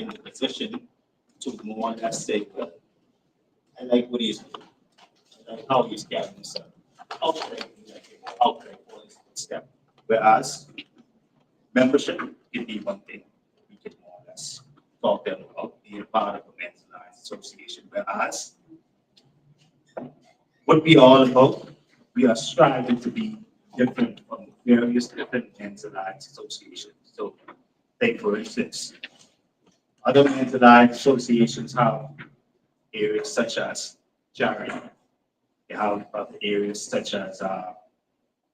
in a position to more or less say, "Well, I like what he's doing. I like how he's carrying himself. How can I be like him? How can I follow his step?" Whereas membership can be one thing. We can more or less talk them about being part of a men's alliance association. Whereas what we are all about, we are striving to be different from various different men's alliance associations. So, take for instance, other men's alliance associations have areas such as charity. They have other areas such as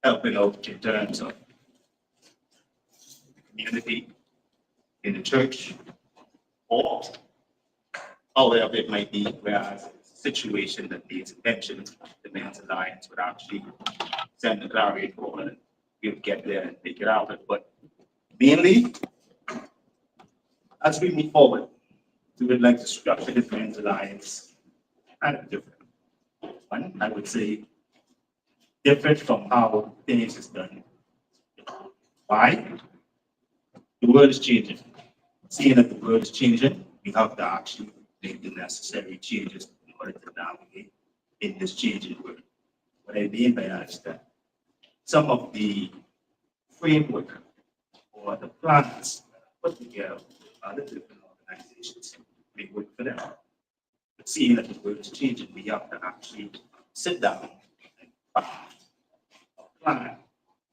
helping out in terms of the community, in the church, or however it might be, whereas it's a situation that needs attention, the men's alliance would actually send the clarion call and we'll get there and take it out. But mainly, as we move forward, we would like to structure the men's alliance kind of different. One, I would say, different from how things is done. Why? The world is changing. Seeing that the world is changing, we have to actually make the necessary changes in order to navigate in this changing world. What I mean by that is that some of the framework or the plans put together by the different organizations may work for them. But seeing that the world is changing, we have to actually sit down and craft a plan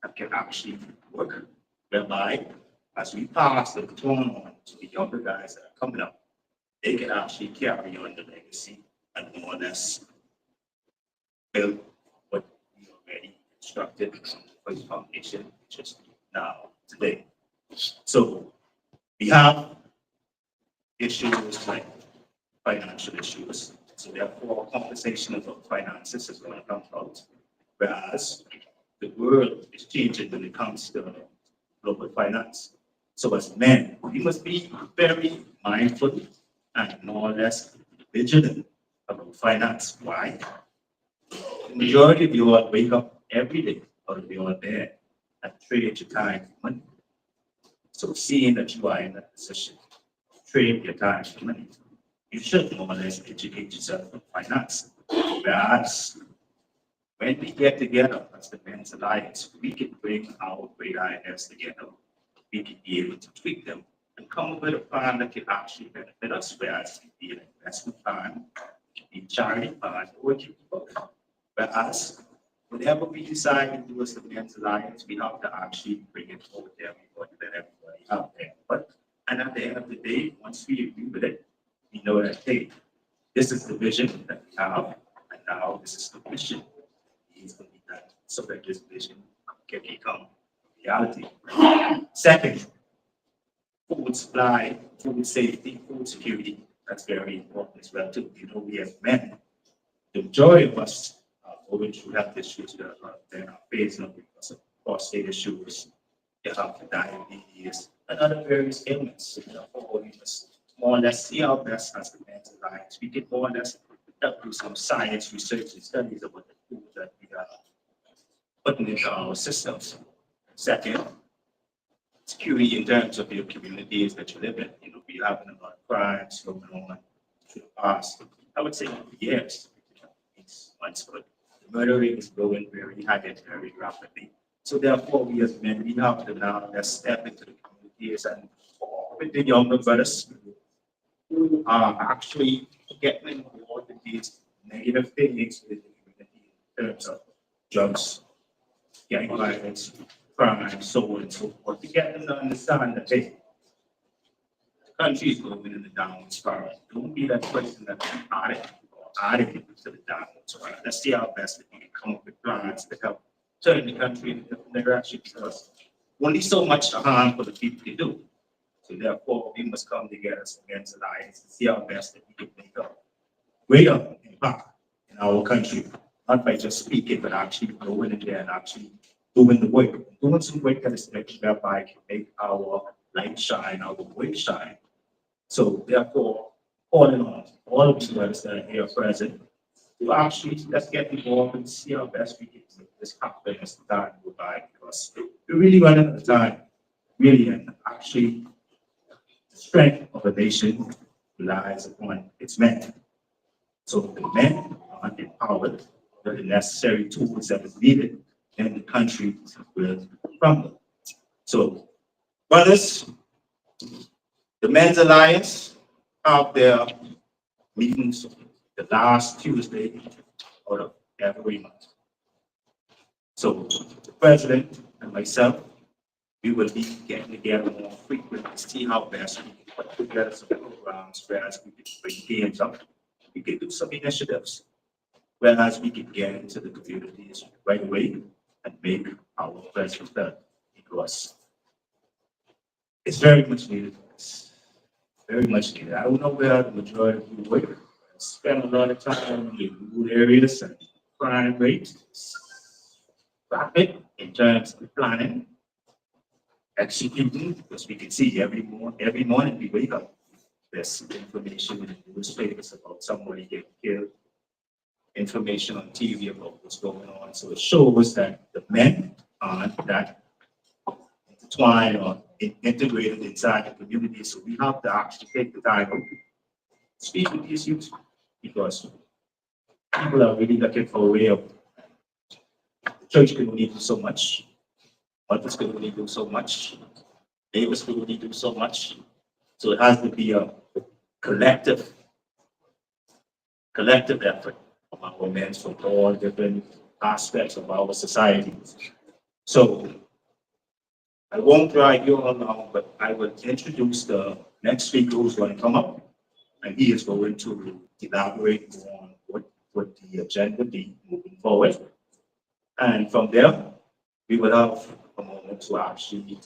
that can actually work, whereby as we pass the baton on to the younger guys that are coming up, they can actually carry on the legacy and more or less build what we already constructed for the foundation, which is now today. So we have issues like financial issues. So therefore, conversation about finances is going to come out. Whereas the world is changing when it comes to global finance. So as men, we must be very mindful and more or less vigilant about finance. Why? The majority of you all wake up every day, or you are there and trade your time for money. So seeing that you are in that position, trade your time for money, you should more or less educate yourself on finance. Whereas when we get together as the men's alliance, we can bring our great ideas together. We can be able to tweak them and come up with a plan that can actually benefit us. Whereas it can be an investment plan, it can be a charity plan, or it can be both. Whereas whatever we decide to do as the men's alliance, we have to actually bring it forward to everybody, let everybody out there. But and at the end of the day, once we agree with it, we know that hey, this is the vision that we have, and now this is the mission that needs to be done so that this vision can become reality. Second, food supply, food safety, food security. That's very important as well too. You know, we as men, the majority of us are going through health issues that are facing because of prostate issues, they have diabetes, and other various ailments. Therefore, we must more or less see our best as the men's alliance. We can more or less do some science research and studies about the food that we are putting into our systems. Second, security in terms of your communities that you live in. You know, we have a lot of crimes going on to the past. I would say for years, it's months, but the murder rate is growing very high and very rapidly. So therefore, we as men, we have to now let's step into the communities and with the younger brothers who are actually getting involved in these negative things within the community in terms of drugs, gang violence, crime, so on and so forth, to get them to understand that hey, the country is going in the downward spiral. Don't be that person that's adding people to the downward spiral. Let's see our best if we can come up with plans to help turn the country in a different direction because only so much harm for the people to do. So therefore, we must come together as men's alliance and see our best that we can make a greater impact in our country, not by just speaking, but actually going in there and actually doing the work, doing some work that is next whereby can make our light shine, our work shine. So therefore, calling on all of you guys that are here present to actually let's get involved and see how best we can make this happen as the time go by because we really run out of time, really, and actually The strength of a nation relies upon its men. So if the men are empowered with the necessary tools that is needed, then the country will crumble. So, brothers, the Men's Alliance have their meetings the last Tuesday out of every month. So the president and myself, we will be getting together more frequently to see how best we can put together some programs, whereas we can bring games up, we can do some initiatives, whereas we can get into the communities right away and make our presence felt because it's very much needed. It's very much needed. I don't know where the majority of you work. I spend a lot of time in rural areas and crime rate is rapid in terms of planning, executing, because we can see every morning we wake up, there's information in the newspapers about somebody getting killed, information on TV about what's going on. So it shows that the men aren't that intertwined or integrated inside the community. So we have to actually take the time to speak with these youth because people are really looking for a way of the church can only do so much, mothers can only do so much, neighbors can only do so much. So it has to be a collective effort from our men from all different aspects of our society. So I won't drag you all along, but I will introduce the next speaker who's going to come up, and he is going to elaborate on what the agenda will be moving forward. And from there, we will have a moment to actually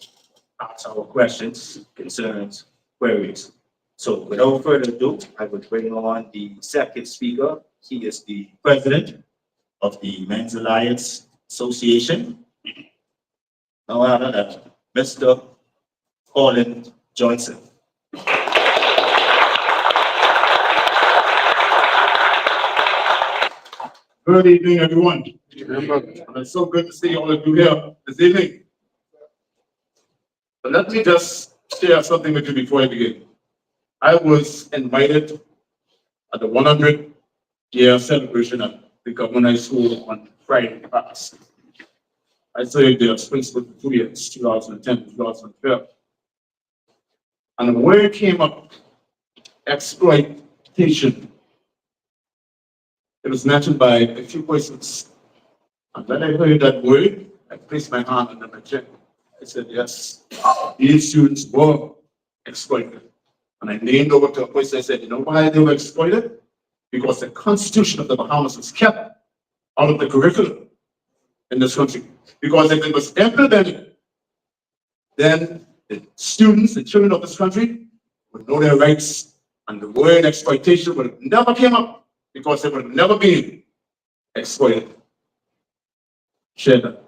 ask our questions, concerns, queries. So without further ado, I will bring on the second speaker. He is the president of the Men's Alliance Association. Now I have Mr. Colin Johnson. Good evening, everyone. And it's so good to see all of you here this evening. But let me just share something with you before I begin. I was invited at the 100-year celebration at the Government High School on Friday past. I served there as principal for 2 years, 2010, 2012. And the word came up, exploitation. It was mentioned by a few persons. And when I heard that word, I placed my hand on my chest. I said, yes, these students were exploited. And I leaned over to a person. I said, you know why they were exploited? Because the Constitution of the Bahamas was kept out of the curriculum in this country. Because if it was implemented, then the students, the children of this country would know their rights, and the word exploitation would have never came up because they would have never been exploited. Share that.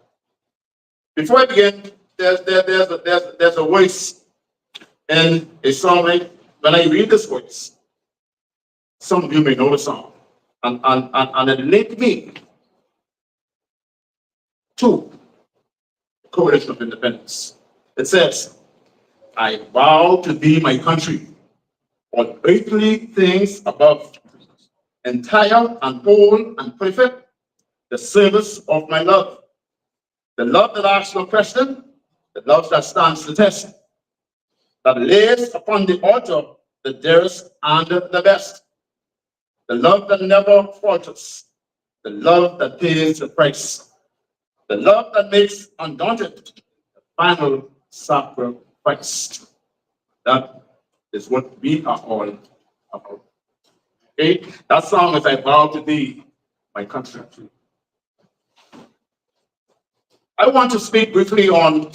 Before I begin, there's a voice in a song. When I read this voice, some of you may know the song, and it linked me to the Coalition of Independence. It says, I vow to thee, my country, on earthly things above, entire and whole and perfect, the service of my love. The love that asks no question, the love that stands the test, that lays upon the altar the dearest and the best, the love that never falters, the love that pays the price, the love that makes undaunted the final sacrifice. That is what we are all about. Okay? That song is I vow to thee, my country. I want to speak briefly on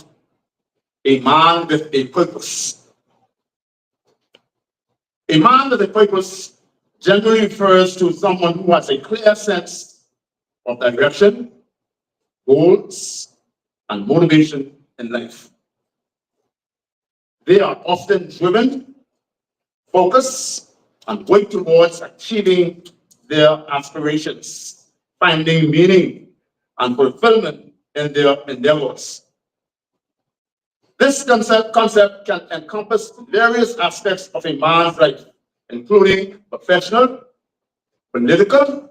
a man with a purpose. A man with a purpose generally refers to someone who has a clear sense of direction, goals, and motivation in life. They are often driven, focused, and work towards achieving their aspirations, finding meaning and fulfillment in their endeavors. This concept can encompass various aspects of a man's life, including professional, political,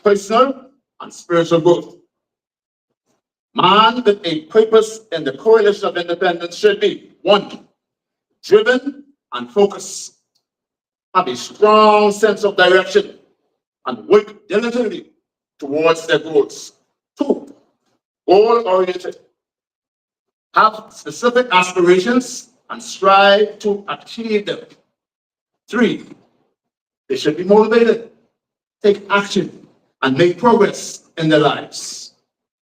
personal, and spiritual growth. Man with a purpose in the coalition of independence should be: one, driven and focused, have a strong sense of direction, and work diligently towards their goals. Two, goal-oriented, have specific aspirations and strive to achieve them. Three, they should be motivated, take action, and make progress in their lives.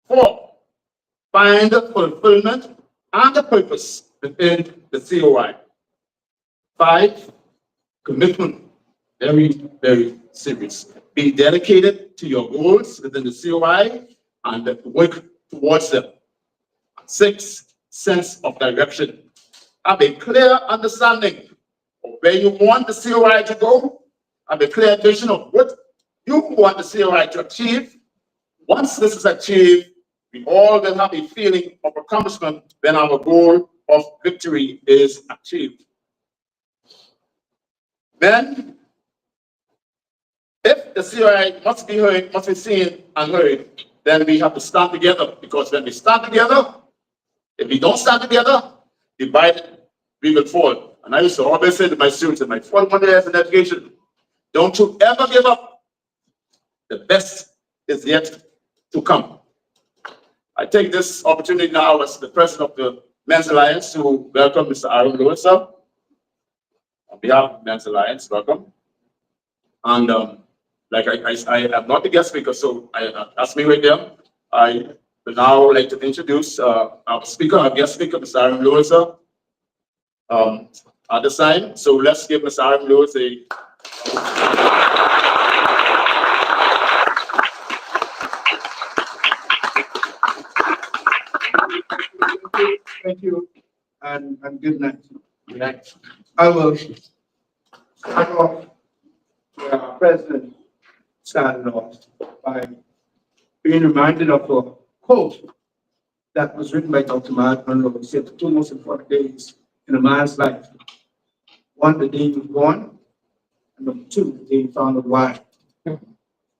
Four, find fulfillment and a purpose within the COI. Five, commitment, very, very serious. Be dedicated to your goals within the COI and work towards them. Six, sense of direction. Have a clear understanding of where you want the COI to go. Have a clear vision of what you want the COI to achieve. Once this is achieved, we all will have a feeling of accomplishment when our goal of victory is achieved. Then, if the COI must be heard, must be seen and heard, then we have to stand together, because when we stand together, if we don't stand together, divided, we will fall. And I used to always say to my students in my 41 years in education, don't you ever give up. The best is yet to come. I take this opportunity now as the president of the Men's Alliance to welcome Mr. Iram Lewis, sir. On behalf of the Men's Alliance, welcome. And like I am not the guest speaker, so ask me right there. I would now like to introduce our speaker, our guest speaker, Mr. Iram Lewis, sir. At the sign. So let's give Mr. Iram Lewis a. Thank you, and good night. Good night. I will start off where our president started off by being reminded of a quote that was written by Dr. Martin Monroe. He said the two most important days in a man's life: one, the day he was born, and number two, the day he found out why.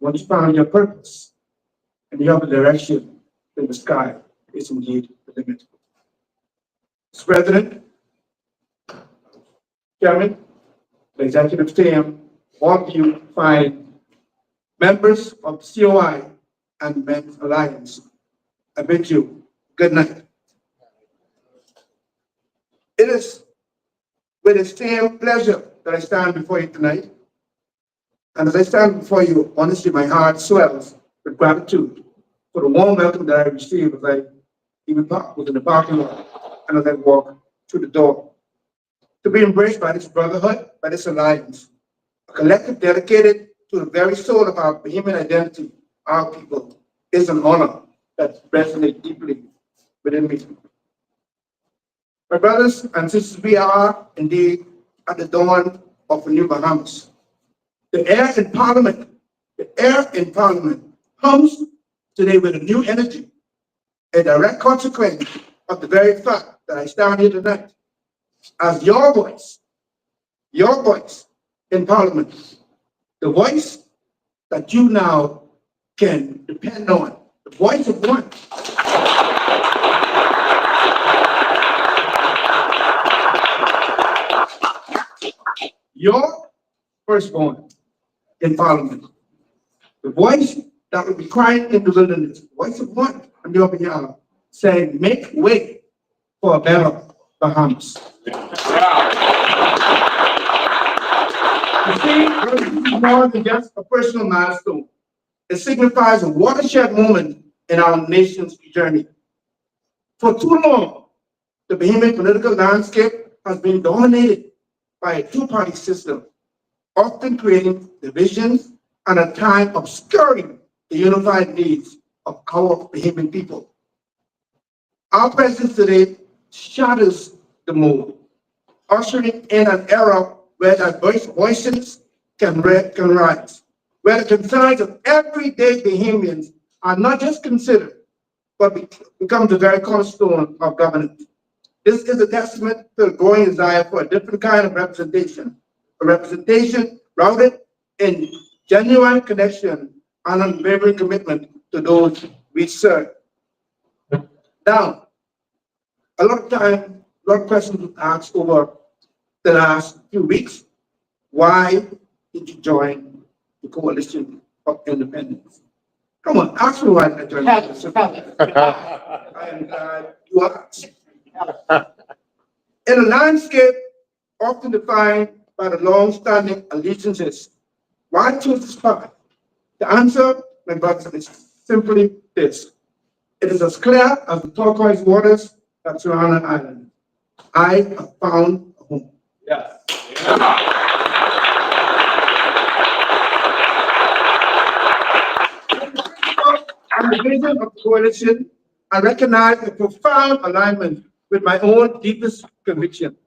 Once you found your purpose and you have a direction, in the sky is indeed the limit. Mr. President, Chairman, the executive team, all of you fine members of the COI and Men's Alliance, I bid you good night. It is with extreme pleasure that I stand before you tonight. And as I stand before you, honestly, my heart swells with gratitude for the warm welcome that I received as I even was in the parking lot and as I walk through the door. To be embraced by this brotherhood, by this alliance, a collective dedicated to the very soul of our Bahamian identity, our people, is an honor that resonates deeply within me. My brothers and sisters, we are indeed at the dawn of a new Bahamas. The air in Parliament hums today with a new energy, a direct consequence of the very fact that I stand here tonight as your voice in Parliament, the voice that you now can depend on, the voice of one. Your firstborn in Parliament, the voice that will be crying in the wilderness, the voice of one on your behalf, saying, make way for a better Bahamas. You see, this is more than just a personal milestone. It signifies a watershed moment in our nation's journey. For too long, the Bahamian political landscape has been dominated by a two-party system, often creating divisions and at times obscuring the unified needs of our Bahamian people. Our presence today shatters the mold, ushering in an era where diverse voices can rise, where the concerns of everyday Bahamians are not just considered, but become the very cornerstone of governance. This is a testament to the growing desire for a different kind of representation, a representation rooted in genuine connection and unwavering commitment to those we serve. Now, a lot of time, a lot of questions were asked over the last few weeks. Why did you join the Coalition of Independence? Come on, ask me why I joined. I am glad you asked. In a landscape often defined by the long-standing allegiances, why choose this path? The answer, my brothers, is simply this. It is as clear as the turquoise waters that surround an island. I have found a home. Yes. On the vision of the coalition, I recognize a profound alignment with my own deepest conviction.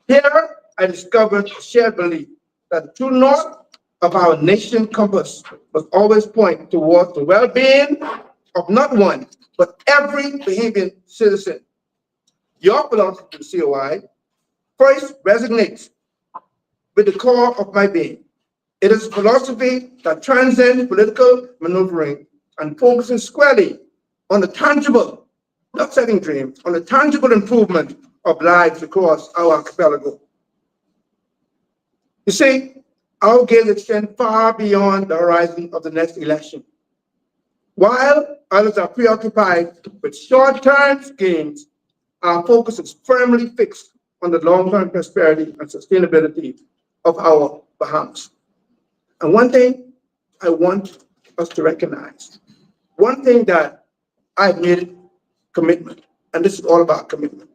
Here, I discovered a shared belief that the true north of our nation compass must always point towards the well-being of not one, but every Bahamian citizen. Your philosophy, COI, first resonates with the core of my being. It is a philosophy that transcends political maneuvering and focuses squarely on the tangible, not setting dreams, on the tangible improvement of lives across our archipelago. You see, our gaze extends far beyond the horizon of the next election. While others are preoccupied with short-term gains, our focus is firmly fixed on the long-term prosperity and sustainability of our Bahamas. And one thing I want us to recognize, one thing that I've made commitment, and this is all about commitment.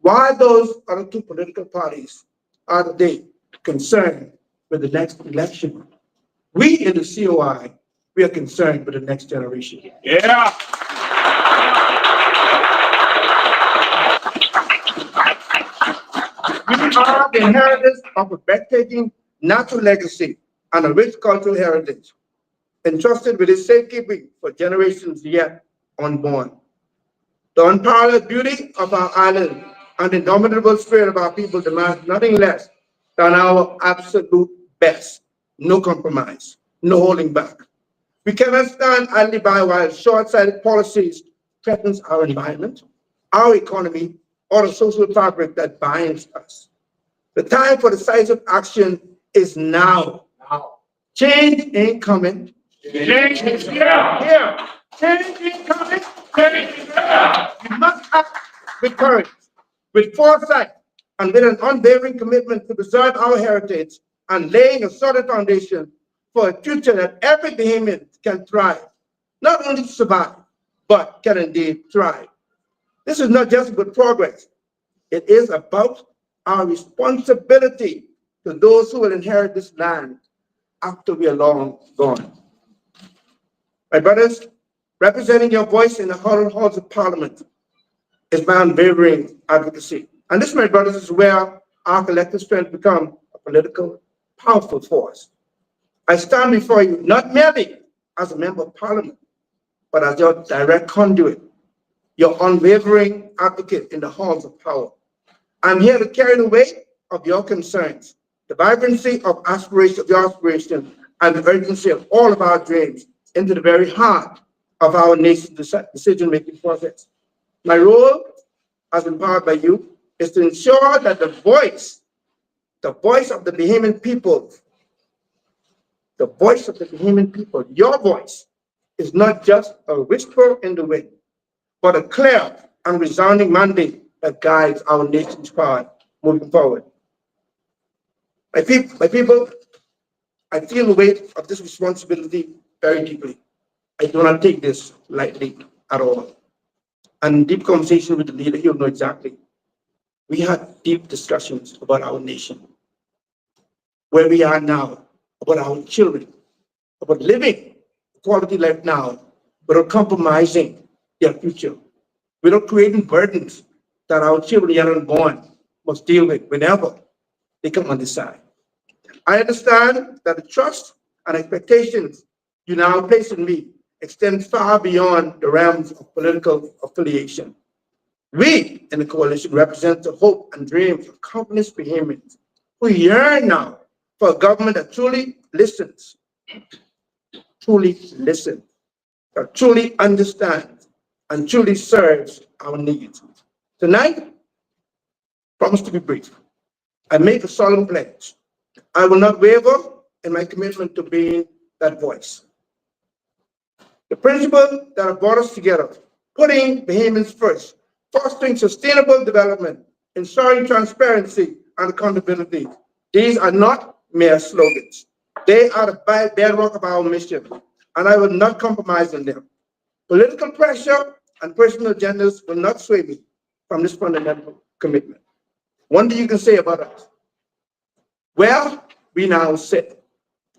While those other two political parties are today concerned with the next election, we in the COI, we are concerned with the next generation. Yeah. We are the inheritors of a breathtaking natural legacy and a rich cultural heritage, entrusted with its safekeeping for generations yet unborn. The unparalleled beauty of our island and the indomitable spirit of our people demands nothing less than our absolute best. No compromise, no holding back. We cannot stand idly by while short-sighted policies threatens our environment, our economy, or the social fabric that binds us. The time for decisive action is now. Change ain't coming. Change is Here. Change ain't coming. We must act with courage, with foresight, and with an unwavering commitment to preserve our heritage and laying a solid foundation for a future that every Bahamian can thrive, not only survive, but can indeed thrive. This is not just about progress. It is about our responsibility to those who will inherit this land after we are long gone. My brothers, representing your voice in the halls of Parliament is my unwavering advocacy. And this, my brothers, is where our collective strength becomes a political, powerful force. I stand before you not merely as a member of Parliament, but as your direct conduit, your unwavering advocate in the halls of power. I'm here to carry the weight of your concerns, the vibrancy of your aspiration, and the urgency of all of our dreams into the very heart of our nation's decision-making process. My role, as empowered by you, is to ensure that the voice of the Bahamian people, your voice, is not just a whisper in the wind, but a clear and resounding mandate that guides our nation's path moving forward. My people, I feel the weight of this responsibility very deeply. I do not take this lightly at all. And in deep conversation with the leader, he'll know exactly. We had deep discussions about our nation, where we are now, about our children, about living quality life now, without compromising their future, without creating burdens that our children yet unborn must deal with whenever they come on this side. I understand that the trust and expectations you now place in me extend far beyond the realms of political affiliation. We in the coalition represent the hope and dreams of countless Bahamians who yearn now for a government that truly listens, that truly understands, and truly serves our needs. Tonight, promise to be brief. I make a solemn pledge. I will not waver in my commitment to being that voice. The principle that have brought us together, putting Bahamians first, fostering sustainable development, ensuring transparency and accountability. These are not mere slogans. They are the bedrock of our mission, and I will not compromise on them. Political pressure and personal agendas will not sway me from this fundamental commitment. One thing you can say about us, where we now sit,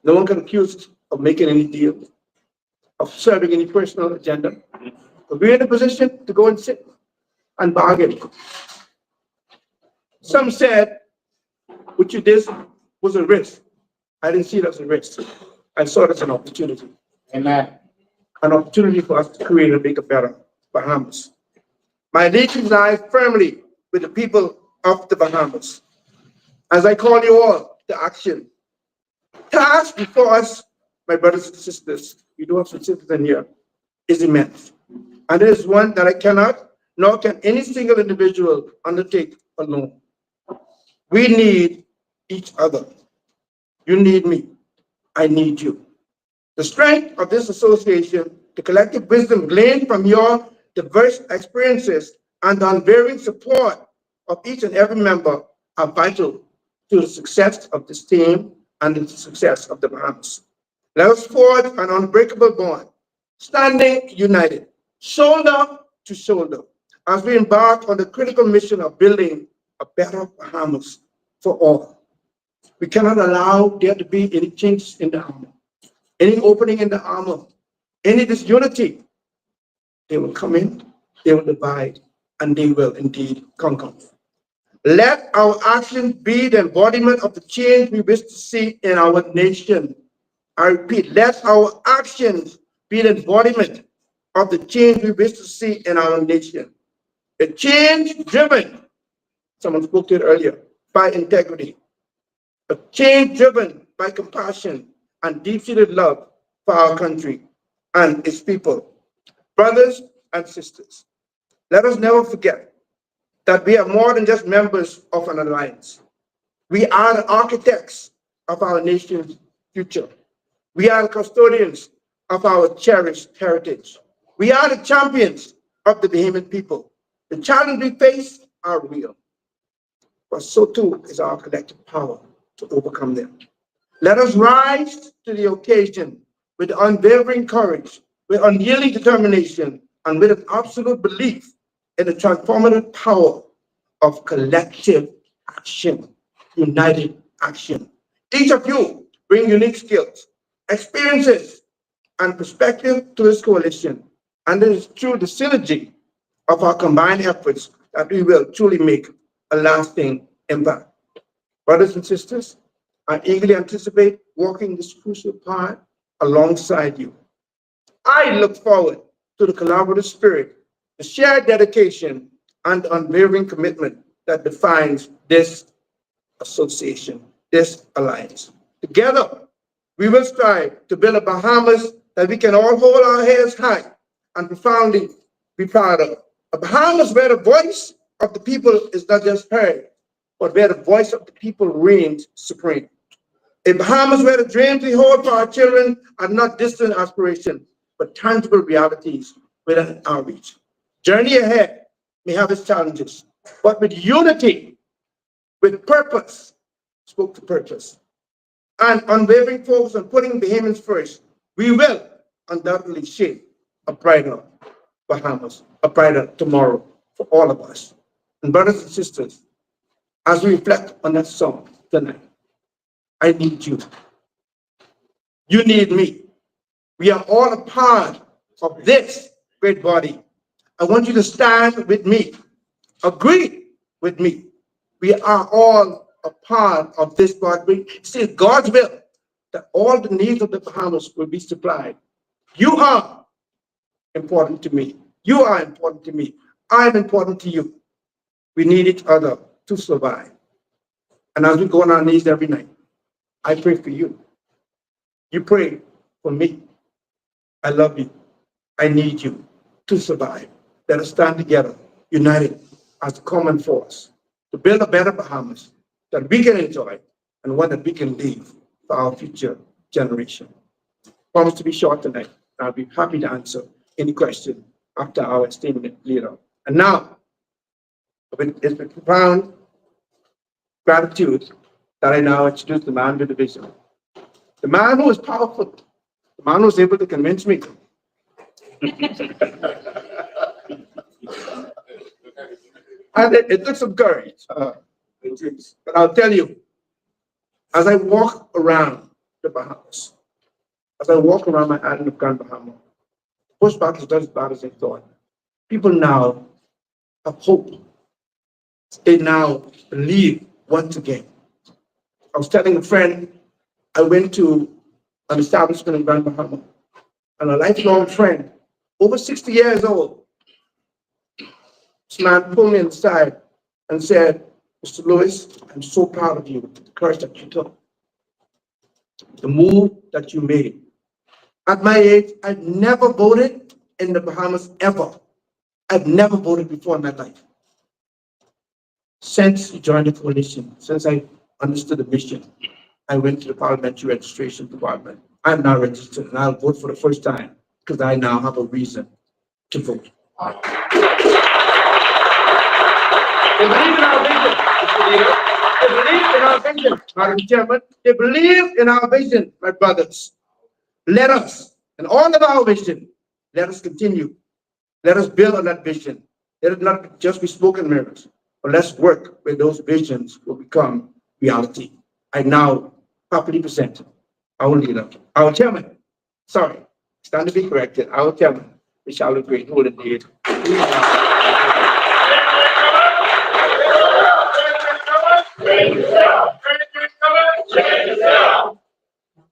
no one can accuse us of making any deals, of serving any personal agenda. But we're in a position to go and sit and bargain. Some said what you did was a risk. I didn't see it as a risk. I saw it as an opportunity. Amen. An opportunity for us to create and make a better Bahamas. My allegiance lies firmly with the people of the Bahamas. As I call you all to action, task before us, my brothers and sisters, we do have some citizens here, is immense. And it is one that I cannot, nor can any single individual undertake alone. We need each other. You need me. I need you. The strength of this association, the collective wisdom gleaned from your diverse experiences, and the unwavering support of each and every member are vital to the success of this team and the success of the Bahamas. Let us forge an unbreakable bond, standing united, shoulder to shoulder, as we embark on the critical mission of building a better Bahamas for all. We cannot allow there to be any chinks in the armor, any opening in the armor, any disunity. They will come in, they will divide, and they will indeed conquer. Let our actions be the embodiment of the change we wish to see in our nation. I repeat, let our actions be the embodiment of the change we wish to see in our nation. A change driven, someone spoke to it earlier, by integrity. A change driven by compassion and deep-seated love for our country and its people. Brothers and sisters, let us never forget that we are more than just members of an alliance. We are the architects of our nation's future. We are the custodians of our cherished heritage. We are the champions of the Bahamian people. The challenges we face are real, but so too is our collective power to overcome them. Let us rise to the occasion with unwavering courage, with unyielding determination, and with an absolute belief in the transformative power of collective action, united action. Each of you bring unique skills, experiences, and perspective to this coalition, and it is through the synergy of our combined efforts that we will truly make a lasting impact. Brothers and sisters, I eagerly anticipate walking this crucial path alongside you. I look forward to the collaborative spirit, the shared dedication, and the unwavering commitment that defines this association, this alliance. Together, we will strive to build a Bahamas that we can all hold our heads high and profoundly be proud of. A Bahamas where the voice of the people is not just heard, but where the voice of the people reigns supreme. A Bahamas where the dreams we hold for our children are not distant aspirations, but tangible realities within our reach. Journey ahead may have its challenges, but with unity, with purpose, spoke to purpose, and unwavering focus on putting Bahamians first, we will undoubtedly shape a brighter Bahamas, a brighter tomorrow for all of us. And brothers and sisters, as we reflect on that song tonight, I need you. You need me. We are all a part of this great body. I want you to stand with me, agree with me. We are all a part of this body. See, it's God's will that all the needs of the Bahamas will be supplied. You are important to me. You are important to me. I'm important to you. We need each other to survive. And as we go on our knees every night, I pray for you. You pray for me. I love you. I need you to survive. Let us stand together, united as a common force to build a better Bahamas that we can enjoy and one that we can leave for our future generation. Promise to be short tonight. I'll be happy to answer any question after our esteemed leader. And now, it's with profound gratitude that I now introduce the man with the vision. The man who was powerful, the man who was able to convince me. And it took some courage. But I'll tell you, as I walk around the Bahamas, as I walk around my island of Grand Bahama, pushback is not as bad as I thought. People now have hope. They now believe once again. I was telling a friend, I went to an establishment in Grand Bahama, and a lifelong friend, over 60 years old, this man pulled me inside and said, Mr. Lewis, I'm so proud of you, the courage that you took, the move that you made. At my age, I've never voted in the Bahamas ever. I've never voted before in my life. Since you joined the coalition, since I understood the mission, I went to the parliamentary registration department. I'm now registered and I'll vote for the first time because I now have a reason to vote. They believe in our vision, Mr. Leader. They believe in our vision, Madam Chairman. They believe in our vision, my brothers. Let us, in all of our vision, let us continue. Let us build on that vision. Let it not just be spoken mirrors, but let's work where those visions will become reality. I now happily present our leader, our chairman. Sorry, stand to be corrected. Our chairman, Michelle Great, who indeed.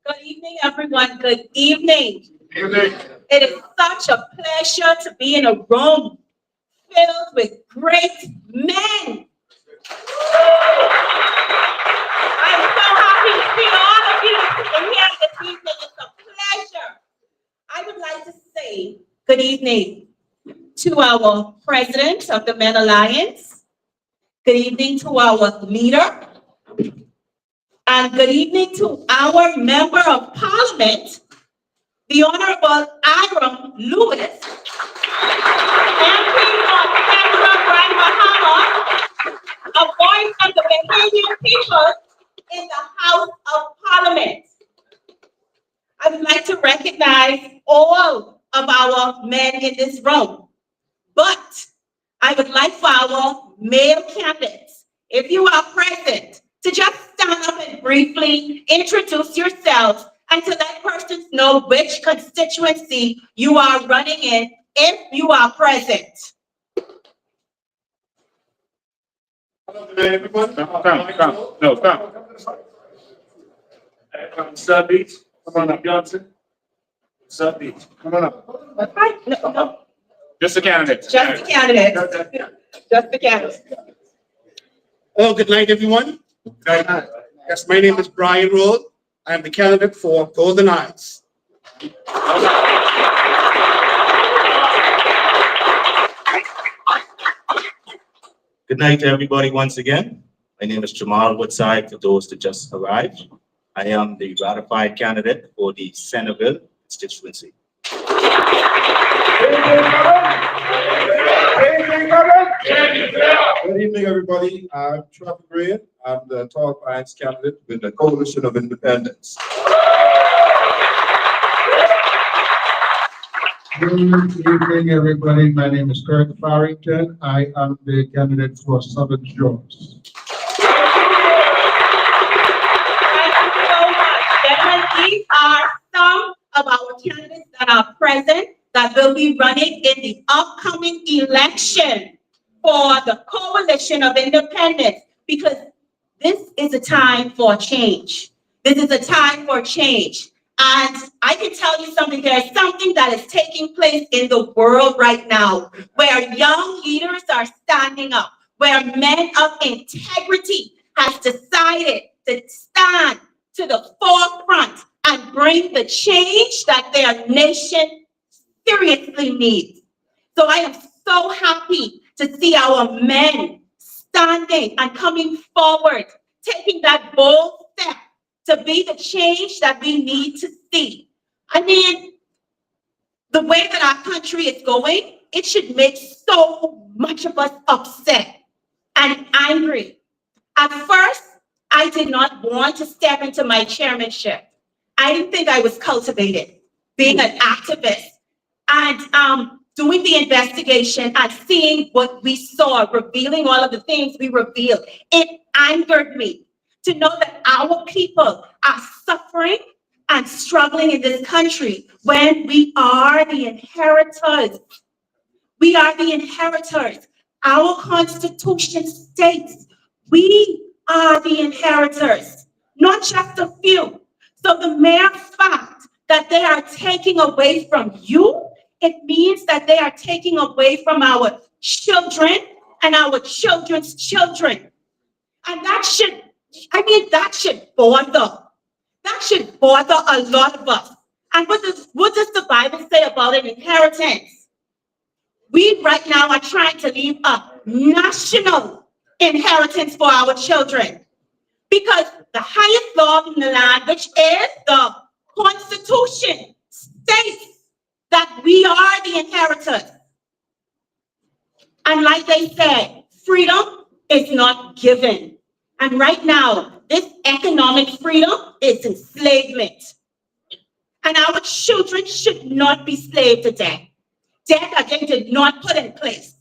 Good evening, everyone. Good evening. It is such a pleasure to be in a room filled with great men. I'm so happy to see all of you here this evening. It's a pleasure. I would like to say good evening to our president of the Men Alliance. Good evening to our leader. And good evening to our Member of Parliament, the Honorable Iram Lewis, MP for Central Grand Bahama, a voice of the Bahamian people in the House of Parliament. I would like to recognize all of our men in this room, but I would like for our male candidates, if you are present, to just stand up and briefly introduce yourselves and to let persons know which constituency you are running in if you are present. Come. No, come. Sub Beach, come on up, Johnson. Sub Beach, come on up. No. Just the candidate. Just the candidate. Just the candidate. Well, good night, everyone. Yes, my name is Brian Roll. I am the candidate for Golden Eyes. Good night to everybody once again. My name is Jamal Woodside, for those that just arrived. I am the ratified candidate for the Centerville constituency. Good evening, everybody. I'm Trevor Gray. I'm the Tall Pines candidate with the Coalition of Independence. Good evening, everybody. My name is Kurt Farrington. I am the candidate for Southern Shores. Thank you so much. Gentlemen, these are some of our candidates that are present that will be running in the upcoming election for the Coalition of Independence, because this is a time for change. This is a time for change. And I can tell you something, there's something that is taking place in the world right now where young leaders are standing up, where men of integrity has decided to stand to the forefront and bring the change that their nation seriously needs. So I am so happy to see our men standing and coming forward, taking that bold step to be the change that we need to see. I mean, the way that our country is going, it should make so much of us upset and angry. At first, I did not want to step into my chairmanship. I didn't think I was cultivated, being an activist and doing the investigation and seeing what we saw, revealing all of the things we revealed. It angered me to know that our people are suffering and struggling in this country when we are the inheritors. We are the inheritors. Our Constitution states we are the inheritors, not just a few. So the mere fact that they are taking away from you, it means that they are taking away from our children and our children's children. And that should bother. That should bother a lot of us. And what does the Bible say about an inheritance? We right now are trying to leave a national inheritance for our children. Because the highest law in the land, which is the Constitution, states that we are the inheritors. And like they said, freedom is not given. And right now, this economic freedom is enslavement. And our children should not be slaved to death. Death that they did not put in place.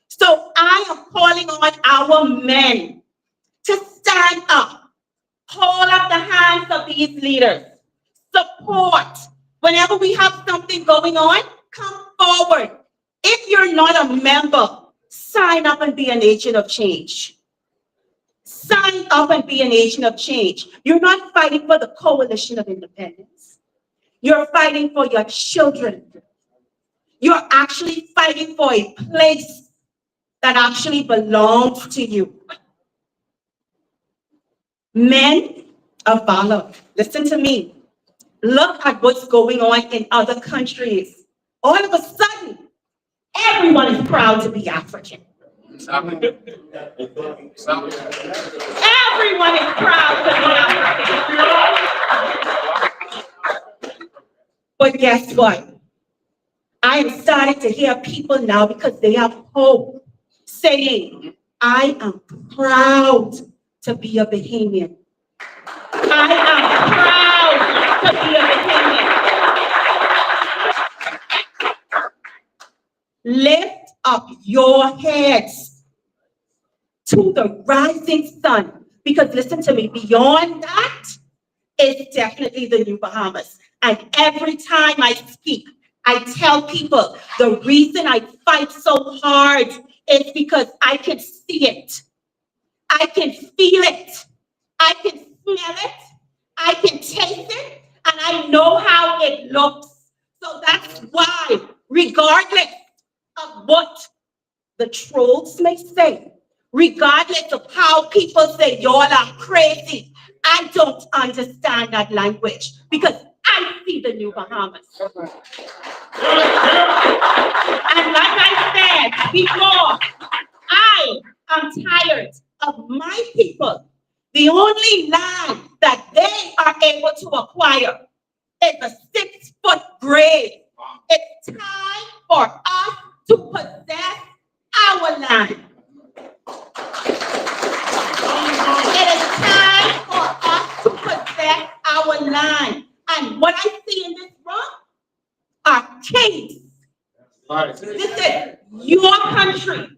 So I am calling on our men to stand up, hold up the hands of these leaders, support. Whenever we have something going on, come forward. If you're not a member, sign up and be an agent of change. Sign up and be an agent of change. You're not fighting for the coalition of independence. You're fighting for your children. You're actually fighting for a place that actually belongs to you. Men of valor, listen to me. Look at what's going on in other countries. All of a sudden, everyone is proud to be African. Everyone is proud to be African. But guess what? I am starting to hear people now, because they have hope, saying, I am proud to be a Bahamian. I am proud to be a Bahamian. Lift up your heads to the rising sun, because listen to me, beyond that is definitely the new Bahamas. And every time I speak, I tell people the reason I fight so hard is because I can see it. I can feel it. I can smell it. I can taste it. And I know how it looks. So that's why, regardless of what the trolls may say, regardless of how people say y'all are crazy, I don't understand that language, because I see the new Bahamas. And like I said before, I am tired of my people. The only land that they are able to acquire is a 6-foot grave. It's time for us to possess our land. It is time for us to possess our land. And what I see in this room are kings. Listen, your country.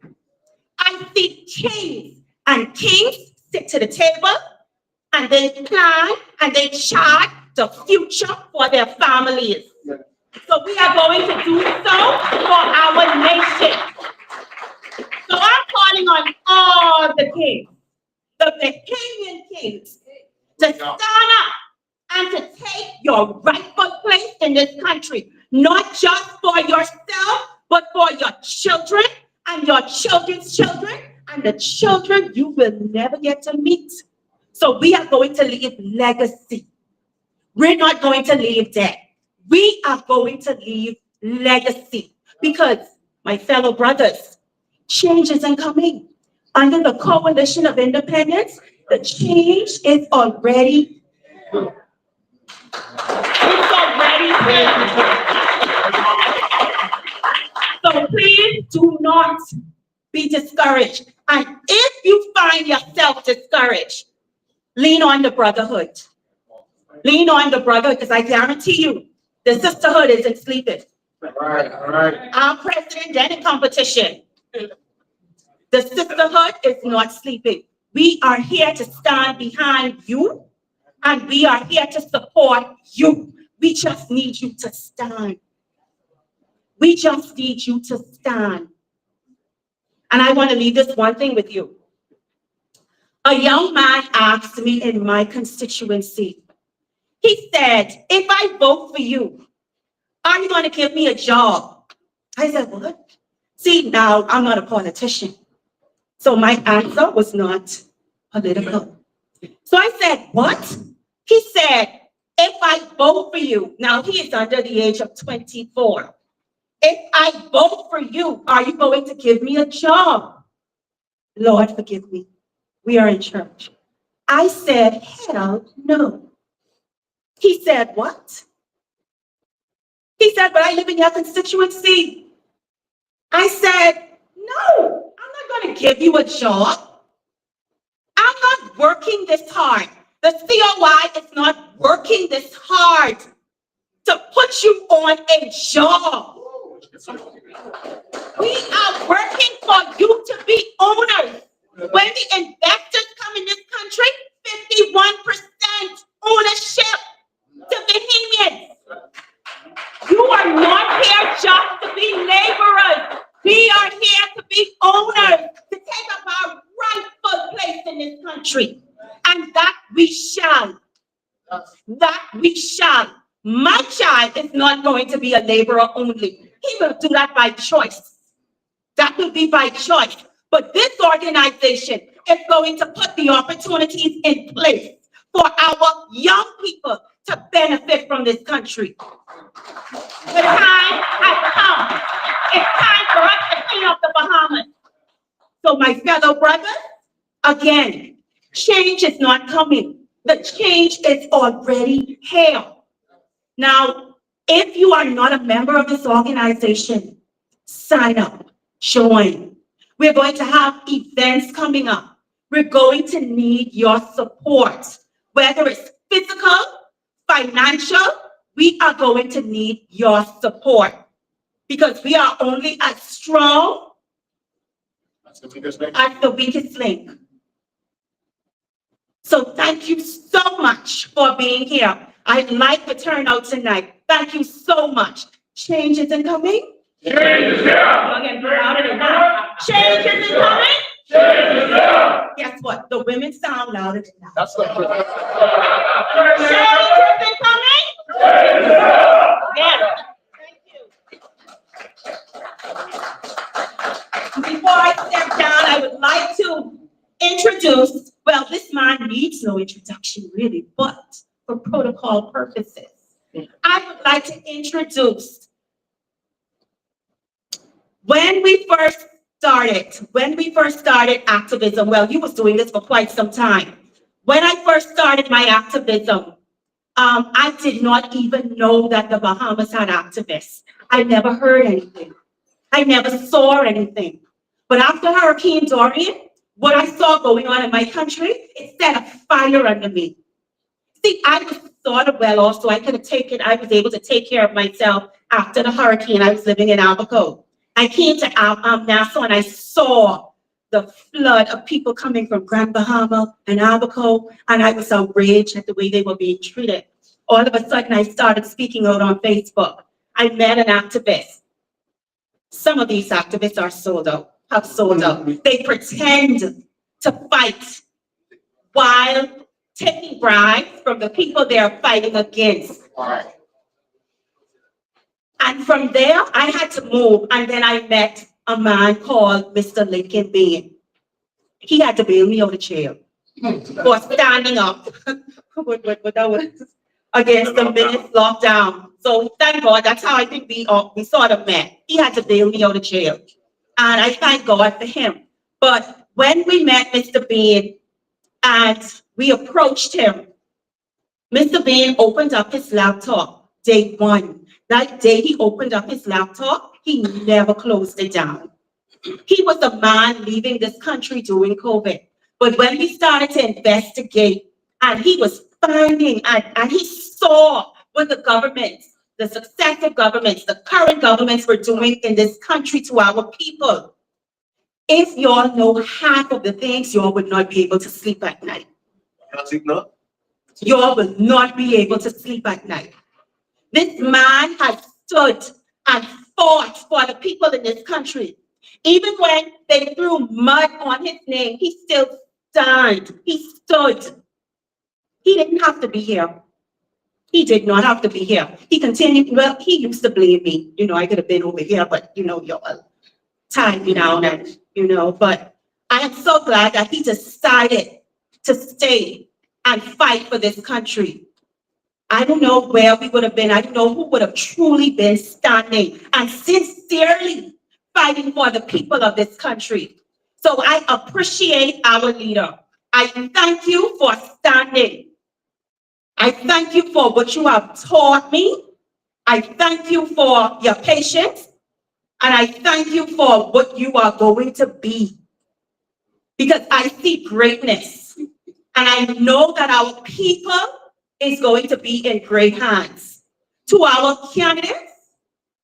I see kings, and kings sit to the table and they plan and they chart the future for their families. So we are going to do so for our nation. So I'm calling on all the kings, the Bahamian kings, to stand up and to take your rightful place in this country, not just for yourself, but for your children and your children's children and the children you will never get to meet. So we are going to leave legacy. We're not going to leave debt. We are going to leave legacy because, my fellow brothers, change isn't coming. Under the coalition of independence, the change is already here. It's already here. So please do not be discouraged. And if you find yourself discouraged, lean on the brotherhood. Lean on the brotherhood, because I guarantee you, the sisterhood isn't sleeping. All right. Our president then in competition. The sisterhood is not sleeping. We are here to stand behind you, and we are here to support you. We just need you to stand. We just need you to stand. And I want to leave this one thing with you. A young man asked me in my constituency, he said, if I vote for you, are you going to give me a job? I said, what? See, now I'm not a politician. So my answer was not political. So I said, what? He said, if I vote for you, now he is under the age of 24. If I vote for you, are you going to give me a job? Lord, forgive me. We are in church. I said, hell no. He said, what? He said, but I live in your constituency. I said, no, I'm not going to give you a job. I'm not working this hard. The COI is not working this hard to put you on a job. We are working for you to be owners. When the investors come in this country, 51% ownership to Bahamians. You are not here just to be laborers. We are here to be owners, to take up our rightful place in this country. And that we shall. That we shall. My child is not going to be a laborer only. He will do that by choice. That will be by choice. But this organization is going to put the opportunities in place for our young people to benefit from this country. The time has come. It's time for us to clean up the Bahamas. So my fellow brothers, again, change is not coming. The change is already here. Now, if you are not a member of this organization, sign up, join. We're going to have events coming up. We're going to need your support, whether it's physical, financial, we are going to need your support because we are only as strong as the weakest link. So thank you so much for being here. I like the turnout tonight. Thank you so much. Change isn't coming. Change is here. Change isn't coming. Change is here. Guess what? The women sound louder than that. That's the Change isn't coming. Change is here. Yes. Thank you. Before I step down, I would like to introduce, well, this man needs no introduction really, but for protocol purposes, I would like to introduce when we first started activism. Well, you was doing this for quite some time. When I first started my activism, I did not even know that the Bahamas had activists. I never heard anything. I never saw anything. But after Hurricane Dorian, what I saw going on in my country, it set a fire under me. See, I was sort of well off, so I was able to take care of myself after the hurricane. I was living in Albuquerque. I came to Nassau and I saw the flood of people coming from Grand Bahama and Albuquerque, and I was outraged at the way they were being treated. All of a sudden, I started speaking out on Facebook. I met an activist. Some of these activists are sold out, have sold out. They pretend to fight while taking bribes from the people they're fighting against. And from there, I had to move. And then I met a man called Mr. Lincoln Bain. He had to bail me out of jail for standing up what that was against the minutes lockdown. So thank God, that's how I think we sort of met. He had to bail me out of jail. And I thank God for him. But when we met Mr. Bain and we approached him, Mr. Bain opened up his laptop day one. That day he opened up his laptop, he never closed it down. He was a man leaving this country during COVID. But when we started to investigate, and he was finding, and he saw what the governments, the successive governments, the current governments were doing in this country to our people. If y'all know half of the things, y'all would not be able to sleep at night. Y'all will not be able to sleep at night. This man has stood and fought for the people in this country. Even when they threw mud on his name, he still stood. He stood. He didn't have to be here. He did not have to be here. He continued, well, he used to blame me. I could have been over here, but y'all tied me down and, but I am so glad that he decided to stay and fight for this country. I don't know where we would have been. I don't know who would have truly been standing and sincerely fighting for the people of this country. So I appreciate our leader. I thank you for standing. I thank you for what you have taught me. I thank you for your patience. And I thank you for what you are going to be. Because I see greatness. And I know that our people is going to be in great hands. To our candidates,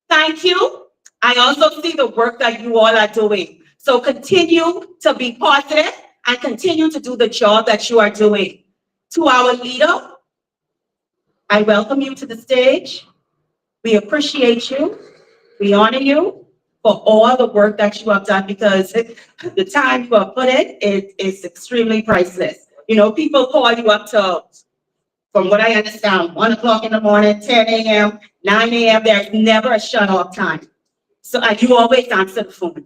thank you. I also see the work that you all are doing. So continue to be positive and continue to do the job that you are doing. To our leader, I welcome you to the stage. We appreciate you. We honor you for all the work that you have done because the time you have put in is extremely priceless. People call you up to, from what I understand, 1 o'clock in the morning, 10 a.m., 9 a.m., there's never a shut-off time. So you always answer the phone.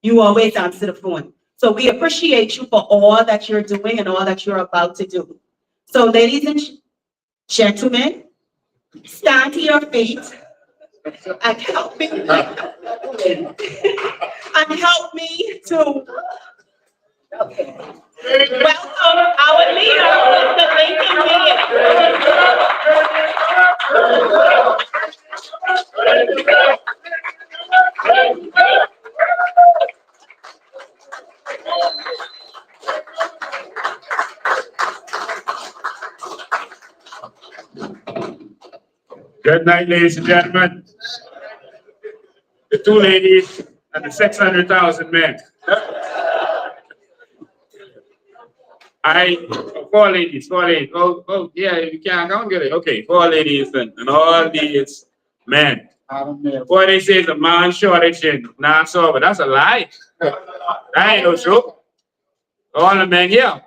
You always answer the phone. So we appreciate you for all that you're doing and all that you're about to do. So ladies and gentlemen, stand to your feet and help me, to welcome our leader, Mr. Lincoln Good night, ladies and gentlemen. The two ladies and the 600,000 men. Four ladies. Oh, yeah, you can't go and get it. Okay, 4 ladies and all these men. Boy, they say it's a man shortage in Nassau, but that's a lie. That ain't no true. All the men here.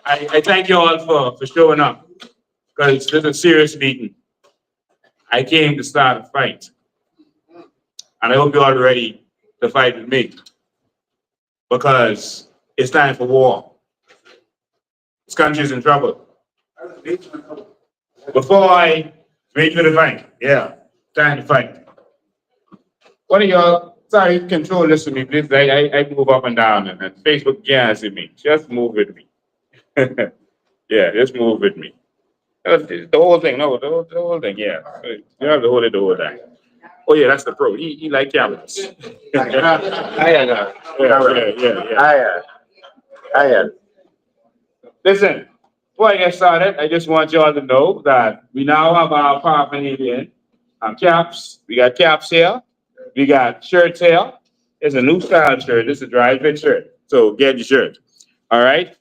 I thank you all for showing up because this is a serious meeting. I came to start a fight. And I hope you're all ready to fight with me. Because it's time for war. This country's in trouble. Before I wait for the fight, time to fight. One of y'all, sorry, control this with me, please. I move up and down and Facebook can't see me. Just move with me. Yeah, just move with me. The whole thing, no, the whole thing, yeah. You have to hold it the whole time. Oh yeah, that's the pro. He like cameras. Listen, before I get started, I just want you all to know that we now have our paraphernalia caps. We got caps here. We got shirts here. It's a new style shirt. This is a dry fit shirt. So get your shirt. All right.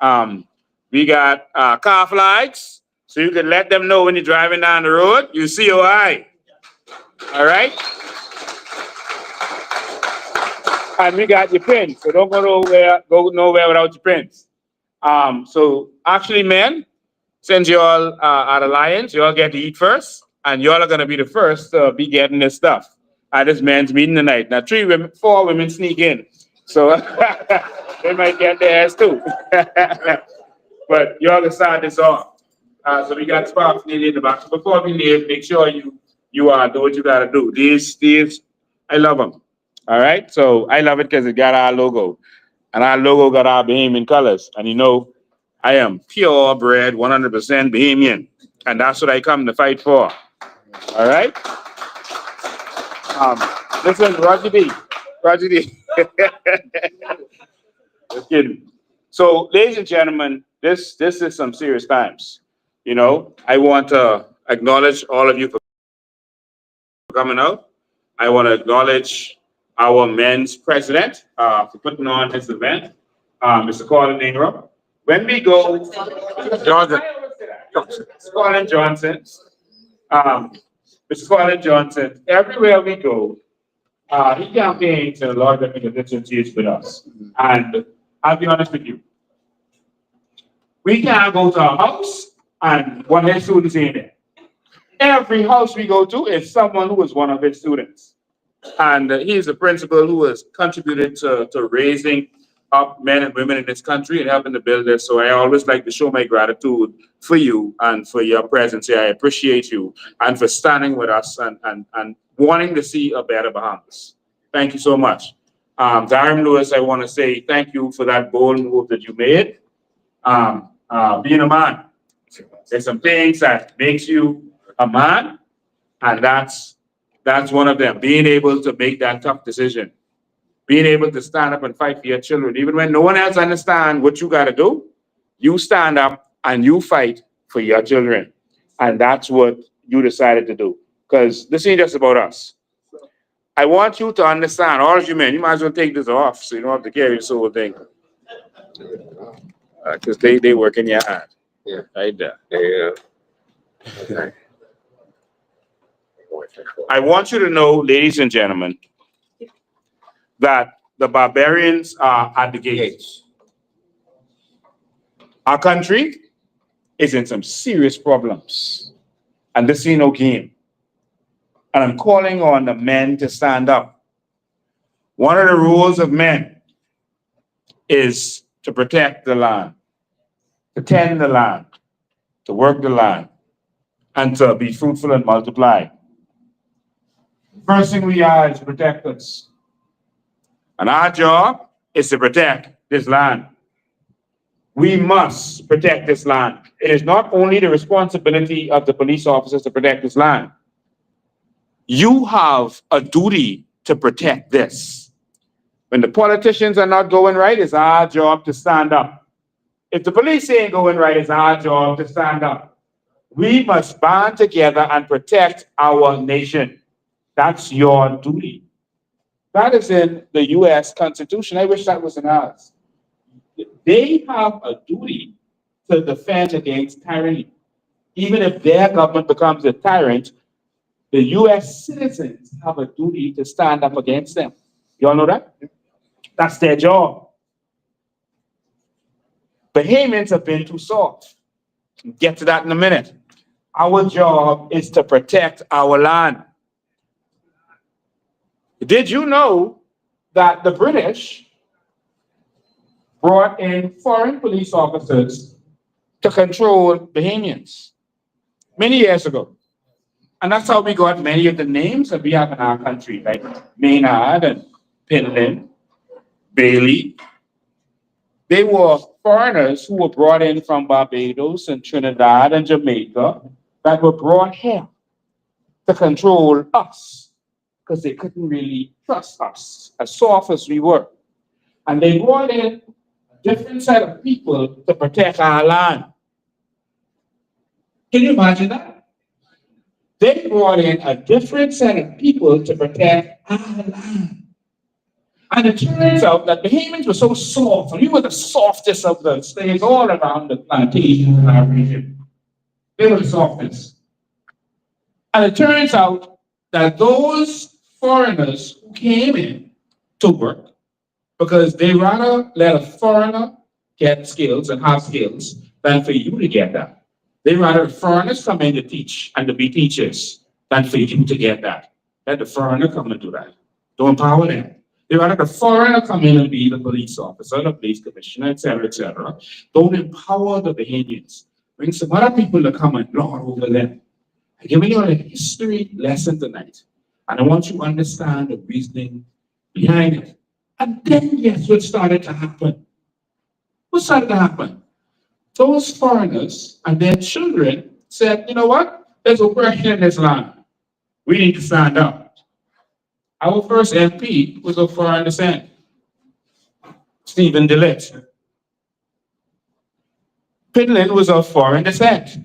We got car flags. So you can let them know when you're driving down the road, you see your eye. All right? And we got your pins. So don't go nowhere without your pins. So actually, men, since you all are the lions, you all get to eat first, and you all are gonna be the first to be getting this stuff at this men's meeting tonight. Now, 4 women sneak in, so they might get theirs too. But you all can start this off. So we got sparks nearly in the box. Before we leave, make sure you do what you gotta do. These, I love them. All right, so I love it because it got our logo, and our logo got our Bahamian colors, and you know. I am purebred, 100% Bahamian, and that's what I come to fight for. All right. Listen, Roger D. Just kidding. So, ladies and gentlemen, this is some serious times. You know, I want to acknowledge all of you for coming out. I want to acknowledge our men's president for putting on this event, Mr. Hon Iram. When we go, Johnson, Colin Johnson, Mr. Colin Johnson, everywhere we go, he campaigns in a lot of different constituencies with us. And I'll be honest with you, we can't go to a house and one of his students ain't there. Every house we go to is someone who is one of his students. And he's a principal who has contributed to raising up men and women in this country and helping to build this. So I always like to show my gratitude for you and for your presence here. I appreciate you and for standing with us and wanting to see a better Bahamas. Thank you so much. Darren Lewis, I want to say thank you for that bold move that you made. Being a man, there's some things that makes you a man, and that's one of them. Being able to make that tough decision. Being able to stand up and fight for your children, even when no one else understands what you got to do, you stand up and you fight for your children. And that's what you decided to do. Because this ain't just about us. I want you to understand, all of you men, you might as well take this off so you don't have to carry this whole thing. Because they work in your hand. Yeah. Right there. Yeah. Okay. I want you to know, ladies and gentlemen, that the barbarians are at the gates. Our country is in some serious problems, and this ain't no game. And I'm calling on the men to stand up. One of the rules of men is to protect the land, to tend the land, to work the land, and to be fruitful and multiply. First thing we are is protectors. And our job is to protect this land. We must protect this land. It is not only the responsibility of the police officers to protect this land. You have a duty to protect this. When the politicians are not going right, it's our job to stand up. If the police ain't going right, it's our job to stand up. We must band together and protect our nation. That's your duty. That is in the U.S. Constitution. I wish that was in ours. They have a duty to defend against tyranny. Even if their government becomes a tyrant, the U.S. citizens have a duty to stand up against them. You all know that? That's their job. Bahamians have been too soft. Get to that in a minute. Our job is to protect our land. Did you know that the British brought in foreign police officers to control Bahamians many years ago? And that's how we got many of the names that we have in our country, like Maynard and Pinland, Bailey. They were foreigners who were brought in from Barbados and Trinidad and Jamaica that were brought here to control us, because they couldn't really trust us, as soft as we were. And they brought in a different set of people to protect our land. Can you imagine that? They brought in a different set of people to protect our land. And it turns out that Bahamians were so soft, and we were the softest of the slaves all around the plantation in our region. They were the softest. And it turns out that those foreigners who came in to work, because they rather let a foreigner get skills and have skills than for you to get that. They rather foreigners come in to teach and to be teachers than for you to get that. Let the foreigner come and do that. Don't empower them. They rather the foreigner come in and be the police officer, the police commissioner, etc., etc. Don't empower the Bahamians. Bring some other people to come and lord over them. I'm giving you a history lesson tonight. And I want you to understand the reasoning behind it. And then guess what started to happen? What started to happen? Those foreigners and their children said, you know what? There's oppression in this land. We need to stand up. Our first MP was of foreign descent, Stephen DeLitt. Pinlin was of foreign descent.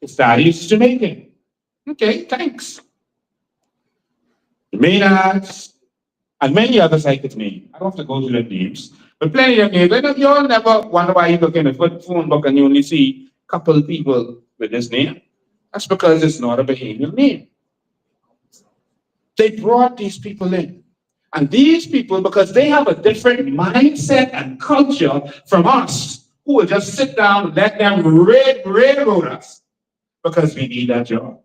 His daddy is Jamaican. Okay, thanks. Maynards, and many others I could name. I don't have to go through the names, but plenty of names. I know you all never wonder why you look in the phone book and you only see a couple of people with this name. That's because it's not a Bahamian name. They brought these people in. And these people, because they have a different mindset and culture from us, who will just sit down and let them railroad us because we need that job.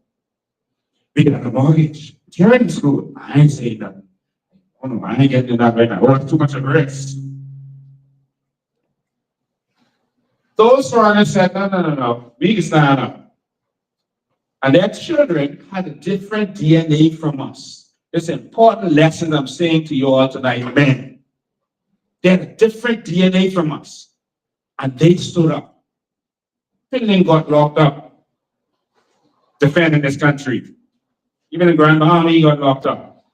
We got a mortgage. You're in school. I ain't saying nothing. Oh no, I ain't getting that right now. Oh, it's too much of a risk. Those foreigners said, no. We can stand up. And their children had a different DNA from us. This important lesson I'm saying to you all tonight, men. They had a different DNA from us. And they stood up. Finland got locked up defending this country. Even in Grand Bahama, he got locked up.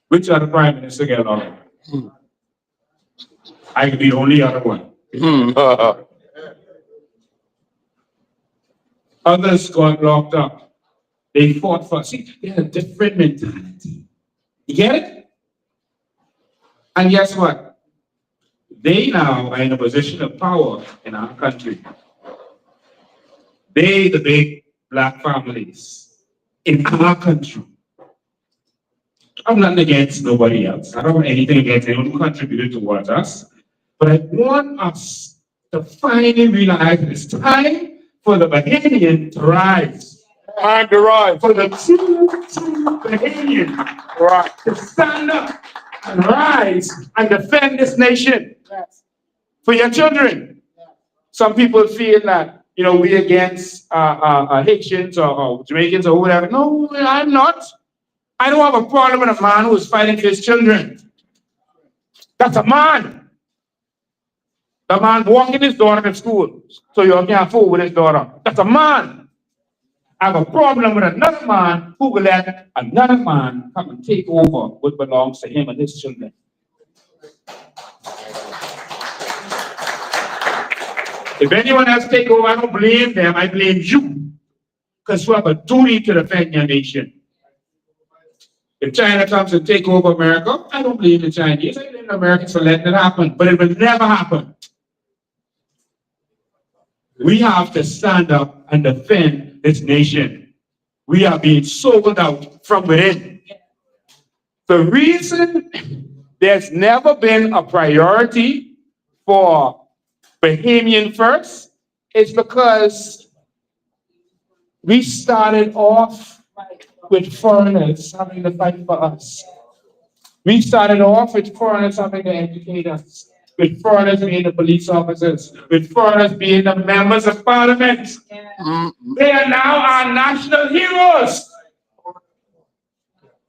Which other prime minister get locked up? I could be the only other one. Others got locked up. They fought for, see, they had a different mentality. You get it? And guess what? They now are in a position of power in our country. They, the big black families in our country. I'm not against nobody else. I don't have anything against anyone who contributed towards us. But I want us to finally realize it's time for the Bahamian to rise. Time to rise. For the true Bahamian to stand up and rise and defend this nation. For your children. Some people feel that, we against Haitians or Jamaicans or whatever. No, I'm not. I don't have a problem with a man who is fighting for his children. That's a man. The man walking his daughter to school so you can't fool with his daughter. That's a man. I have a problem with another man who will let another man come and take over what belongs to him and his children. If anyone else take over, I don't blame them, I blame you. Because you have a duty to defend your nation. If China comes and take over America, I don't blame the Chinese, I blame the Americans for letting it happen, but it will never happen. We have to stand up and defend this nation. We are being sold out from within. The reason there's never been a priority for Bahamian first is because we started off with foreigners having to fight for us. We started off with foreigners having to educate us, with foreigners being the police officers, with foreigners being the members of parliament. They are now our national heroes.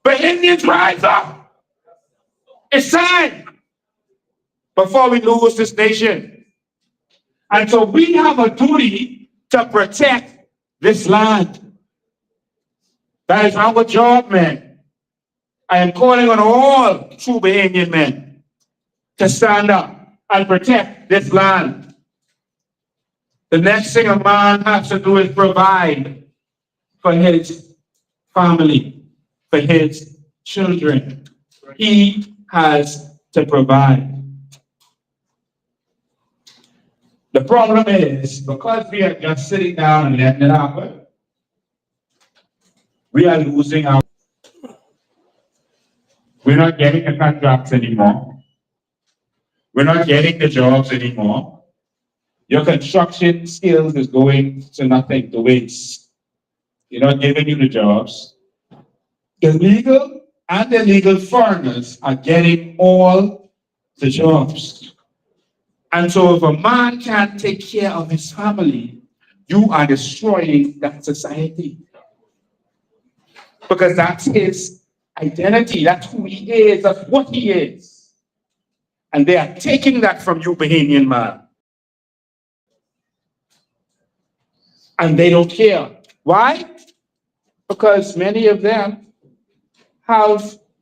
Bahamians, rise up. It's time before we lose this nation. And so we have a duty to protect this land. That is our job, men. I am calling on all true Bahamian men to stand up and protect this land. The next thing a man has to do is provide for his family, for his children. He has to provide. The problem is, because we are just sitting down and letting it happen, we are losing our. We're not getting the contracts anymore. We're not getting the jobs anymore. Your construction skills is going to nothing, to waste. You're not giving you the jobs. The legal and illegal foreigners are getting all the jobs. And so if a man can't take care of his family, you are destroying that society. Because that's his identity, that's who he is, that's what he is. And they are taking that from you, Bahamian man. And they don't care. Why? Because many of them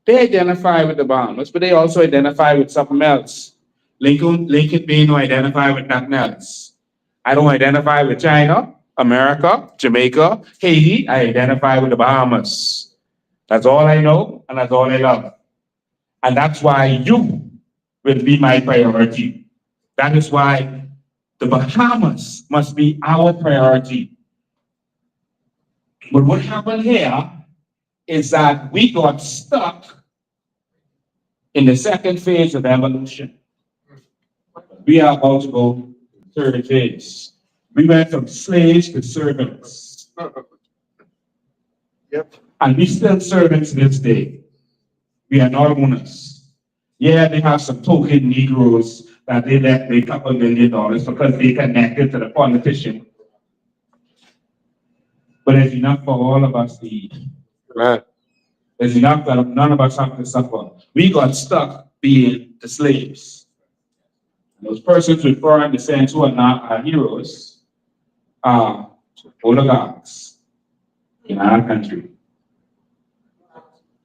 they identify with the Bahamas, but they also identify with something else. Lincoln Bain don't identify with nothing else. I don't identify with China, America, Jamaica, Haiti. I identify with the Bahamas. That's all I know, and that's all I love. And that's why you will be my priority. That is why the Bahamas must be our priority. But what happened here is that we got stuck in the second phase of evolution. We are about to go third phase. We went from slaves to servants. Yep. And we still servants to this day. We are not owners. Yeah, they have some token Negroes that they left a couple $1 million because they connected to the politician. But there's enough for all of us to eat. Right. There's enough that none of us have to suffer. We got stuck being the slaves. Those persons with foreign descent who are not our heroes are oligarchs in our country.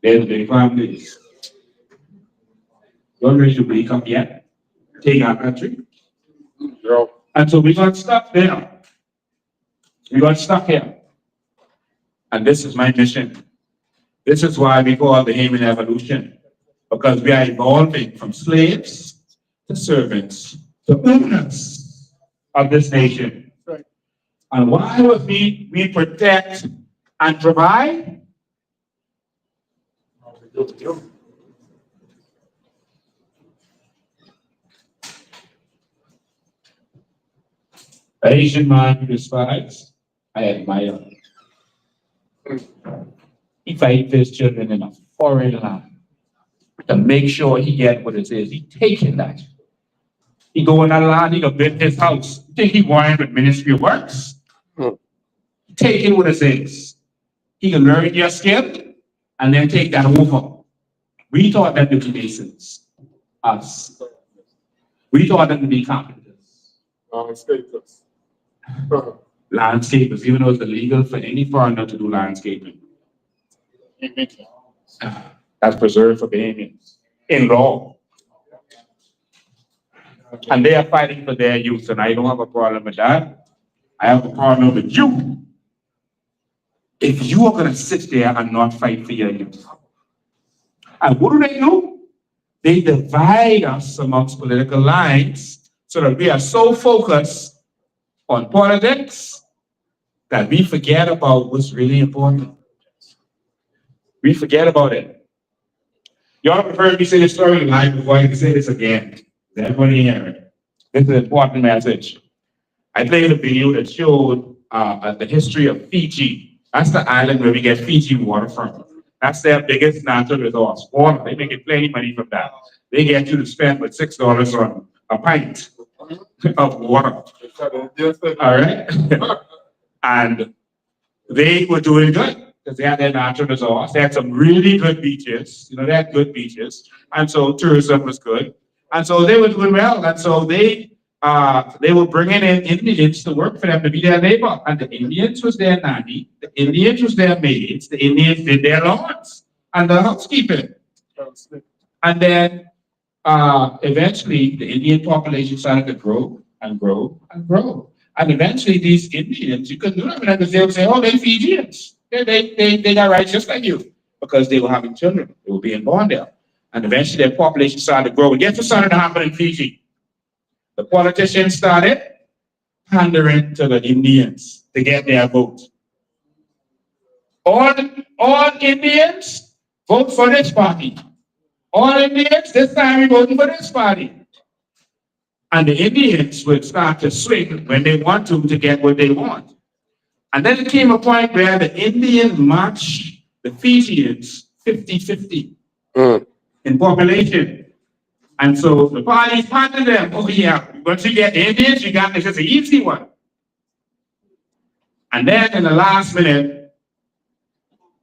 They're the big families. Don't ready to wake up yet. Take our country. And so we got stuck there. We got stuck here. And this is my mission. This is why we call the Haman evolution. Because we are evolving from slaves to servants to owners of this nation. Right. And why would we protect and provide? A Asian man who despises, I admire. He fights for his children in a foreign land to make sure he get what it is. He taking that. He go in that land, he go build his house. You think he wired with Ministry of Works? Taking what it is. He can learn your skill and then take that over. We taught them to be masons. Us. We taught them to be carpenters. Landscapers, even though it's illegal for any foreigner to do landscaping. That's preserved for Bahamians in law. And they are fighting for their youth, and I don't have a problem with that. I have a problem with you. If you are going to sit there and not fight for your youth. And what do? They divide us amongst political lines so that we are so focused on politics that we forget about what's really important. We forget about it. Y'all have heard me say this story live before. I can say this again. Is everybody hearing it? This is an important message. I played a video that showed the history of Fiji. That's the island where we get Fiji water from. That's their biggest natural resource, water. They make plenty money from that. They get you to spend with $6 on a pint of water. All right? And they were doing good because they had their natural resource. They had some really good beaches. They had good beaches. And so tourism was good. And so they were doing well. And so they were bringing in Indians to work for them to be their labor. And the Indians was their nanny. The Indians was their maids. The Indians did their lawns and the housekeeping. And then eventually the Indian population started to grow and grow and grow. And eventually these Indians, you couldn't do them because they would say, oh, they're Fijians. They got rights just like you because they were having children. They were being born there. And eventually their population started to grow. And guess what started to happen in Fiji? The politicians started pandering to the Indians to get their vote. All Indians vote for this party. All Indians, this time we're voting for this party. And the Indians would start to swing when they want to get what they want. And then it came a point where the Indians matched the Fijians 50-50 in population. And so the parties handed them, oh yeah, once you get the Indians, you got this, it's an easy one. And then in the last minute,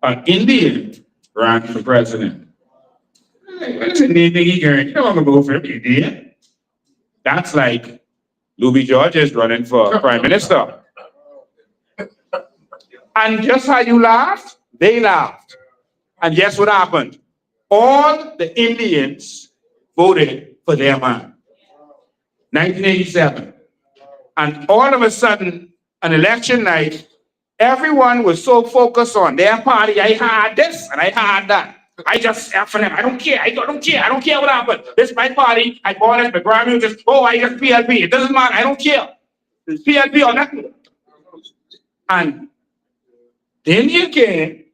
an Indian ran for president. Hey, what is it, Indian? You don't want to vote for him, Indian. That's like Louis George is running for prime minister. And just how you laughed, they laughed. And guess what happened? All the Indians voted for their man. 1987. And all of a sudden, an election night, everyone was so focused on their party. I had this and I had that. I just, for them, I don't care. I don't care what happened. This is my party. I bought it. My grandmother just, oh, I just PLP. It doesn't matter. I don't care. It's PLP or nothing. And the Indian came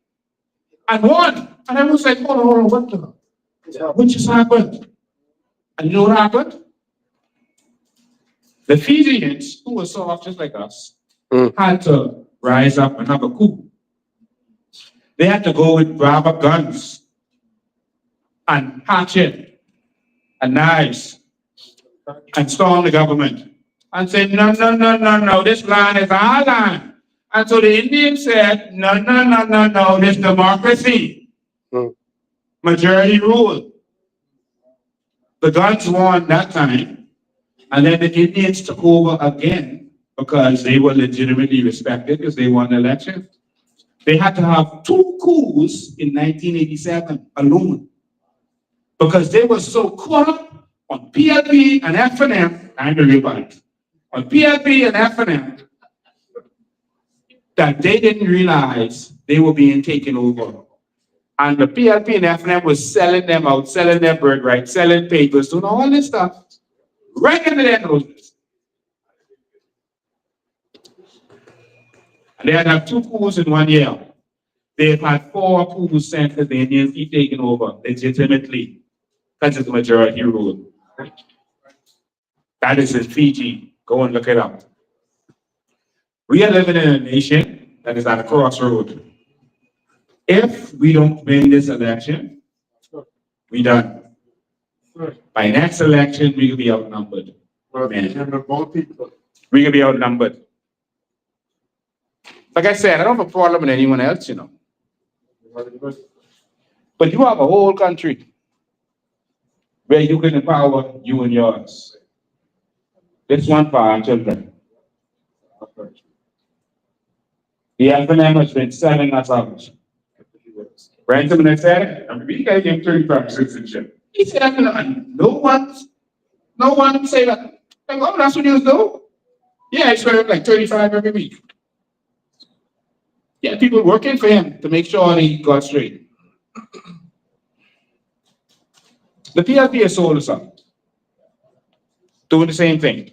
and won. And I was like, hold on, what just happened? And you know what happened? The Fijians, who were soft just like us, had to rise up and have a coup. They had to go with grab up guns and hatchet and knives and storm the government and say, no, this land is our land. And so the Indians said, no, this democracy. Majority rule. The guns won that time. And then the Indians took over again because they were legitimately respected because they won the election. They had to have 2 coups in 1987 alone because they were so caught up on PLP and FNM, I'm the rebate, on PLP and FNM that they didn't realize they were being taken over. And the PLP and FNM was selling them out, selling their birthright, selling papers, doing all this stuff right into their noses. And they had to have 2 coups in 1 year. They've had 4 coups since the Indians keep taking over legitimately. Because it's the majority rule. That is in Fiji. Go and look it up. We are living in a nation that is at a crossroad. If we don't win this election, we done. By next election, we will be outnumbered. We will be outnumbered. Like I said, I don't have a problem with anyone else, you know. But you have a whole country where you can empower you and yours. This one for our children. The FNM has been selling us out. Ransom said, we gave him 35 citizenship. He said, no one say that. Like, oh, that's what he was doing. Yeah, I swear like 35 every week. Yeah, people working for him to make sure he got straight. The PLP has sold us out. Doing the same thing.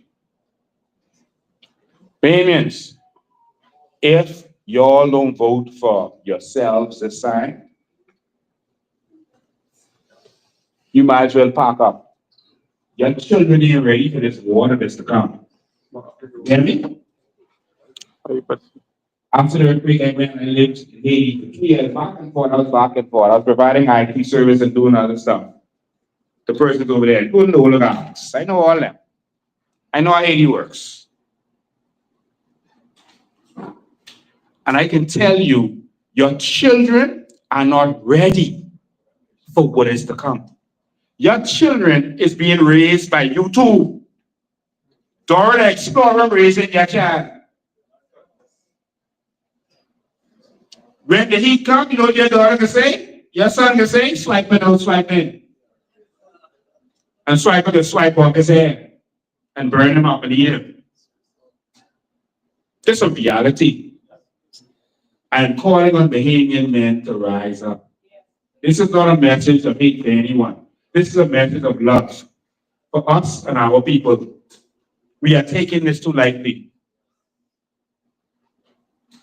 Bahamians, if y'all don't vote for yourselves this time, you might as well pack up. Your children ain't ready for this war that's to come. Hear me? After the earthquake, I went and lived in Haiti for 3 years, back and forth. I was providing IT service and doing other stuff. The person's over there, doing the oligarchs. I know all them. I know how Haiti works. And I can tell you, your children are not ready for what is to come. Your children is being raised by you too. Dora the Explorer raising your child. When the heat comes, you know what your daughter can say? Your son can say, swipe it out, swipe in. And swipe it and swipe off his head. And burn him up and eat him. This is a reality. I am calling on Bahamian men to rise up. This is not a message of hate to anyone. This is a message of love for us and our people. We are taking this too lightly.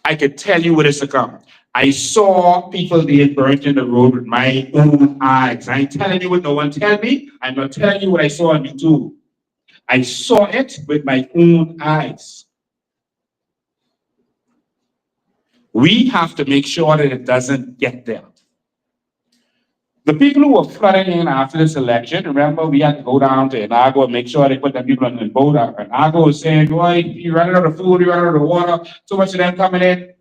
I can tell you what is to come. I saw people being burnt in the road with my own eyes. I ain't telling you what no one tell me. I'm not telling you what I saw on YouTube. I saw it with my own eyes. We have to make sure that it doesn't get there. The people who were flooding in after this election, remember, we had to go down to Inago and make sure they put them people on the boat up. Inago was saying, boy, you running out of food, you running out of water, too much of them coming in.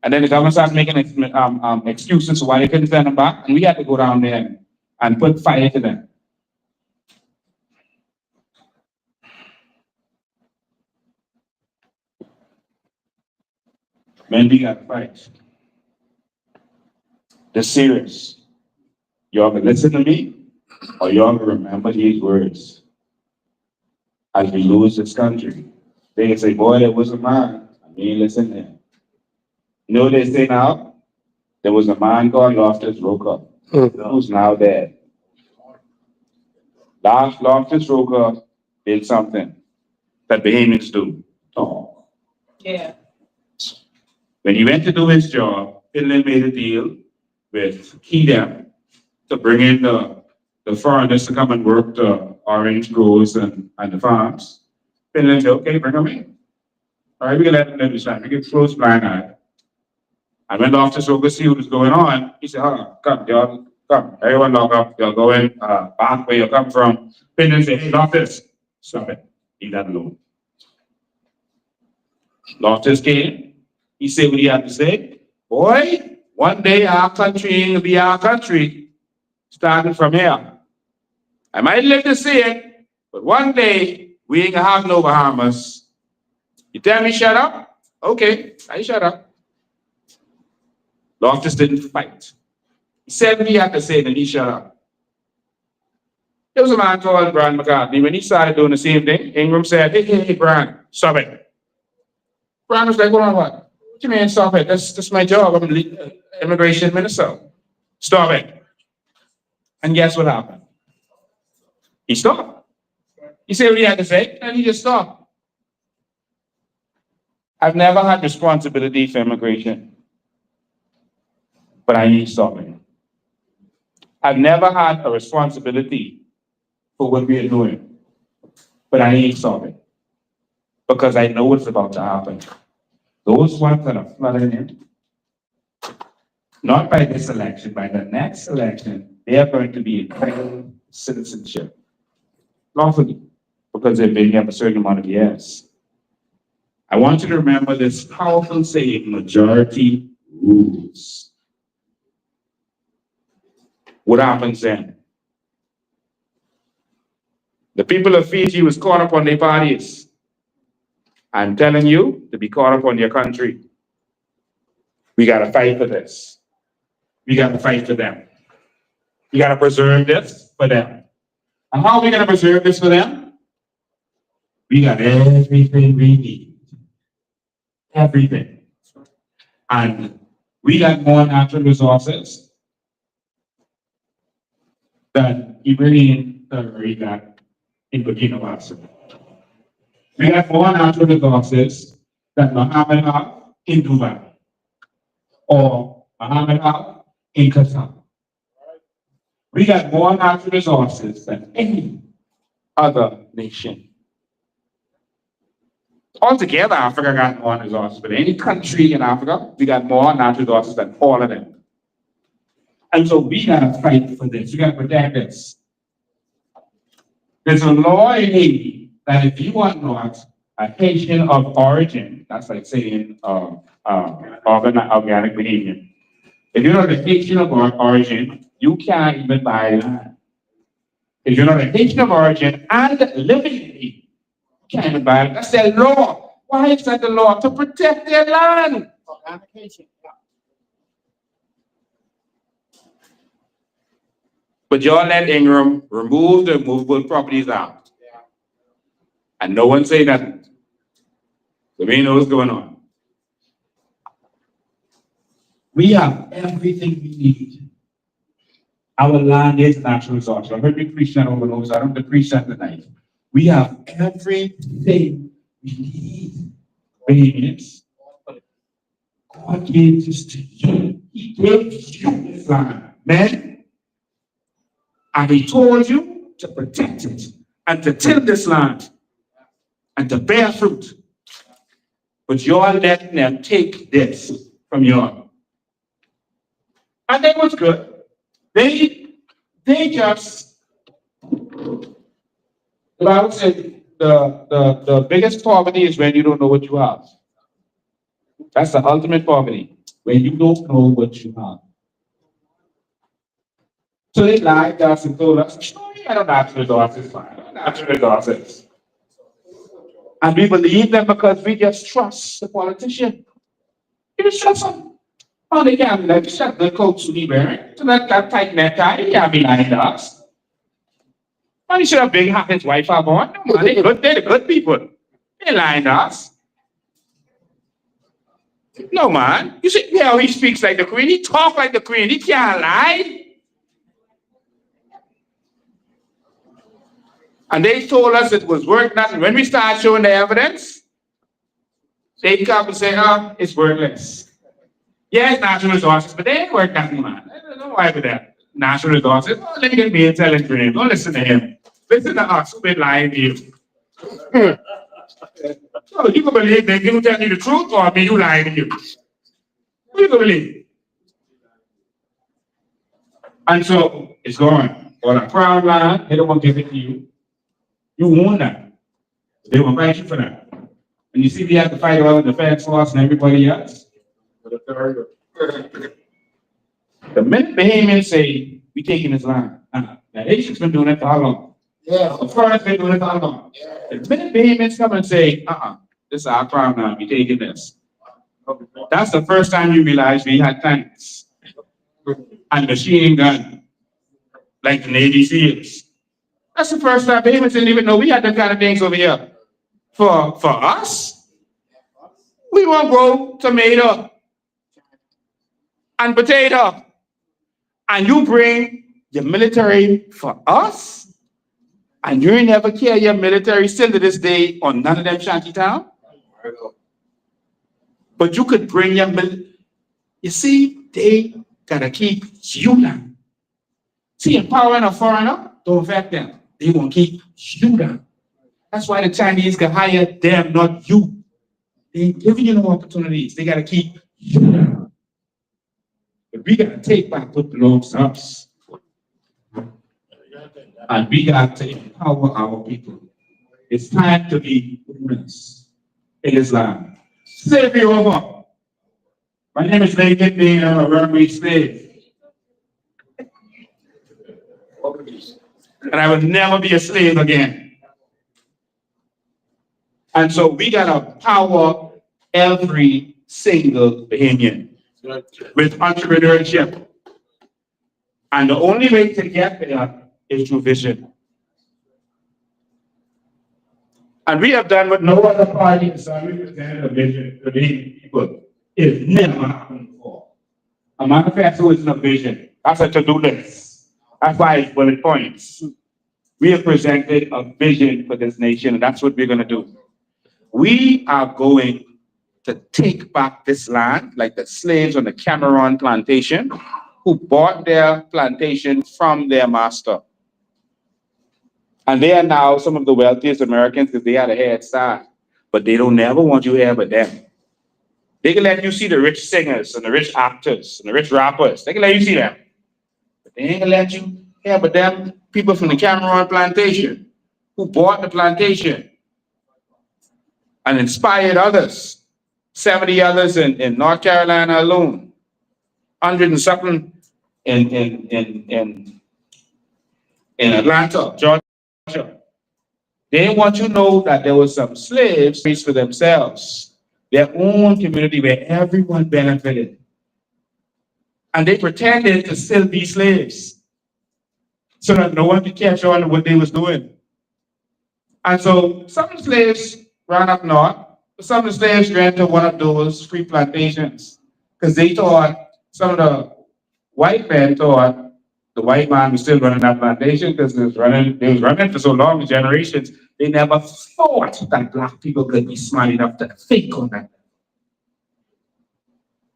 And then the government started making excuses why they couldn't send them back. And we had to go down there and put fire to them. Men, we got to fight. They're serious. Y'all can listen to me, or y'all can remember these words. As we lose this country, they can say, boy, there was a man. I mean, listen there. You know what they say now? There was a man called Loftus Roker, who's now dead. Loftus Roker did something that Bahamians do. Oh. Yeah. When he went to do his job, Finland made a deal with Kedem to bring in the foreigners to come and work the orange groves and the farms. Finland said, okay, bring them in. All right, we can let them live this time. We can close blind eye. And when the officer could see what was going on, he said, come, y'all, come. Everyone lock up. Y'all go in, back where you come from. Finland said, hey, Loftus, stop it. Leave that alone. Loftus came. He said what he had to say. Boy, one day our country will be our country, starting from here. I might live to see it, but one day we ain't gonna have no Bahamas. You tell me shut up? Okay, I shut up. Loftus didn't fight. He said what he had to say, then he shut up. There was a man called Brian McCartney. When he started doing the same thing, Ingram said, hey, Brian, stop it. Brian was like, hold on, what? What do you mean, stop it? That's my job. I'm the immigration minister. Stop it. And guess what happened? He stopped. He said what he had to say, and he just stopped. I've never had responsibility for immigration, but I need stopping. I've never had a responsibility for what we are doing, but I need stopping because I know what's about to happen. Those ones that are flooding in, not by this election, by the next election, they are going to be entitled citizenship. Lawfully, because they've been here for a certain amount of years. I want you to remember this powerful saying, majority rules. What happens then? The people of Fiji was caught up on their parties. I'm telling you to be caught up on your country. We got to fight for this. We got to fight for them. We got to preserve this for them. And how are we going to preserve this for them? We got everything we need. Everything. And we got more natural resources than Ibrahim Traore got in Burkina Faso. We got more natural resources than Muhammad have in Dubai or Muhammad have in Qatar. We got more natural resources than any other nation. Altogether, Africa got more resources, but any country in Africa, we got more natural resources than all of them. And so we gotta fight for this. We gotta protect this. There's a law in Haiti that if you are not a Haitian of origin, that's like saying organic Bahamian. If you're not a Haitian of origin, you can't even buy land. If you're not a Haitian of origin and living in Haiti, you can't even buy it. That's their law. Why is that the law? To protect their land. But y'all let Ingram remove the movable properties out. And no one say nothing. So we know what's going on. We have everything we need. Our land is natural resource. I heard me preach that over and over, so I don't have to preach that tonight. We have everything we need. Bahamians. God gave this to you. He gave you this land. Men. And he told you to protect it. and to till this land and to bear fruit. But you're letting them take this from you. And that was good. They just, the Bible said the biggest poverty is when you don't know what you have. That's the ultimate poverty, when you don't know what you have. So they lied to us and told us, no, you got natural resources, fine. Natural resources. And we believe them because we just trust the politician. You just trust them. Oh, they can't be like, shut the coat to be wearing. So that tight necktie, they can't be lying to us. Man, he should have big hat his wife have on. No, man, they're the good people. They're lying to us. No, man. You see how he speaks like the queen? He talk like the queen. He can't lie. And they told us it was worth nothing. When we start showing the evidence, they come and say, oh, it's worthless. Yeah, it's natural resources, but they ain't worth nothing, man. Don't worry about that. Natural resources. Oh, let me get me and tell his dream. Don't listen to him. Listen to us who've been lying to you. So you can believe they can tell you the truth or me you lying to you. Who you can believe? And so it's going. On a crown line, they don't want to give it to you. You own that. They will fight you for that. And you see, we have to fight all the defense force and everybody else. The minute Bahamians say, we taking this land, now Haitians been doing it for how long? Yeah. The foreigners been doing it for how long? Yeah. The minute Bahamians come and say, this is our crown now, we taking this. That's the first time you realize we had tanks and machine gun, like the Navy SEALs. That's the first time Bahamians didn't even know we had that kind of things over here. For us, we won't grow tomato and potato. And you bring your military for us? And you ain't never care your military still to this day on none of them shanty town? But you could bring your military. You see, they gotta keep you down. See, empowering a foreigner don't affect them. They won't keep you down. That's why the Chinese can hire them, not you. They ain't giving you no opportunities. They gotta keep you down. But we gotta take back what belongs to us. And we got to empower our people. It's time to be winners in this land. Slavery over. My name is Nathan Bain. I'm a runaway slave. And I will never be a slave again. And so we gotta empower every single Bahamian with entrepreneurship. And the only way to get there is through vision. And we have done what no other party has done. We presented a vision to the people. It's never happened before. A manifesto isn't a vision. That's a to-do list. That's why it's bullet points. We have presented a vision for this nation, and that's what we're going to do. We are going to take back this land like the slaves on the Cameron plantation who bought their plantation from their master. And they are now some of the wealthiest Americans because they had a head start. But they don't never want you here but them. They can let you see the rich singers and the rich actors and the rich rappers. They can let you see them. But they ain't gonna let you here but them people from the Cameron plantation who bought the plantation and inspired others. 70 others in North Carolina alone. 100 and something in Atlanta, Georgia. They want you to know that there was some slaves for themselves, their own community where everyone benefited. And they pretended to still be slaves so that no one could catch on to what they was doing. And so some slaves ran up north, but some of the slaves ran to one of those free plantations because they thought, some of the white men thought the white man was still running that plantation because they was running for so long, generations. They never thought that black people could be smart enough to think on that.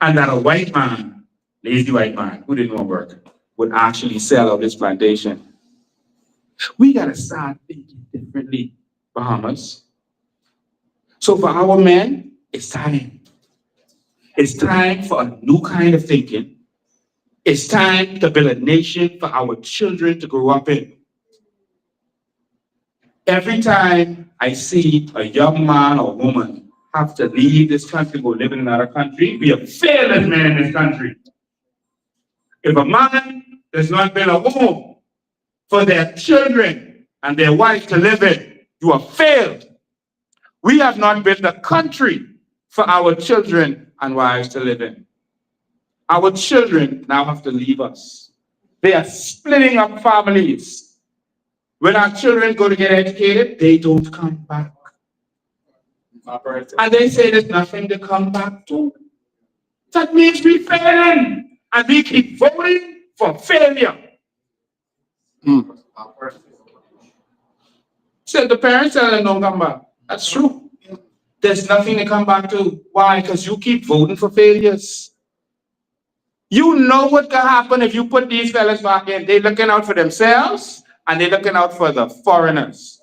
And that a white man, lazy white man, who didn't want to work, would actually sell out this plantation. We gotta start thinking differently, Bahamas. So for our men, it's time. It's time for a new kind of thinking. It's time to build a nation for our children to grow up in. Every time I see a young man or woman have to leave this country, go live in another country, we have failed as men in this country. If a man does not build a home for their children and their wife to live in, you have failed. We have not built a country for our children and wives to live in. Our children now have to leave us. They are splitting up families. When our children go to get educated, they don't come back. And they say there's nothing to come back to. That means we're failing. And we keep voting for failure. So the parents tell them don't come back. That's true. There's nothing to come back to. Why? Because you keep voting for failures. You know what can happen if you put these fellas back in. They're looking out for themselves and they're looking out for the foreigners.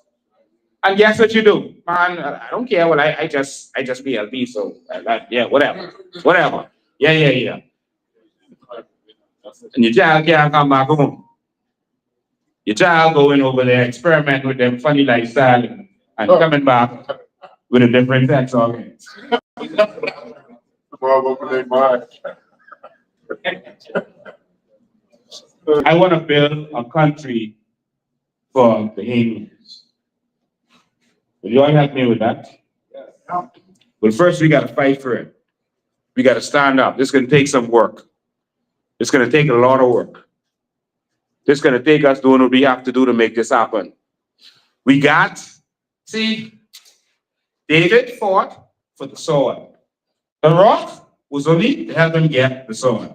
And guess what you do? Man, I don't care. Well, I just BLB, so yeah, whatever. Whatever. Yeah. And your child can't come back home. Your child going over there, experiment with them funny lifestyle and coming back with a different sex organ. I want to build a country for the Bahamians. Will you all help me with that? Well, first we got to fight for it. We got to stand up. This is going to take some work. It's going to take a lot of work. It's going to take us doing what we have to do to make this happen. David fought for the sword. The rock was only to help him get the sword.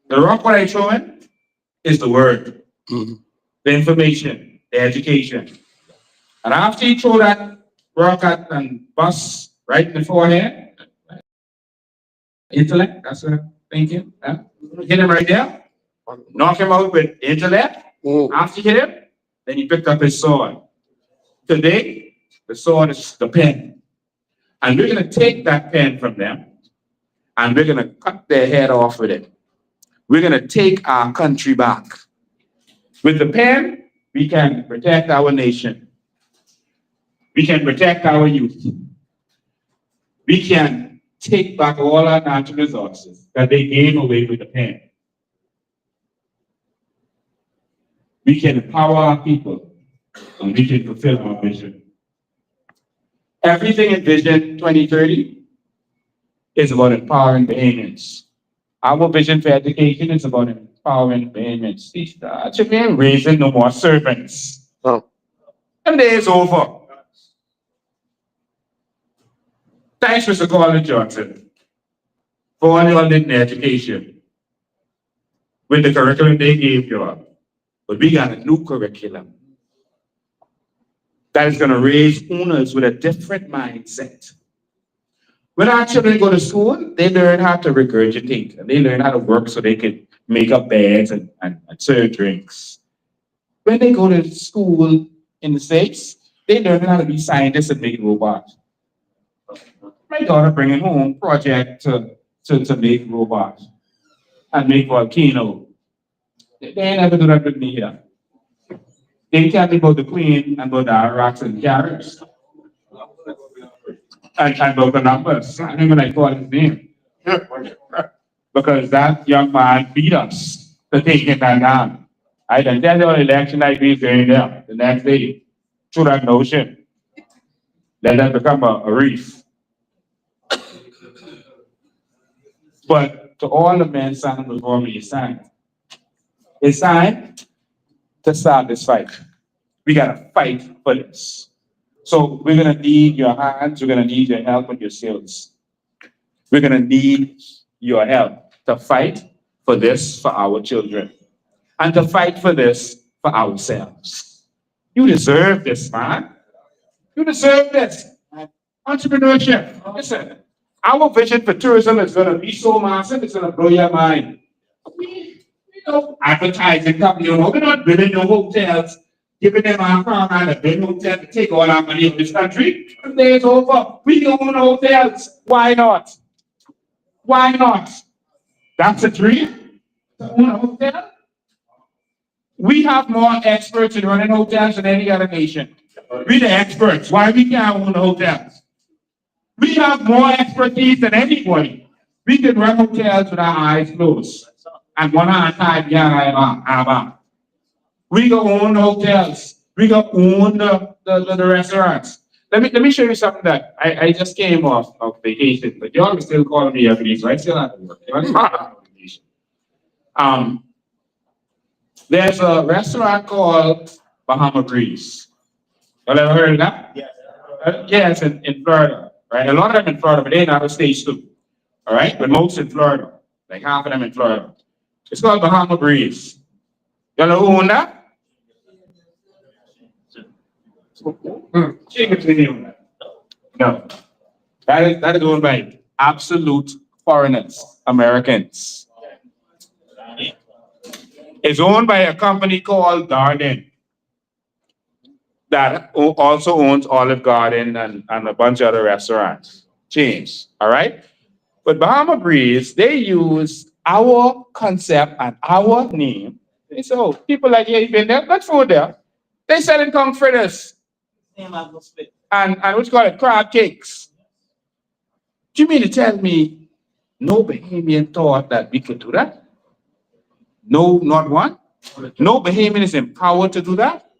The rock what I throw in is the word, the information, the education. And after you throw that rock at and bust right in the forehead, intellect, that's what I'm thinking. Huh? Hit him right there, knock him out with intellect. After you hit him, then you picked up his sword. Today, the sword is the pen. And we're going to take that pen from them and we're going to cut their head off with it. We're going to take our country back. With the pen, we can protect our nation. We can protect our youth. We can take back all our natural resources that they gave away with the pen. We can empower our people and we can fulfill our vision. Everything in Vision 2030 is about empowering Bahamians. Our vision for education is about empowering Bahamians. Should be raising no more servants. And day is over. Thanks, Mr. Colin Johnson, for all your in education with the curriculum they gave you all. But we got a new curriculum that is going to raise owners with a different mindset. When our children go to school, they learn how to regurgitate and they learn how to work so they can make up beds and serve drinks. When they go to school in the States, they learn how to be scientists and make robots. My daughter bringing home project to make robots and make volcano. They ain't never do that with me here. They tell me about the Queen and about the rocks and carrots. And about the numbers. I don't even like call his name. Because that young man beat us to take it down. I didn't tell you election I be going there the next day. Through that notion. Let that become a reef. But to all the men standing before me, it's time to start this fight. We gotta fight for this. So we're gonna need your hands, we're gonna need your help and your skills. We're gonna need your help to fight for this for our children. And to fight for this for ourselves. You deserve this, man. You deserve this. Entrepreneurship. Listen, our vision for tourism is gonna be so massive, it's gonna blow your mind. Advertising company, we're not building no hotels giving them our crown and a Bain hotel to take all our money in this country. The day is over. We own hotels. Why not? Why not? That's a dream. To own a hotel. We have more experts in running hotels than any other nation. We the experts. Why we can't own hotels? We have more expertise than anybody. We can run hotels with our eyes closed and one hand tied behind our back. We go own hotels. We go own the restaurants. Let me show you something that I just came off of vacation, but y'all are still calling me every day, so I still have to work. Y'all are on vacation. There's a restaurant called Bahama Breeze. Y'all ever heard of that? Yes, in Florida, right? A lot of them in Florida, but they're in other states too. All right, but most in Florida, like half of them in Florida. It's called Bahama Breeze. Y'all know who own that? Chicken own that. No, that is owned by absolute foreigners, Americans. It's owned by a company called Darden that also owns Olive Garden and a bunch of other restaurants, chains, all right? But Bahama Breeze, they use our concept and our name. So people like, yeah, you been there, good food there. They selling kung fritters and what you call it, crab cakes. Do you mean to tell me no Bahamian thought that we could do that? No, not one. No Bahamian is empowered to do that.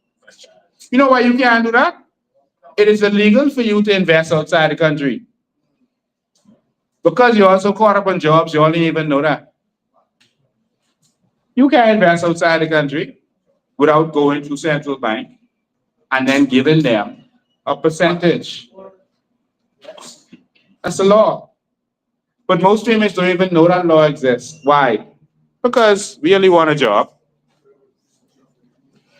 You know why you can't do that? It is illegal for you to invest outside the country. Because you're also caught up on jobs, you only even know that. You can't invest outside the country without going to central bank and then giving them a percentage. That's the law. But most Bahamians don't even know that law exists. Why? Because we only want a job.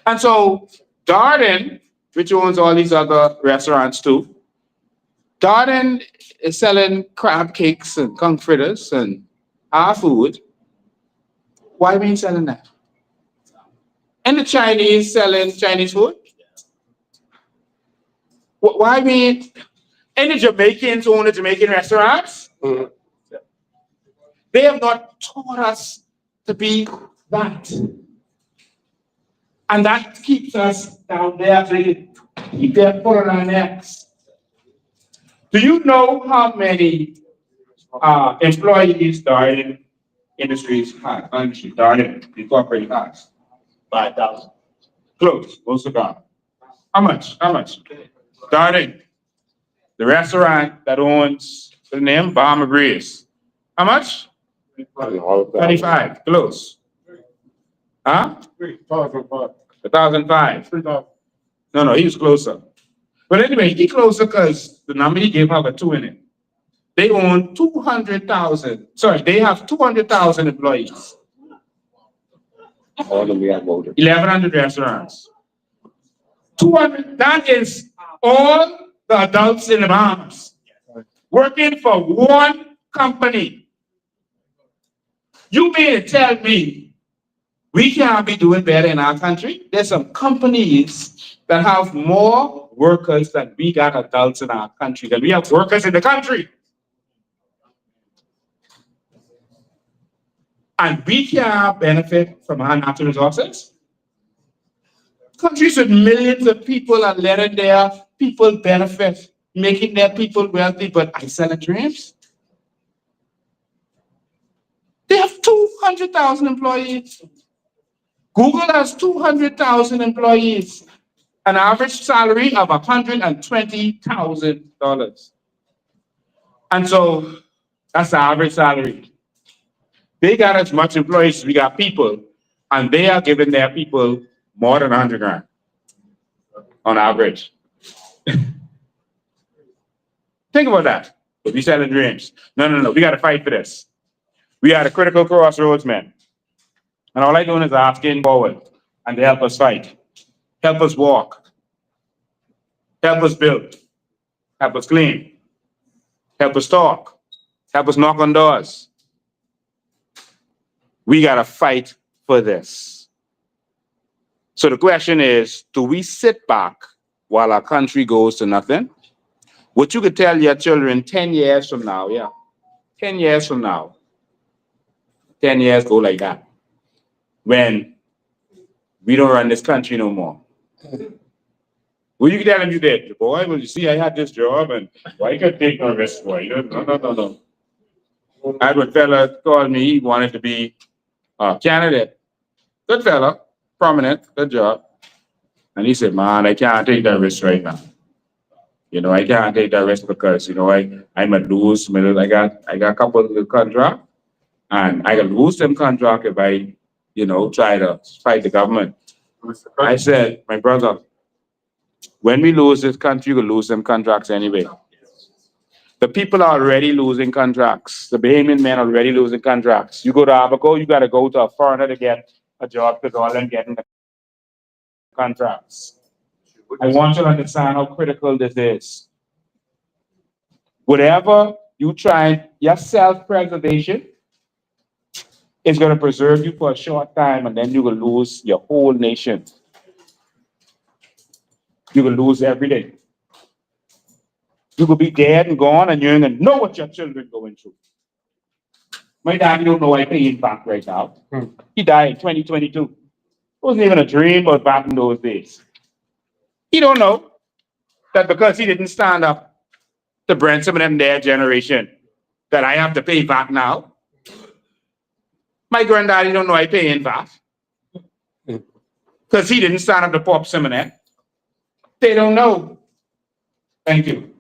And so Darden, which owns all these other restaurants too, Darden is selling crab cakes and kung fritters and our food. Why we ain't selling that? And the Chinese selling Chinese food? Why we? And the Jamaicans own the Jamaican restaurants? They have not taught us to be that. And that keeps us down there to keep their foot on our necks. Do you know how many employees Darden Industries has? Darden Incorporated has? 5,000. Close, also gone. How much? How much? Darden, the restaurant that owns the name Bahama Breeze. How much? 25. Close. Huh? 1,005. No, he was closer. But anyway, he closer because the number he gave have a 2 in it. They own 200,000. Sorry, they have 200,000 employees. 1,100 restaurants. 200. That is all the adults in the Bahamas working for one company. You mean to tell me we can't be doing better in our country? There's some companies that have more workers than we got adults in our country, than we have workers in the country. And we can't benefit from our natural resources. Countries with millions of people are letting their people benefit, making their people wealthy, but I sell dreams. They have 200,000 employees. Google has 200,000 employees, an average salary of $120,000. And so that's the average salary. They got as much employees as we got people, and they are giving their people more than 100 grand on average. Think about that. We selling dreams. No. We got to fight for this. We are the critical crossroads, men. And all I doing is asking forward and to help us fight, help us walk, help us build, help us clean, help us talk, help us knock on doors. We got to fight for this. So the question is, do we sit back while our country goes to nothing? What you could tell your children 10 years from now, 10 years from now, 10 years go like that, when we don't run this country no more. Well, you can tell them you did. Boy, well, you see, I had this job, and why you could take no risk, boy? No. I had one fella called me, he wanted to be a candidate. Good fella, prominent, good job. And he said, man, I can't take that risk right now. I can't take that risk because, I might lose. I got a couple of contracts, and I can lose them contract if I, try to fight the government. I said, my brother, when we lose this country, we'll lose them contracts anyway. The people are already losing contracts. The Bahamian men are already losing contracts. You go to Abaco, you got to go to a foreigner to get a job because all them getting the contracts. I want you to understand how critical this is. Whatever you try, your self-preservation is going to preserve you for a short time, and then you will lose your whole nation. You will lose everything. You could be dead and gone, and you ain't gonna know what your children going through. My daddy don't know I pay him back right now. He died in 2022. It wasn't even a dream about back in those days. He don't know that because he didn't stand up to bring some of them their generation, that I have to pay back now. My granddaddy don't know I pay him back because he didn't stand up to pop some of them. They don't know. Thank you.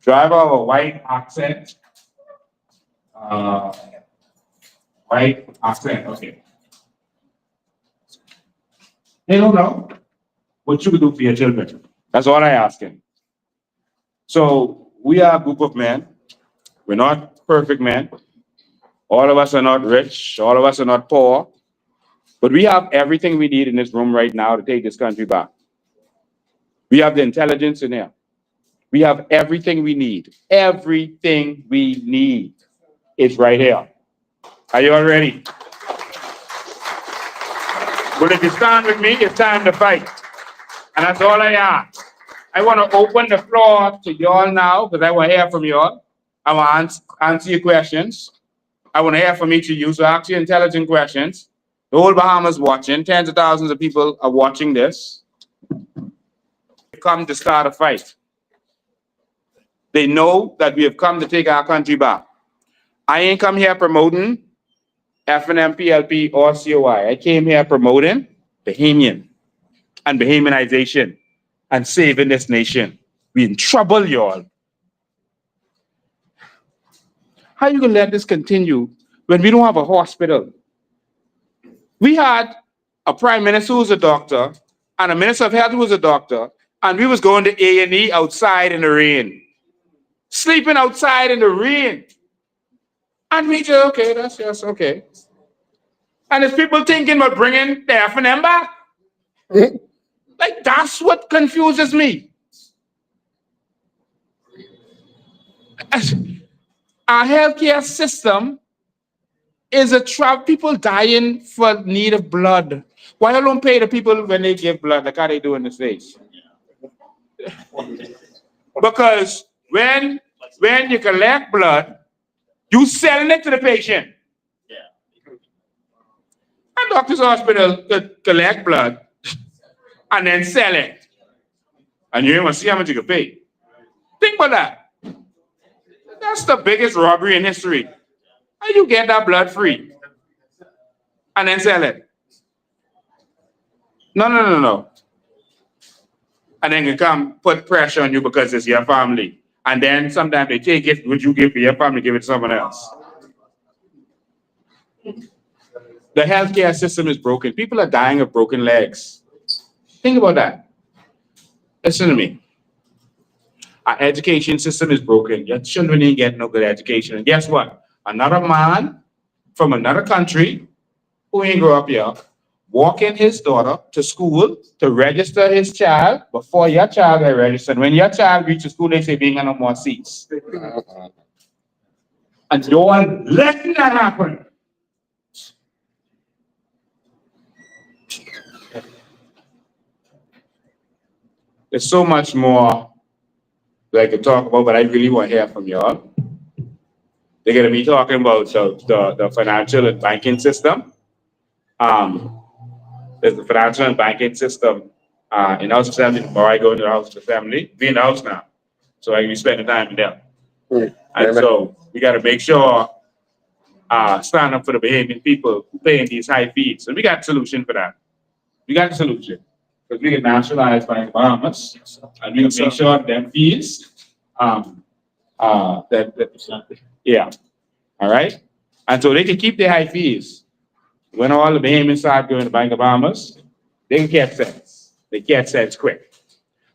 Driver of a white accent. White accent, okay. They don't know what you could do for your children. That's all I ask him. So we are a group of men. We're not perfect men. All of us are not rich. All of us are not poor. But we have everything we need in this room right now to take this country back. We have the intelligence in here. We have everything we need. Everything we need is right here. Are you all ready? Well, if you stand with me, it's time to fight. And that's all I ask. I want to open the floor to y'all now because I want to hear from y'all. I want to answer your questions. I want to hear from each of you. So ask your intelligent questions. The whole Bahamas watching. Tens of thousands of people are watching this. We've come to start a fight. They know that we have come to take our country back. I ain't come here promoting FNM, PLP, or COI. I came here promoting Bahamian and Bahamianization and saving this nation. We in trouble, y'all. How you gonna let this continue when we don't have a hospital? We had a prime minister who was a doctor and a minister of health who was a doctor, and we was going to A&E outside in the rain, sleeping outside in the rain. And we just, okay, that's just okay. And there's people thinking about bringing the F&M back. Like, that's what confuses me. Our healthcare system is a trap. People dying for need of blood. Why you don't pay the people when they give blood, like how they do in the States? Because when you collect blood, you selling it to the patient. A doctor's hospital could collect blood and then sell it. And you ain't gonna see how much you can pay. Think about that. That's the biggest robbery in history. How you get that blood free and then sell it? No. And then you come put pressure on you because it's your family. And then sometimes they take it, what you give for your family, give it to someone else. The healthcare system is broken. People are dying of broken legs. Think about that. Listen to me. Our education system is broken. Your children ain't getting no good education. And guess what? Another man from another country who ain't grow up here, walking his daughter to school to register his child before your child get registered. When your child reaches school, they say, we ain't got no more seats. And no one letting that happen. There's so much more that I could talk about, but I really want to hear from y'all. They're going to be talking about the financial and banking system. Um, there's the financial and banking system in House Assembly. Tomorrow I go into the House Assembly. Be in the House now. So I can be spending time with them. And so we got to make sure stand up for the Bahamian people who paying these high fees. So we got a solution for that. We got a solution. Because we can nationalize by Bahamas and we can make sure them fees yeah. All right. And so they can keep their high fees. When all the Bahamians start going to Bank of Bahamas, they can catch sense. They catch sense quick.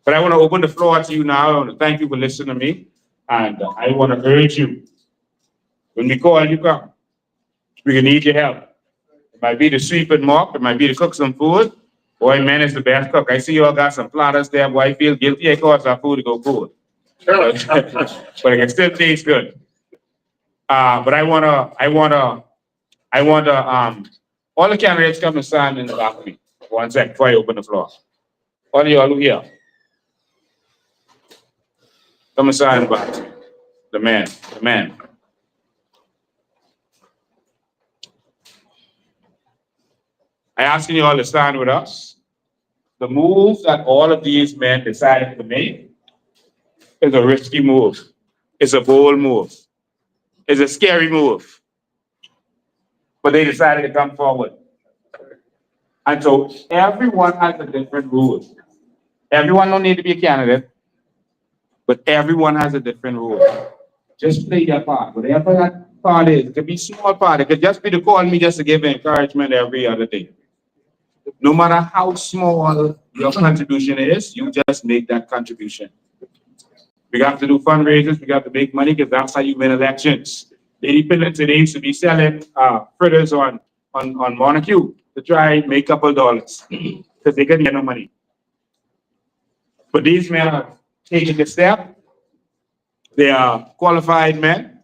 But I want to open the floor to you now. I want to thank you for listening to me. And I want to urge you, when we call you, come. We can need your help. It might be to sweep and mop. It might be to cook some food. Boy, man is the best cook. I see you all got some platters there. Boy, I feel guilty. I cause our food to go cold. But it can still taste good. But I wanna, all the candidates come and stand in the back of me. 1 sec before I open the floor. All of y'all who here. Come and stand in the back. The man. I asking you all to stand with us. The move that all of these men decided to make is a risky move. It's a bold move. It's a scary move. But they decided to come forward. And so everyone has a different rule. Everyone don't need to be a candidate, but everyone has a different rule. Just play your part. Whatever that part is, it could be small part. It could just be to call me just to give encouragement every other day. No matter how small your contribution is, you just make that contribution. We got to do fundraisers. We got to make money because that's how you win elections. Lady Pillars today used to be selling fritters on Montague to try and make a couple dollars because they couldn't get no money. But these men are taking the step. They are qualified men.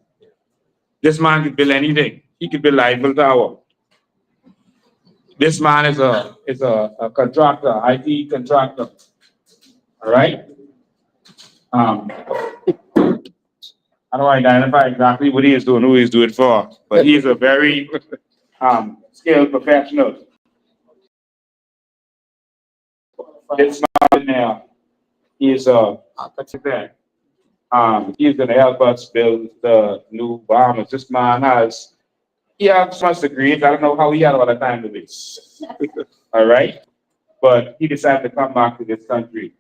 This man could build anything. He could build Eiffel Tower. This man is a contractor, IT contractor. All right. I don't identify exactly what he is doing, who he's doing for, but he's a very skilled professional. This man there, he's a architect. He's going to help us build the new Bahamas. This man he has so much degrees. I don't know how he had all the time to do this. All right. But he decided to come back to this country.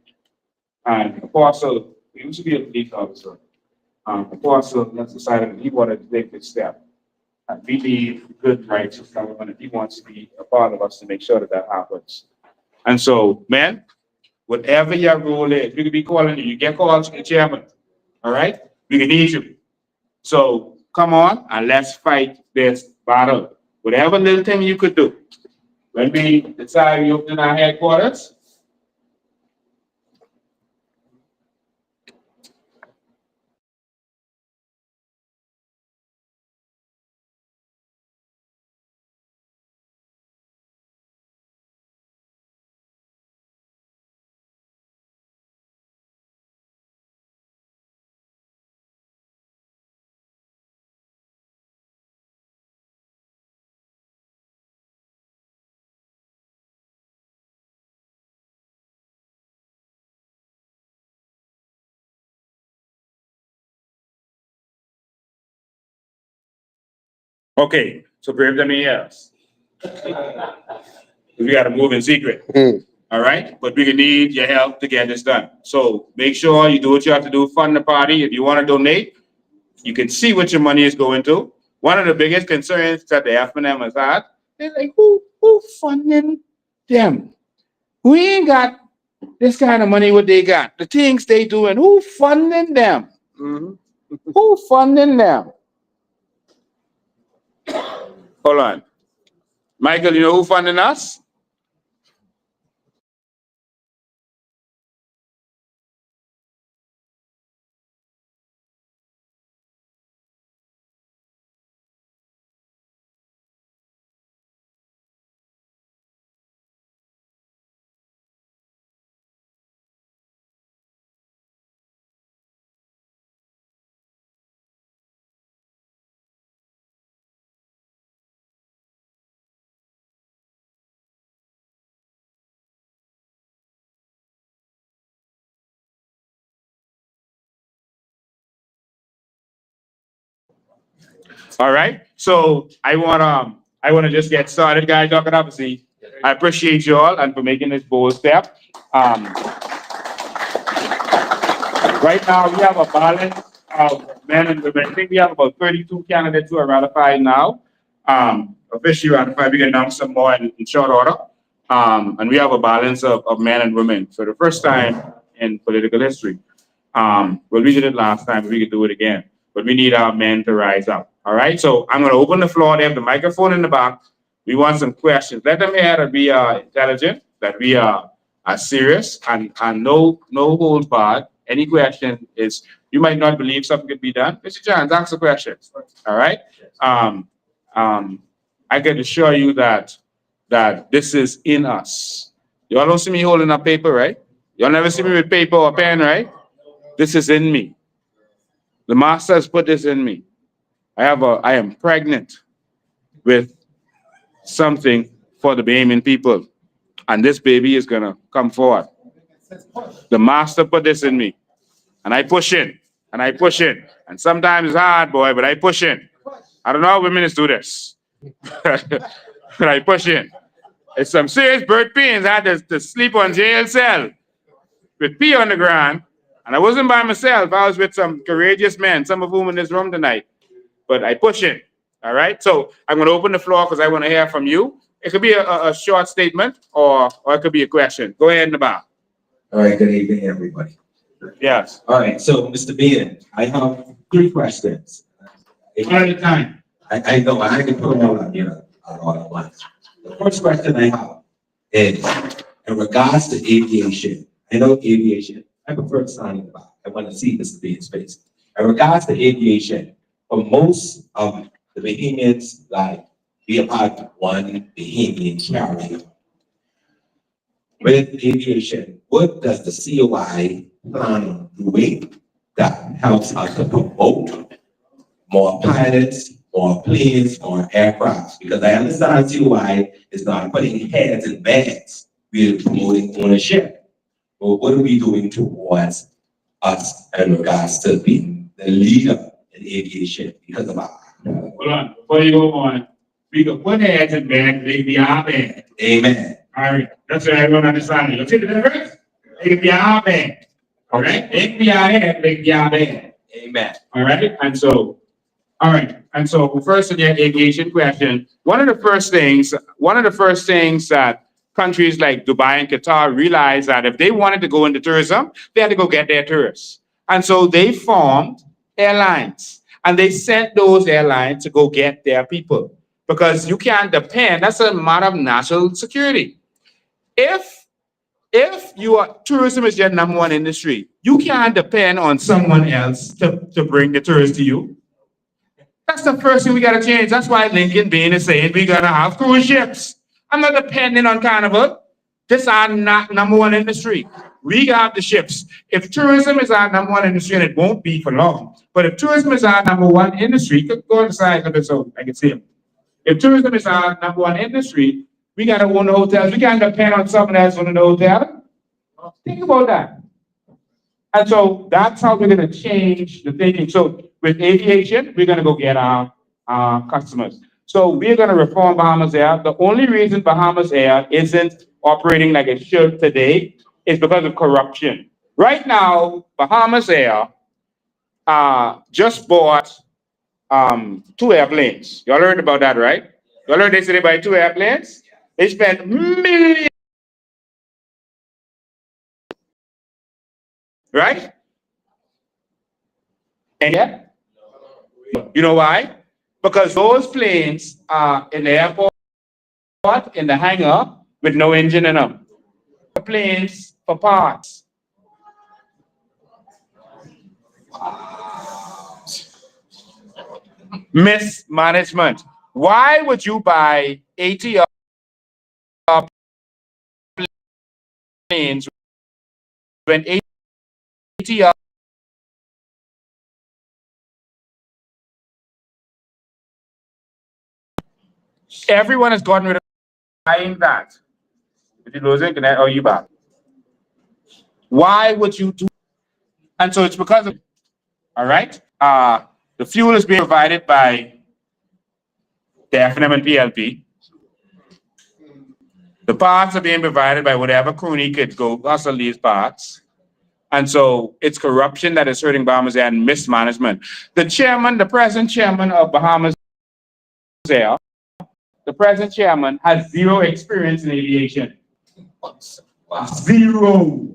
And Apostle, he used to be a police officer. Apostle has decided that he wanted to take this step. And we need good, righteous government. And he wants to be a part of us to make sure that that happens. And so, man, whatever your role is, we could be calling you. You get calls from the chairman. All right? We can need you. So come on and let's fight this battle. Whatever little thing you could do. When we decide we open our headquarters, okay, so grab them ears. We got to move in secret. All right, but we can need your help to get this done. So make sure you do what you have to do, fund the party. If you want to donate, you can see what your money is going to. One of the biggest concerns that the FNM has had is like, who funding them? We ain't got this kind of money what they got. The things they doing, who funding them? Who funding them? Hold on. Michael, you know who funding us? All right. So I want to just get started, guys. Dr. Obviously, I appreciate you all and for making this bold step. Right now, we have a balance of men and women. I think we have about 32 candidates who are ratified now. Officially ratified. We can announce some more in short order. And we have a balance of men and women for the first time in political history. Well, we did it last time, but we could do it again. But we need our men to rise up. All right. So I'm going to open the floor. They have the microphone in the back. We want some questions. Let them hear that we are intelligent, that we are serious, and no holds barred. Any question is, you might not believe something could be done. Mr. Johns, ask the questions. All right. I can assure you that this is in us. Y'all don't see me holding up paper, right? Y'all never see me with paper or pen, right? This is in me. The master has put this in me. I am pregnant with something for the Bain people. And this baby is gonna come forward. The master put this in me. And I push in. And I push in. And sometimes it's hard, boy, but I push in. I don't know how women do this. But I push in. It's some serious birth pains. I had to sleep on jail cell with pee on the ground. And I wasn't by myself. I was with some courageous men, some of whom in this room tonight. But I push in. All right. So I'm going to open the floor because I want to hear from you. It could be a short statement or it could be a question. Go ahead in the back. All right, good evening, everybody. Yes. All right, so Mr. Bain, I have 3 questions. One at a time. I know, I can put them all on, all at once. The first question I have is in regards to aviation. I know aviation, I prefer to sign in the back. I want to see Mr. Bain's face. In regards to aviation, for most of the Bahamians, like we have had one Bahamian carrier. With aviation, what does the COI plan on doing that helps us to promote more pilots, more planes, more aircraft? Because I understand COI is not putting heads in bags. We're promoting ownership. But what are we doing towards us in regards to being the leader in aviation because of our Hold on. Before you go on, we can put heads in bags, they be our bag. Amen. All right. That's what everyone understands. You see the difference? They can be our bag. All right. They can be our head, they can be our bag. Amen. All right. And so, all right. And so first in the aviation question, one of the first things that countries like Dubai and Qatar realized that if they wanted to go into tourism, they had to go get their tourists. And so they formed airlines and they sent those airlines to go get their people because you can't depend. That's a matter of national security. If tourism is your number one industry, you can't depend on someone else to bring the tourists to you. That's the first thing we got to change. That's why Lincoln Bain is saying we got to have cruise ships. I'm not depending on Carnival. This is our number one industry. We got the ships. If tourism is our number one industry, and it won't be for long, but if tourism is our number one industry, go on the side of it so I can see them. If tourism is our number one industry, we got to own the hotels. We can't depend on someone else owning the hotel. Think about that. And so that's how we're going to change the thinking. So with aviation, we're going to go get our customers. So we're going to reform Bahamas Air. The only reason Bahamas Air isn't operating like it should today is because of corruption. Right now, Bahamas Air just bought 2 airplanes. Y'all heard about that, right? Y'all heard they said they buy 2 airplanes? They spent millions. Right? And yeah, you know why? Because those planes are in the airport, in the hangar, with no engine in them. Planes for parts. Mismanagement. Why would you buy 80 planes when 80 everyone has gotten rid of buying that? If you lose internet, or you back? Why would you do? And so it's because of, all right. The fuel is being provided by the F&M and PLP. The parts are being provided by whatever crony could go hustle these parts. And so it's corruption that is hurting Bahamas Air and mismanagement. The present chairman of Bahamas Air, the present chairman has zero experience in aviation. Wow. Zero.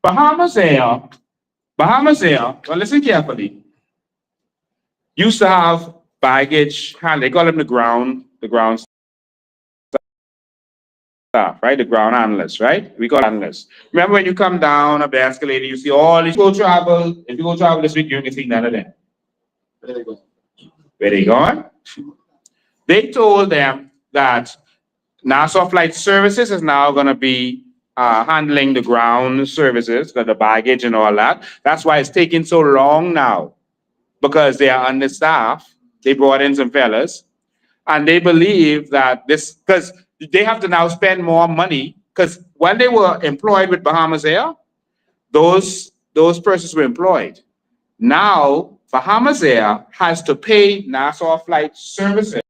Bahamas Air, well, listen carefully, used to have baggage, they call them the ground staff, right? The ground analysts, right? We call analysts. Remember when you come down up the escalator, you see all these people travel. If you go travel this week, you can see none of them. Where they going? They told them that Nassau Flight Services is now going to be handling the ground services, the baggage and all that. That's why it's taking so long now, because they are understaffed. They brought in some fellas, and they believe that because they have to now spend more money, because when they were employed with Bahamas Air, those persons were employed. Now, Bahamas Air has to pay Nassau Flight Services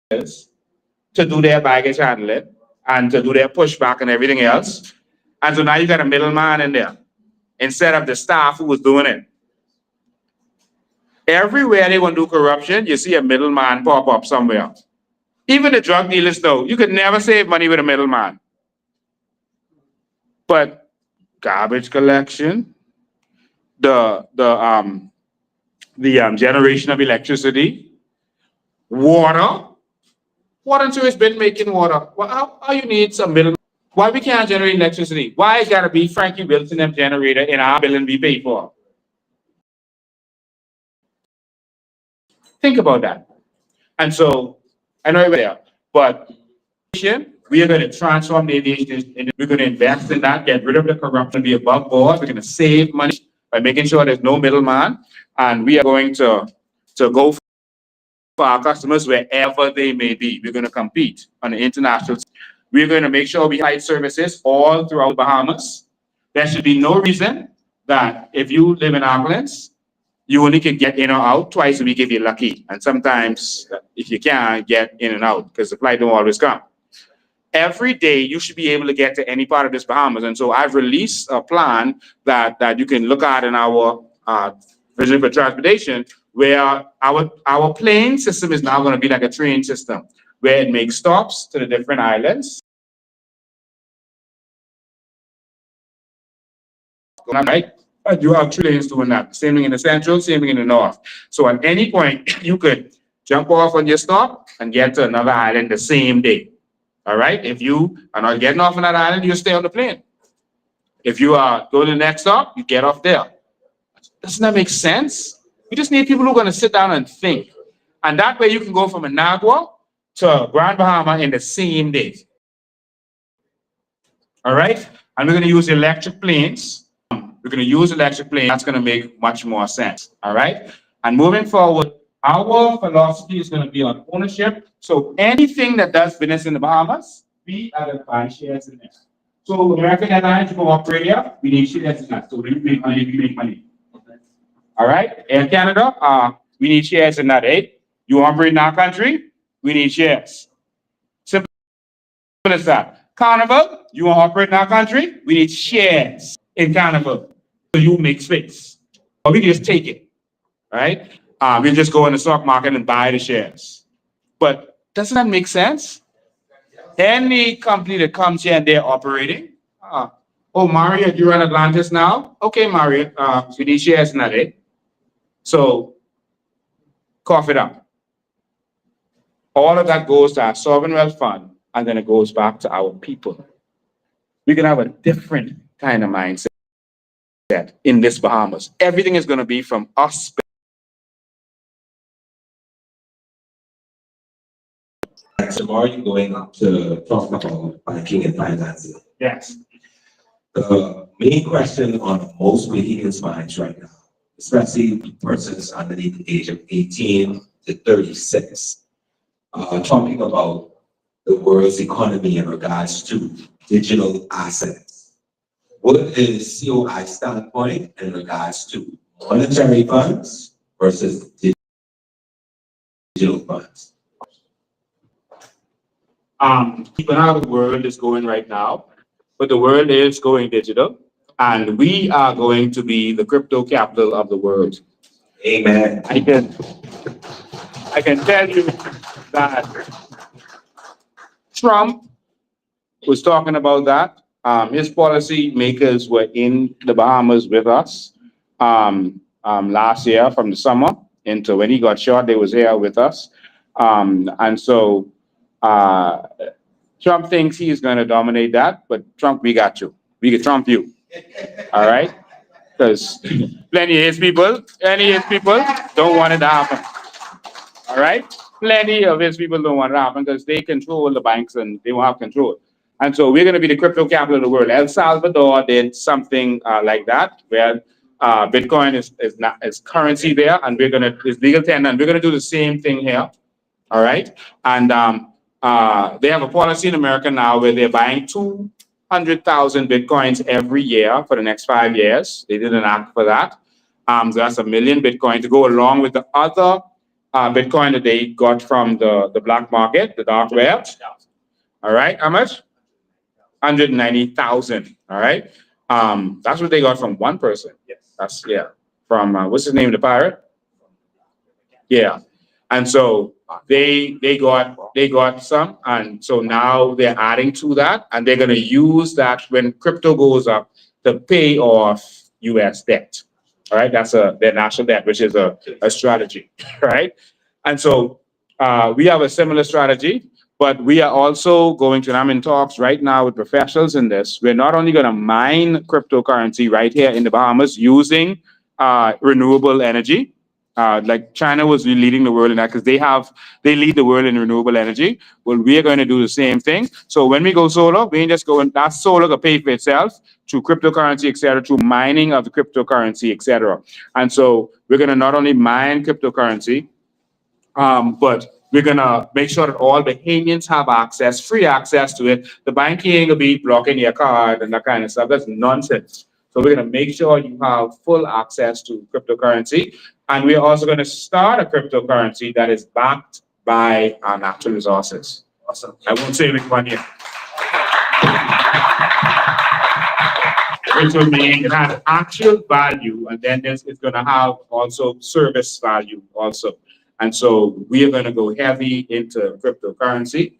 to do their baggage handling and to do their pushback and everything else. And so now you got a middleman in there instead of the staff who was doing it. Everywhere they want to do corruption, you see a middleman pop up somewhere. Even the drug dealers know you could never save money with a middleman. But garbage collection, the generation of electricity, water and so it's been making water. Well, how you need some middleman? Why we can't generate electricity? Why it gotta be Frankie Wilson them generator in our building we pay for? Think about that. And so I know you're there, but we are going to transform the aviation industry. We're going to invest in that, get rid of the corruption, be above board. We're going to save money by making sure there's no middleman. And we are going to go for our customers wherever they may be. We're going to compete on the international. We're going to make sure we provide services all throughout Bahamas. There should be no reason that if you live in Auckland, you only can get in or out twice a week if you're lucky. And sometimes if you can't get in and out because the flight don't always come. Every day you should be able to get to any part of this Bahamas. And so I've released a plan that you can look at in our vision for transportation, where our plane system is now going to be like a train system, where it makes stops to the different islands. Right? You have trains doing that. Same thing in the central, same thing in the north. So at any point, you could jump off on your stop and get to another island the same day. All right? If you are not getting off on that island, you stay on the plane. If you are going to the next stop, you get off there. Doesn't that make sense? We just need people who are going to sit down and think. And that way you can go from Managua to Grand Bahama in the same day. All right? And we're going to use electric planes. We're going to use electric planes. That's going to make much more sense. All right? And moving forward, our philosophy is going to be on ownership. So anything that does business in the Bahamas, we are going to buy shares in it. So American Airlines, you go operate here, we need shares in that. So we make money, we make money. All right? Air Canada, we need shares in that, eh? You operate in our country, we need shares. Simple as that. Carnival, you want to operate in our country, we need shares in Carnival. So you make space. Or we can just take it, right? We'll just go in the stock market and buy the shares. But doesn't that make sense? Any company that comes here and they're operating, oh, Marriott, you run Atlantis now? Okay, Marriott, we need shares in that, eh? So, cough it up. All of that goes to our sovereign wealth fund, and then it goes back to our people. We can have a different kind of mindset in this Bahamas. Everything is going to be from us. Tomorrow you're going up to talk about banking and finances. Yes. The main question on most Bahamians' minds right now, especially persons underneath the age of 18 to 36, talking about the world's economy in regards to digital assets. What is COI standpoint in regards to monetary funds versus digital digital funds? Keeping how the world is going right now, but the world is going digital, and we are going to be the crypto capital of the world. Amen. I can tell you that Trump was talking about that. His policy makers were in the Bahamas with us last year from the summer into when he got shot. They was here with us, and so Trump thinks he's going to dominate that. But Trump, we got you. We can trump you. All right, because plenty of his people don't want it to happen. All right, plenty of his people don't want it to happen because they control the banks and they won't have control. And so we're going to be the crypto capital of the world. El Salvador did something like that, where Bitcoin is currency there, and it's legal tender, and we're going to do the same thing here. All right, and they have a policy in America now where they're buying 200,000 Bitcoins every year for the next 5 years. They did an act for that. So that's 1 million Bitcoin to go along with the other Bitcoin that they got from the black market, the dark web. All right, how much? 190,000. All right, that's what they got from one person. Yes, that's from what's his name, the pirate? Yeah, and so they got some, and so now they're adding to that, and they're going to use that when crypto goes up to pay off U.S. debt. All right, that's their national debt, which is a strategy, right? And so we have a similar strategy. But we are also going to, and I'm in talks right now with professionals in this. We're not only going to mine cryptocurrency right here in the Bahamas using renewable energy, like China was leading the world in that because they lead the world in renewable energy. Well, we are going to do the same thing. So when we go solar, we ain't just going, that solar will pay for itself through cryptocurrency, et cetera, through mining of the cryptocurrency, et cetera. And so we're going to not only mine cryptocurrency, but we're going to make sure that all Bahamians have access, free access to it. The banking ain't going to be blocking your card and that kind of stuff. That's nonsense. So we're going to make sure you have full access to cryptocurrency. And we're also going to start a cryptocurrency that is backed by our natural resources. Awesome. I won't say which one yet. Which will mean it has actual value, and then it's going to have also service value also. And so we are going to go heavy into cryptocurrency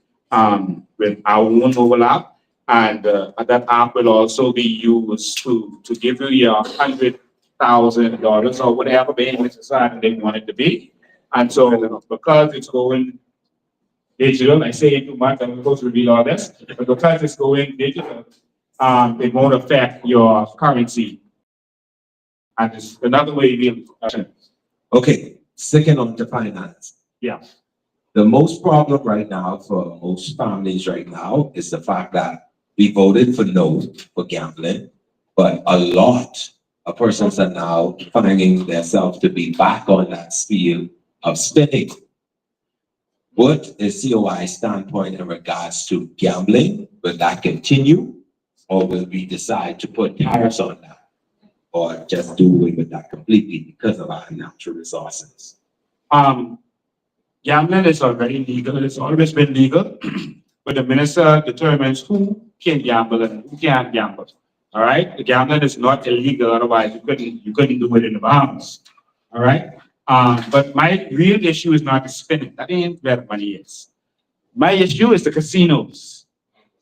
with our own mobile app. And that app will also be used to give you your $100,000 or whatever Bain decided they want it to be. And so because it's going digital, I say it too much, I'm supposed to reveal all this, but because it's going digital, it won't affect your currency. And it's another way we'll. Okay. Second on to finance. Yeah. The most problem right now for most families right now is the fact that we voted for no for gambling, but a lot of persons are now finding themselves to be back on that field of spending. What is COI's standpoint in regards to gambling? Will that continue, or will we decide to put tariffs on that? Or just do away with that completely because of our natural resources? Gambling is already legal. It's always been legal, but the minister determines who can gamble and who can't gamble. All right, the gambling is not illegal. Otherwise, you couldn't do it in the Bahamas. All right, but my real issue is not the spending. That ain't where the money is. My issue is the casinos.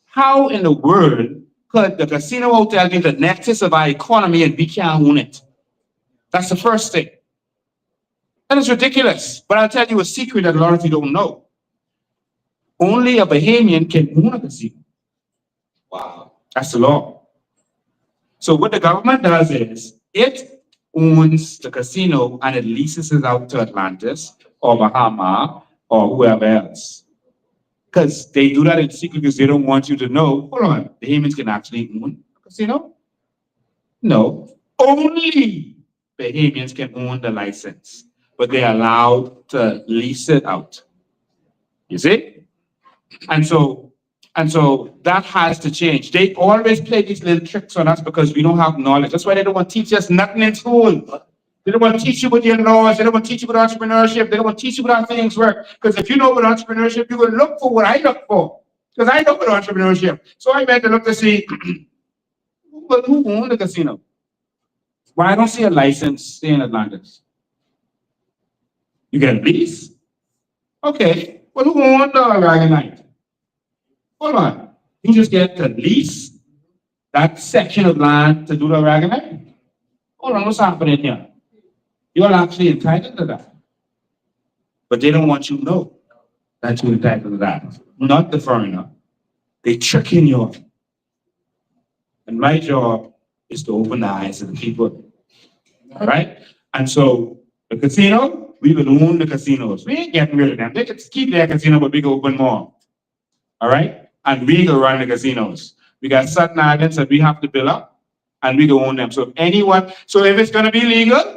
How in the world could the casino hotel be the nexus of our economy and we can't own it? That's the first thing. That is ridiculous. But I'll tell you a secret that a lot of you don't know. Only a Bahamian can own a casino. Wow. That's the law. So what the government does is it owns the casino and it leases it out to Atlantis or Bahama or whoever else. Because they do that in secret because they don't want you to know, hold on, the Bahamians can actually own a casino? No. Only Bahamians can own the license, but they're allowed to lease it out. You see? And so that has to change. They always play these little tricks on us because we don't have knowledge. That's why they don't want to teach us nothing in school. They don't want to teach you what your laws. They don't want to teach you what entrepreneurship. They don't want to teach you how things work. Because if you know what entrepreneurship, you're going to look for what I look for. Because I know what entrepreneurship. So I went to look to see who owns the casino. Why I don't see a license in Atlantis? You get a lease? Okay. Well, who owns the Dragon Knight? Hold on. You just get to lease that section of land to do the Dragon Knight? Hold on, what's happening here? You're actually entitled to that. But they don't want you to know that you're entitled to that. Not the foreigner. They tricking you. And my job is to open the eyes of the people. All right? And so the casino, we will own the casinos. We ain't getting rid of them. They can keep their casino, but we can open more. All right? And we can run the casinos. We got certain islands that we have to build up, and we can own them. So if it's going to be legal,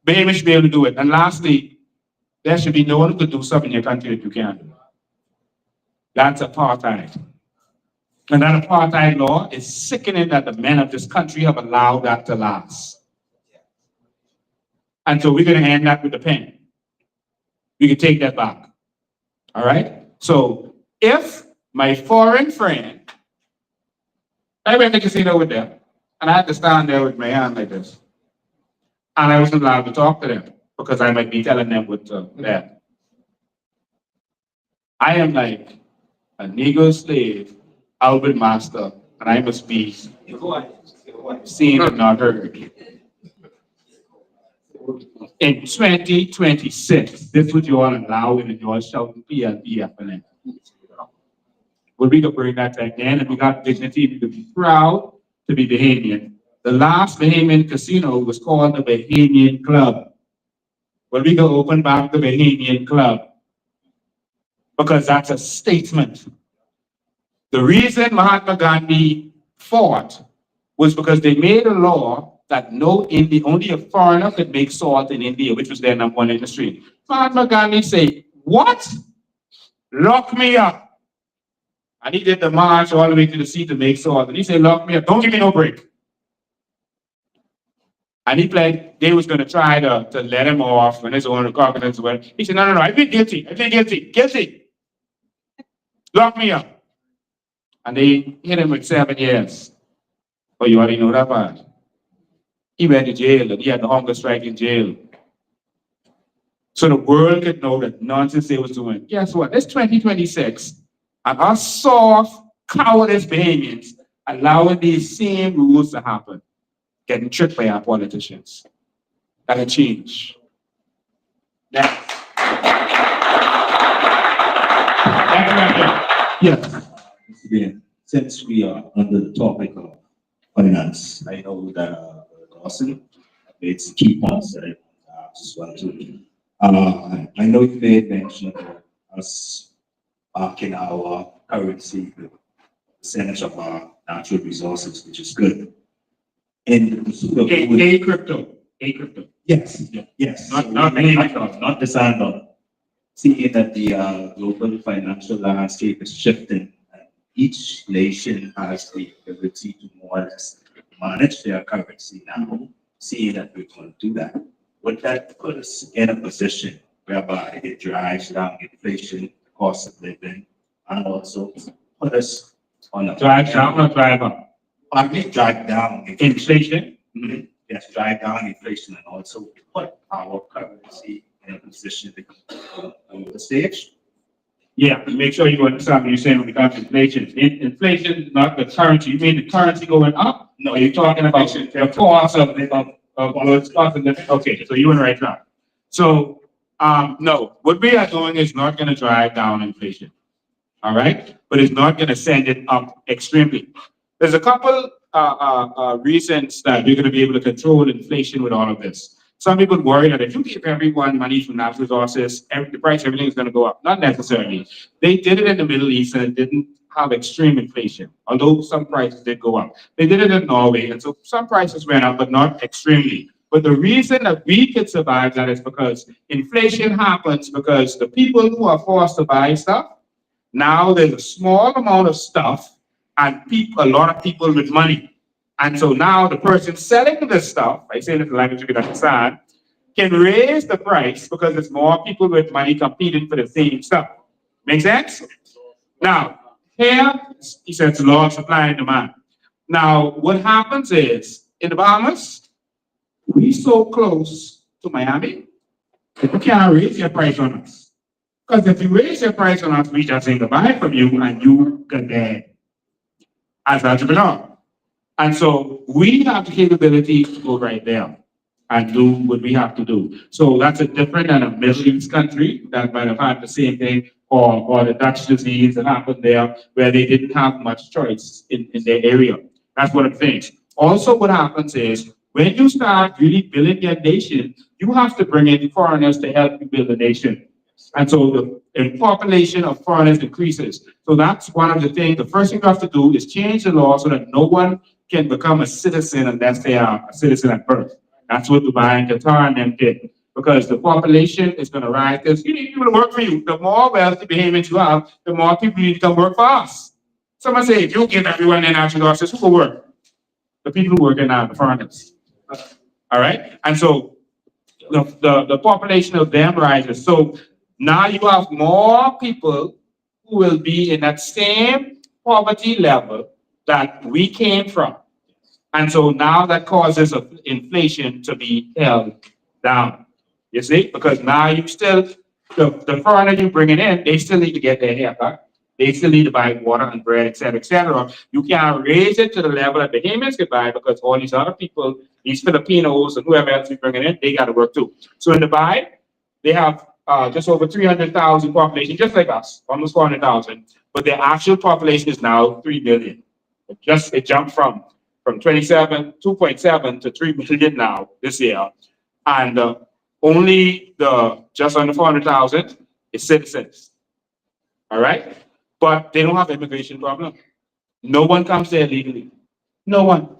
Bain should be able to do it. And lastly, there should be no one who could do something in your country that you can't do. That's apartheid. And that apartheid law is sickening that the men of this country have allowed that to last. And so we're going to end that with the pen. We can take that back. All right? So if my foreign friend, I went to the casino with them, and I had to stand there with my hand like this. And I wasn't allowed to talk to them because I might be telling them what to do. I am like a Negro slave, Albert Master, and I must be seen and not heard. In 2026, this would you all allow and you all shouting PLP happening. Well, we could bring that back then, and we got dignity. We could be proud to be Bahamian. The last Bahamian casino was called the Bahamian Club. Well, we could open back the Bahamian Club because that's a statement. The reason Mahatma Gandhi fought was because they made a law that only a foreigner could make salt in India, which was their #1 industry. Mahatma Gandhi said, "What? Lock me up." And he did the march all the way to the sea to make salt. And he said, "Lock me up. Don't give me no break." And he played, they was going to try to let him off when his own coconuts were. He said, no, I plead guilty. I plead guilty. Guilty. Lock me up. And they hit him with 7 years. But you already know that part. He went to jail and he had the hunger strike in jail. So the world could know that nonsense they was doing. Guess what? It's 2026. And us soft, cowardice Bahamians allowing these same rules to happen. Getting tricked by our politicians. That'll change. Next. Yes. Again, since we are under the topic of finance, I know that Dawson made some key points that I just want to. I know you made mention of us backing our currency, the percentage of our natural resources, which is good. In the pursuit of A crypto. yes, yes. Not the sandal. Seeing that the global financial landscape is shifting, and each nation has the ability to more or less manage their currency now. Seeing that we can do that, would that put us in a position whereby it drives down inflation, the cost of living, and also put us on a Drive down or drive up? drive down Inflation? Mm-hmm. Yes, drive down inflation and also put our currency in a position to on the stage. Yeah, make sure you understand what you're saying when it comes to inflation. Inflation, not the currency. You mean the currency going up? No, you're talking about the cost of goods, cost of living. Okay, so you're in the right track. So, no, what we are doing is not going to drive down inflation. All right, but it's not going to send it up extremely. There's a couple reasons that we're going to be able to control inflation with all of this. Some people worry that if you give everyone money from natural resources, the price of everything is going to go up. Not necessarily. They did it in the Middle East and it didn't have extreme inflation, although some prices did go up. They did it in Norway, and so some prices went up, but not extremely. But the reason that we could survive that is because inflation happens because the people who are forced to buy stuff, now there's a small amount of stuff and a lot of people with money. And so now the person selling this stuff, I say it in the language you can understand, can raise the price because there's more people with money competing for the same stuff. Make sense? Now, here, he says law of supply and demand. Now, what happens is, in the Bahamas, we so close to Miami, that you can't raise your price on us. Because if you raise your price on us, we just ain't gonna buy from you and you get there as an entrepreneur. And so we have the capability to go right there and do what we have to do. So that's a different than a Middle East country that might have had the same thing, or the Dutch disease that happened there, where they didn't have much choice in their area. That's one of the things. Also, what happens is when you start really building your nation, you have to bring in foreigners to help you build the nation. And so the population of foreigners decreases. So that's one of the things. The first thing you have to do is change the law so that no one can become a citizen unless they are a citizen at birth. That's what Dubai and Qatar and them did. Because the population is going to rise. Because you need people to work for you. The more wealthy Bahamians you have, the more people need to come work for us. Someone say, if you give everyone their natural resources, who will work? The people who work in the foreigners. All right? And so the population of them rises. So now you have more people who will be in that same poverty level that we came from. And so now that causes inflation to be held down. You see? Because now you still, the foreigner you bringing in, they still need to get their haircut. They still need to buy water and bread, et cetera, et cetera. You can't raise it to the level that Bahamians could buy because all these other people, these Filipinos and whoever else you're bringing in, they got to work too. So in Dubai, they have just over 300,000 population, just like us, almost 400,000. But their actual population is now 3 million. It jumped from 2.7 to 3 million now this year. And only just under 400,000 is citizens. All right? But they don't have immigration problem. No one comes there legally. No one.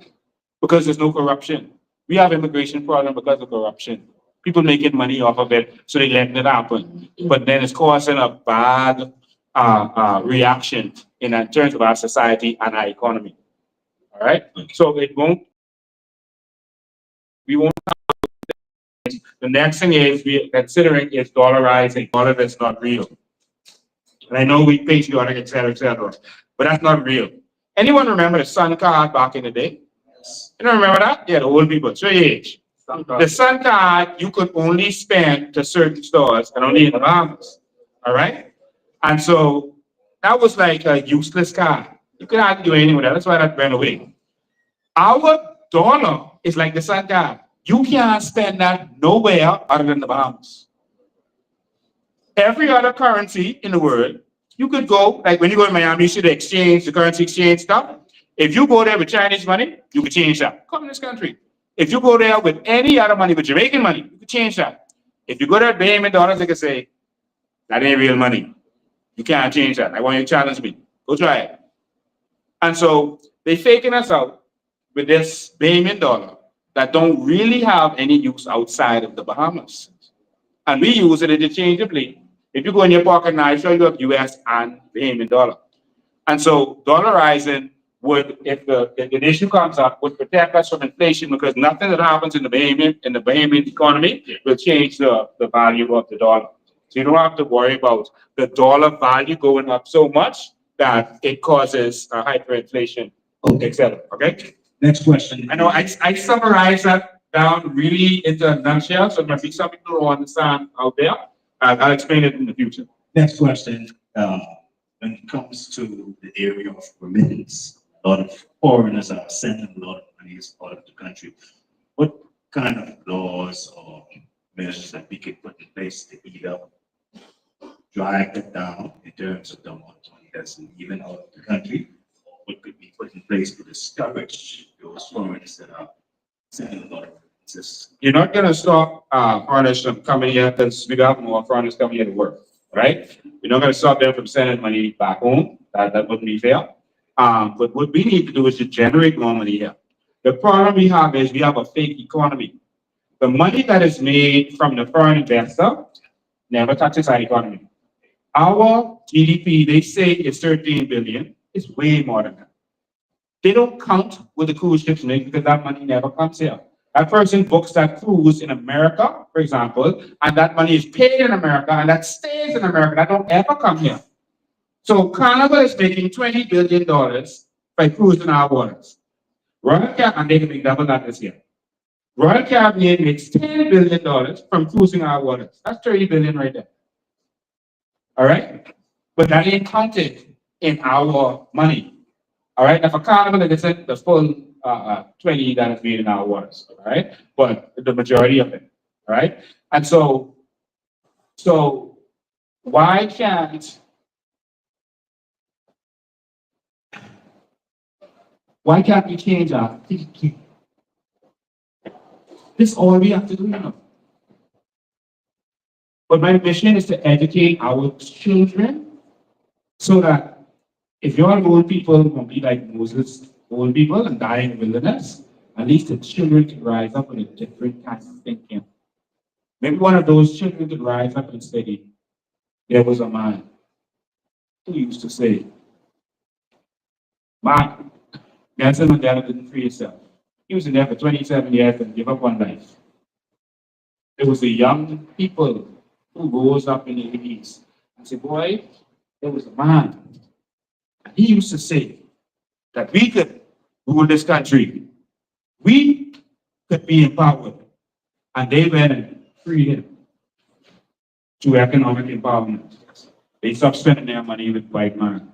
Because there's no corruption. We have immigration problem because of corruption. People making money off of it, so they letting it happen. But then it's causing a bad reaction in terms of our society and our economy. All right? So we won't. The next thing is we're considering is dollarizing. Dollar that's not real. And I know we patriotic, et cetera, but that's not real. Anyone remember the Sun card back in the day? Yes. You don't remember that? Yeah, the old people, it's your age. The Sun card you could only spend to certain stores and only in the Bahamas. All right? And so that was like a useless card. You could hardly do anything with that. That's why that went away. Our dollar is like the Sun card. You can't spend that nowhere other than the Bahamas. Every other currency in the world, you could go, like when you go to Miami, you see the exchange, the currency exchange stuff. If you go there with Chinese money, you could change that. Come in this country. If you go there with any other money, with Jamaican money, you could change that. If you go there with Bahamian dollars, they can say, that ain't real money. You can't change that. I want you to challenge me. Go try it. And so they faking us out with this Bahamian dollar that don't really have any use outside of the Bahamas. And we use it interchangeably. If you go in your pocket now, I show you have US and Bahamian dollar. And so dollarizing would, if the issue comes up, would protect us from inflation because nothing that happens in the Bahamian economy will change the value of the dollar. So you don't have to worry about the dollar value going up so much that it causes hyperinflation, et cetera. Okay? Next question. I know I summarized that down really into a nutshell, so there might be some people who understand out there. I'll explain it in the future. Next question. When it comes to the area of remittance, a lot of foreigners are sending a lot of money out of the country. What kind of laws or measures that we could put in place to either drive it down in terms of the amount of money that's leaving out of the country, or what could be put in place to discourage those foreigners that are sending a lot of remittances? You're not going to stop foreigners from coming here because we got more foreigners coming here to work, right? We're not going to stop them from sending money back home. That wouldn't be fair. But what we need to do is to generate more money here. The problem we have is we have a fake economy. The money that is made from the foreign investor never touches our economy. Our GDP, they say it's 13 billion. It's way more than that. they don't count with the cruise ships make because that money never comes here. That person books that cruise in America, for example, and that money is paid in America and that stays in America. That don't ever come here. So Carnival is making $20 billion by cruising our waters. Royal Caribbean, and they can make double that this year. Royal Caribbean makes $10 billion from cruising our waters. That's 30 billion right there. All right? But that ain't counted in our money. All right? Now for Carnival, like I said, the full 20 that is made in our waters. All right? But the majority of it. All right? And so why can't we change our thinking? This is all we have to do now. But my mission is to educate our children so that if your old people won't be like Moses' old people and die in the wilderness, at least the children can rise up with a different kind of thinking. Maybe one of those children could rise up and say, there was a man who used to say, man, Nelson Mandela didn't free himself. He was in there for 27 years and gave up on life. There was the young people who rose up in the 80s and said, boy, there was a man. And he used to say that we could rule this country. We could be empowered. And they went and freed him through economic empowerment. They stopped spending their money with white man.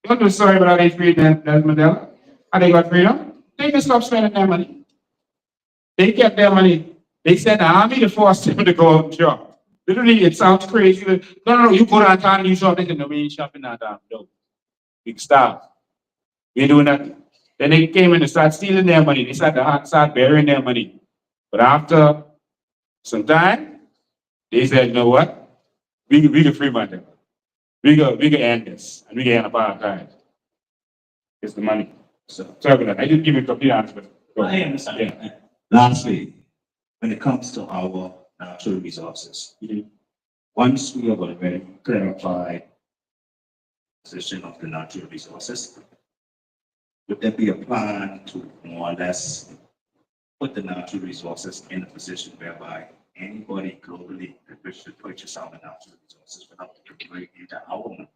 You know the story about how they freed Nelson Mandela? How they got freedom? They just stopped spending their money. They kept their money. They said the army to force them to go out and shop. Literally, it sounds crazy. No, you go downtown and you shop. They said, no, we ain't shopping downtown. No. Big stop. We ain't doing nothing. Then they came in and started stealing their money. They started burying their money. But after some time, they said, you know what? We can free money. We can end this. And we can end apartheid. It's the money. So, sorry about that. I didn't give you a complete answer. I understand. Yeah. Lastly, when it comes to our natural resources, once we have already clarified the position of the natural resources, would there be a plan to more or less put the natural resources in a position whereby anybody globally that wishes to purchase our natural resources without converting into our own,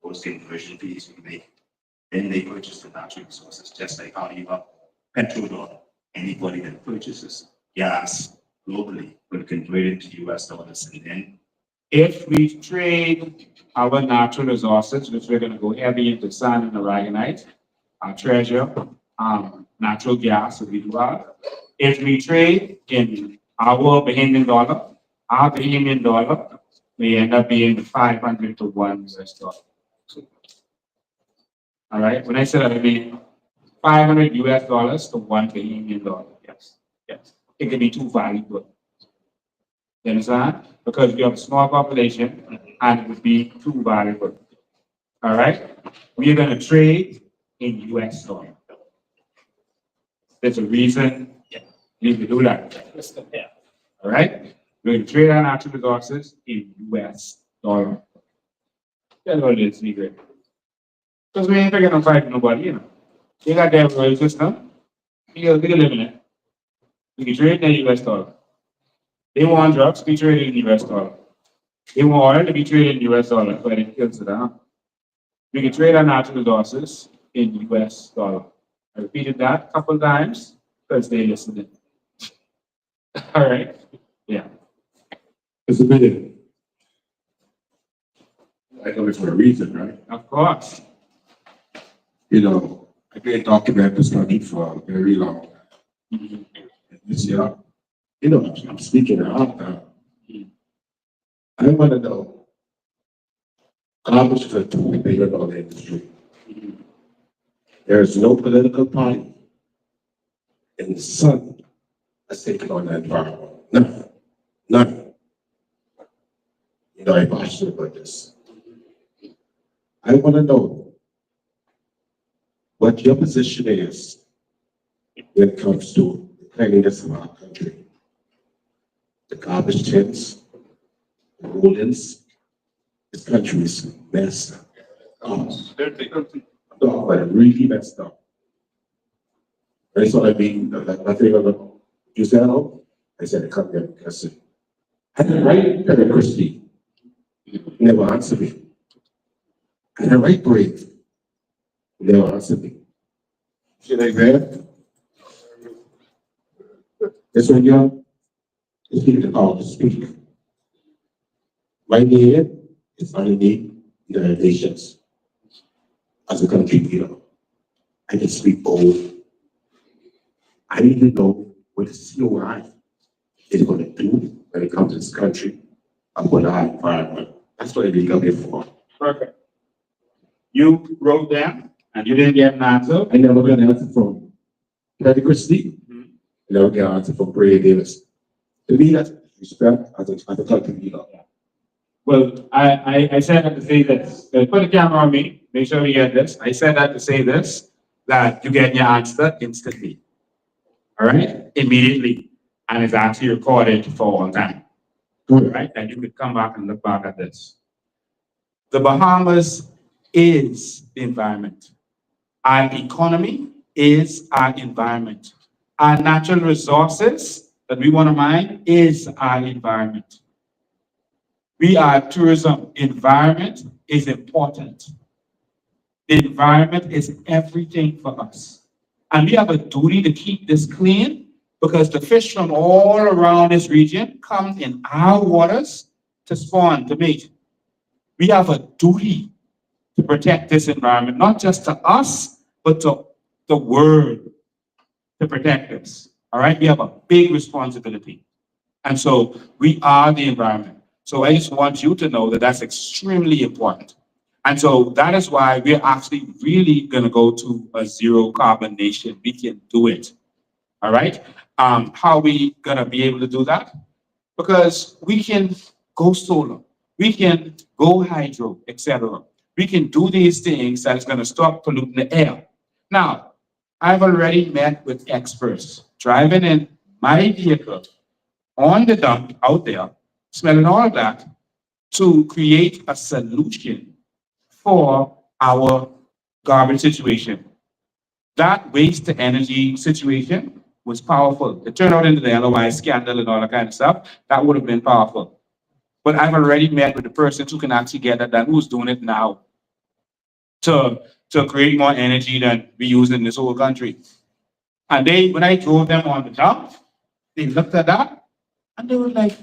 those conversion fees we make, then they purchase the natural resources, just like Hon Iram, petrol or anybody that purchases gas globally will convert it to US dollars. And then If we trade our natural resources, which we're going to go heavy into sand and aragonite, our treasure, natural gas that we do have. If we trade in our Bahamian dollar, our Bahamian dollar may end up being 500 to 1 US dollar. All right. When I said that, I mean 500 US dollars to 1 Bahamian dollar. Yes. Yes. It can be too valuable. You understand? Because we have a small population and it would be too valuable. All right. We are going to trade in US dollar. There's a reason we need to do that. All right. We're going to trade our natural resources in US dollar. That's what it is, secret. Because we ain't figuring on fighting nobody, you know. You got their royal system. We can live in it. We can trade in the US dollar. They want drugs, we trade in US dollar. They want oil to be traded in US dollar, but it kills it down. We can trade our natural resources in US dollar. I repeated that a couple times because they listened. All right. Yeah. It's a bit. I know it's for a reason, right? Of course. You know, I've been talking about this country for a very long time. And this year, you know, I'm speaking out now. I want to know how much is a $2 billion industry? There is no political party in the sun that's taking on that environment. None. None. You know, I'm passionate about this. I want to know what your position is when it comes to the cleanliness of our country. The garbage tins, the rollings, this country is messed up. I'm talking about it really messed up. That's what I mean. I think you said, oh, I said, I come here. I said, I didn't write Perry Christie. He never answered me. I didn't write Brave. He never answered me. Should I grab? This one, young, is give the power to speak. My name is underneath the United Nations. As a country leader, I can speak bold. I need to know what the COI is going to do when it comes to this country and what our environment. That's what I did come here for. Perfect. You wrote them and you didn't get an answer. I never got an answer from Patty Christie. I never got an answer from Bray Davis. To me, that's respect as a country leader. Well, I said that to say this. Put the camera on me. Make sure we get this. I said that to say this, that you get your answer instantly. All right? Immediately. And it's actually recorded for all time. All right? And you could come back and look back at this. The Bahamas is the environment. Our economy is our environment. Our natural resources that we want to mine is our environment. We are tourism. Environment is important. The environment is everything for us. And we have a duty to keep this clean because the fish from all around this region come in our waters to spawn, to mate. We have a duty to protect this environment, not just to us, but to the world to protect this. All right? We have a big responsibility. And so we are the environment. So I just want you to know that that's extremely important. And so that is why we're actually really going to go to a zero carbon nation. We can do it. All right? How are we going to be able to do that? Because we can go solar. We can go hydro, etc. We can do these things that is going to stop polluting the air. Now, I've already met with experts driving in my vehicle on the dump out there, smelling all of that, to create a solution for our garbage situation. That waste to energy situation was powerful. It turned out into the LOI scandal and all that kind of stuff. That would have been powerful. But I've already met with the person who can actually get that done, who's doing it now to create more energy than we use in this whole country. And when I drove them on the dump, they looked at that and they were like,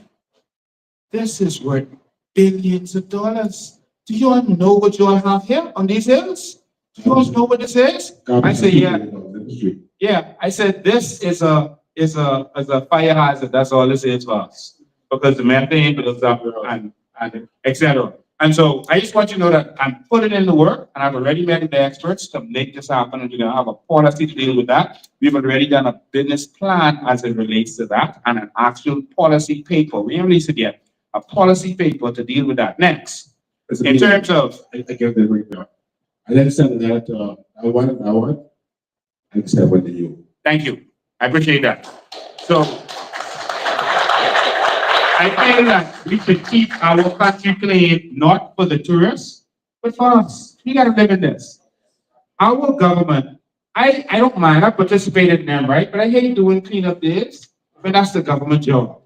this is worth billions of dollars. Do you all know what you all have here on these hills? Do you all know what this is? I said, yeah. Yeah, I said, this is a fire hazard. That's all this is for us. Because the methane builds up and etc. And so I just want you to know that I'm putting in the work and I've already met with the experts to make this happen, and we're going to have a policy to deal with that. We've already done a business plan as it relates to that and an actual policy paper. We haven't released it yet. A policy paper to deal with that. Next, in terms of... I get the right now. I understand that I want. I understand what you. Thank you. I appreciate that. So I feel that we should keep our country clean, not for the tourists, but for us. We got to live in this. Our government, I don't mind. I participated in them, right? But I hate doing cleanup days, but that's the government job.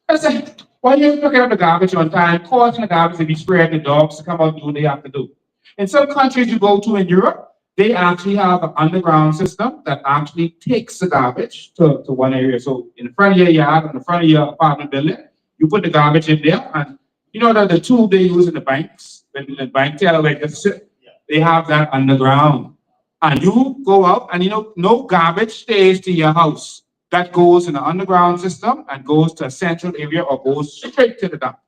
I said, why are you picking up the garbage on time, causing the garbage to be spread to dogs to come out and do what they have to do? In some countries you go to in Europe, they actually have an underground system that actually takes the garbage to one area. So in the front of your yard, in the front of your apartment building, you put the garbage in there, and you know that the tool they use in the banks, when the bank teller like this, they have that underground. And you go out and no garbage stays to your house. That goes in the underground system and goes to a central area or goes straight to the dump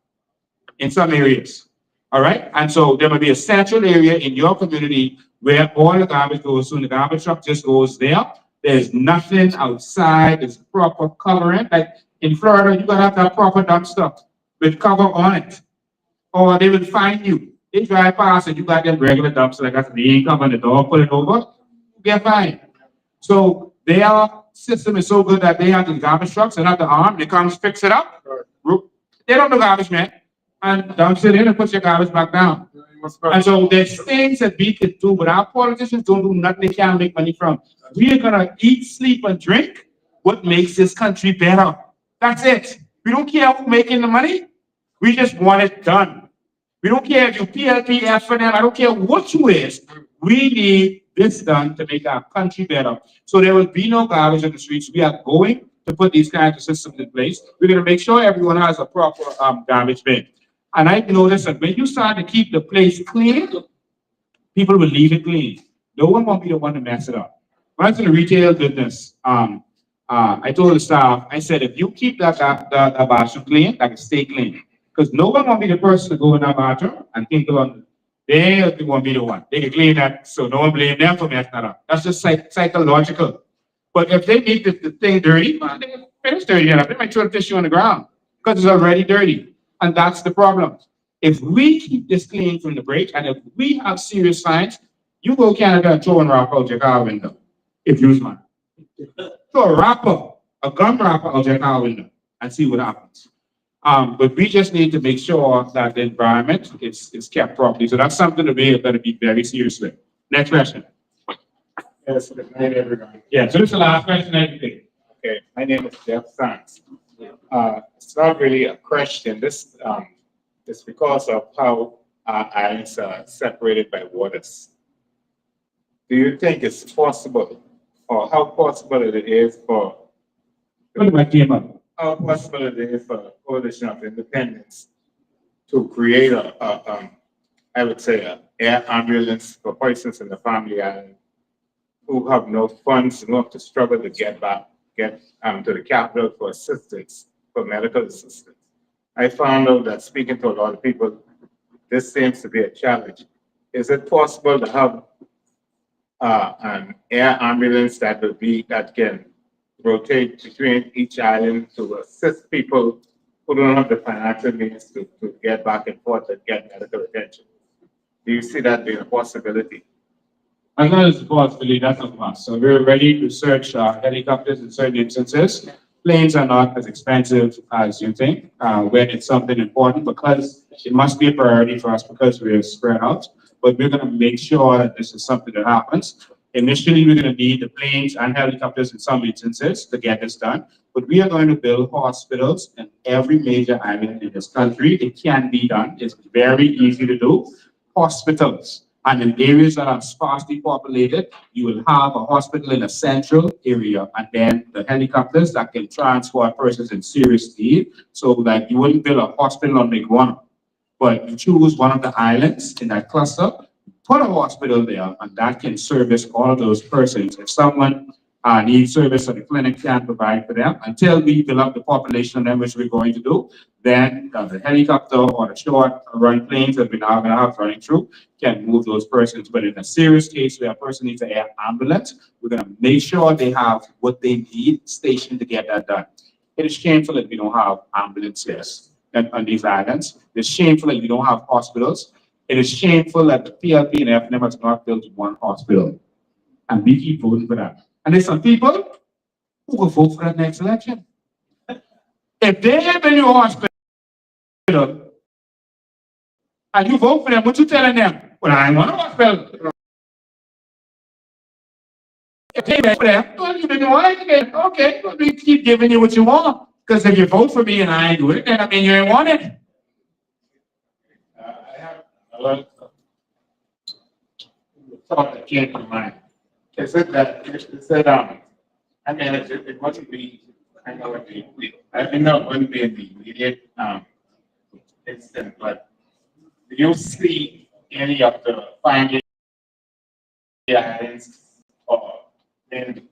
in some areas. All right? And so there might be a central area in your community where all the garbage goes. So the garbage truck just goes there. There's nothing outside. There's proper covering. Like in Florida, you gotta have that proper dumpster with cover on it, or they will fine you. They drive past and you got them regular dumpster like that. They ain't covering the door, put it over, you get fined. So their system is so good that they have the garbage trucks and have the arm. They come fix it up. They don't do garbage, man, and dumps it in and puts your garbage back down. And so there's things that we could do, but our politicians don't do nothing they can't make money from. We are gonna eat, sleep, and drink what makes this country better. That's it. We don't care who's making the money. We just want it done. We don't care if you PLP, FNL, I don't care what you is. We need this done to make our country better. So there will be no garbage in the streets. We are going to put these kinds of systems in place. We're going to make sure everyone has a proper garbage bin. And I noticed that when you start to keep the place clean, people will leave it clean. No one will be the one to mess it up. When I was in the retail business, I told the staff, I said, if you keep that bathroom clean, that can stay clean. Because no one will be the person to go in that bathroom and think on they won't be the one. They can clean that, so no one blame them for messing that up. That's just psychological. But if they make the thing dirty, well, they can finish dirty enough. They might throw the tissue on the ground because it's already dirty. And that's the problem. If we keep this clean from the break, and if we have serious signs, you go Canada and throw a rock out your car window. If you want. Throw a gum wrapper out your car window and see what happens. But we just need to make sure that the environment is kept properly. So that's something that we better be very serious with. Next question. Yes, good night, everyone. Yeah, so this is the last question I think. Okay, my name is Jeff Sands. It's not really a question. This is because of how our islands are separated by waters. Do you think it's possible, or how possible it is for how possible it is for a coalition of independents to create I would say, an air ambulance for persons in the family island who have no funds and who have to struggle to get to the capital for assistance, for medical assistance. I found out that speaking to a lot of people, this seems to be a challenge. Is it possible to have an air ambulance that can rotate between each island to assist people who don't have the financial means to get back and forth and get medical attention? Do you see that being a possibility? As long as a possibility, that's a must. So we're ready to search helicopters in certain instances. Planes are not as expensive as you think when it's something important, because it must be a priority for us because we're spread out. But we're going to make sure that this is something that happens. Initially, we're going to need the planes and helicopters in some instances to get this done. But we are going to build hospitals in every major island in this country. It can be done. It's very easy to do. Hospitals. And in areas that are sparsely populated, you will have a hospital in a central area, and then the helicopters that can transport persons in serious need. So that you wouldn't build a hospital on Big One, but you choose one of the islands in that cluster, put a hospital there, and that can service all those persons. If someone needs service that the clinic can provide for them, until we build up the population of them, which we're going to do, then the helicopter or the short run planes that we're now going to have running through can move those persons. But in a serious case where a person needs an air ambulance, we're going to make sure they have what they need stationed to get that done. It is shameful that we don't have ambulances on these islands. It's shameful that we don't have hospitals. It is shameful that the PLP and FNM has not built one hospital. And we keep voting for that. And there's some people who will vote for that next election. If they have a new hospital and you vote for them, what you telling them? Well, I want a hospital. If they vote for them, well, you didn't want it. Okay, well, we keep giving you what you want. Because if you vote for me and I ain't do it, then I mean you ain't want it. I have a thought that came to mind. Is it that, I mean, it mustn't be, I know it wouldn't be in the immediate instant, but do you see any of the findings or in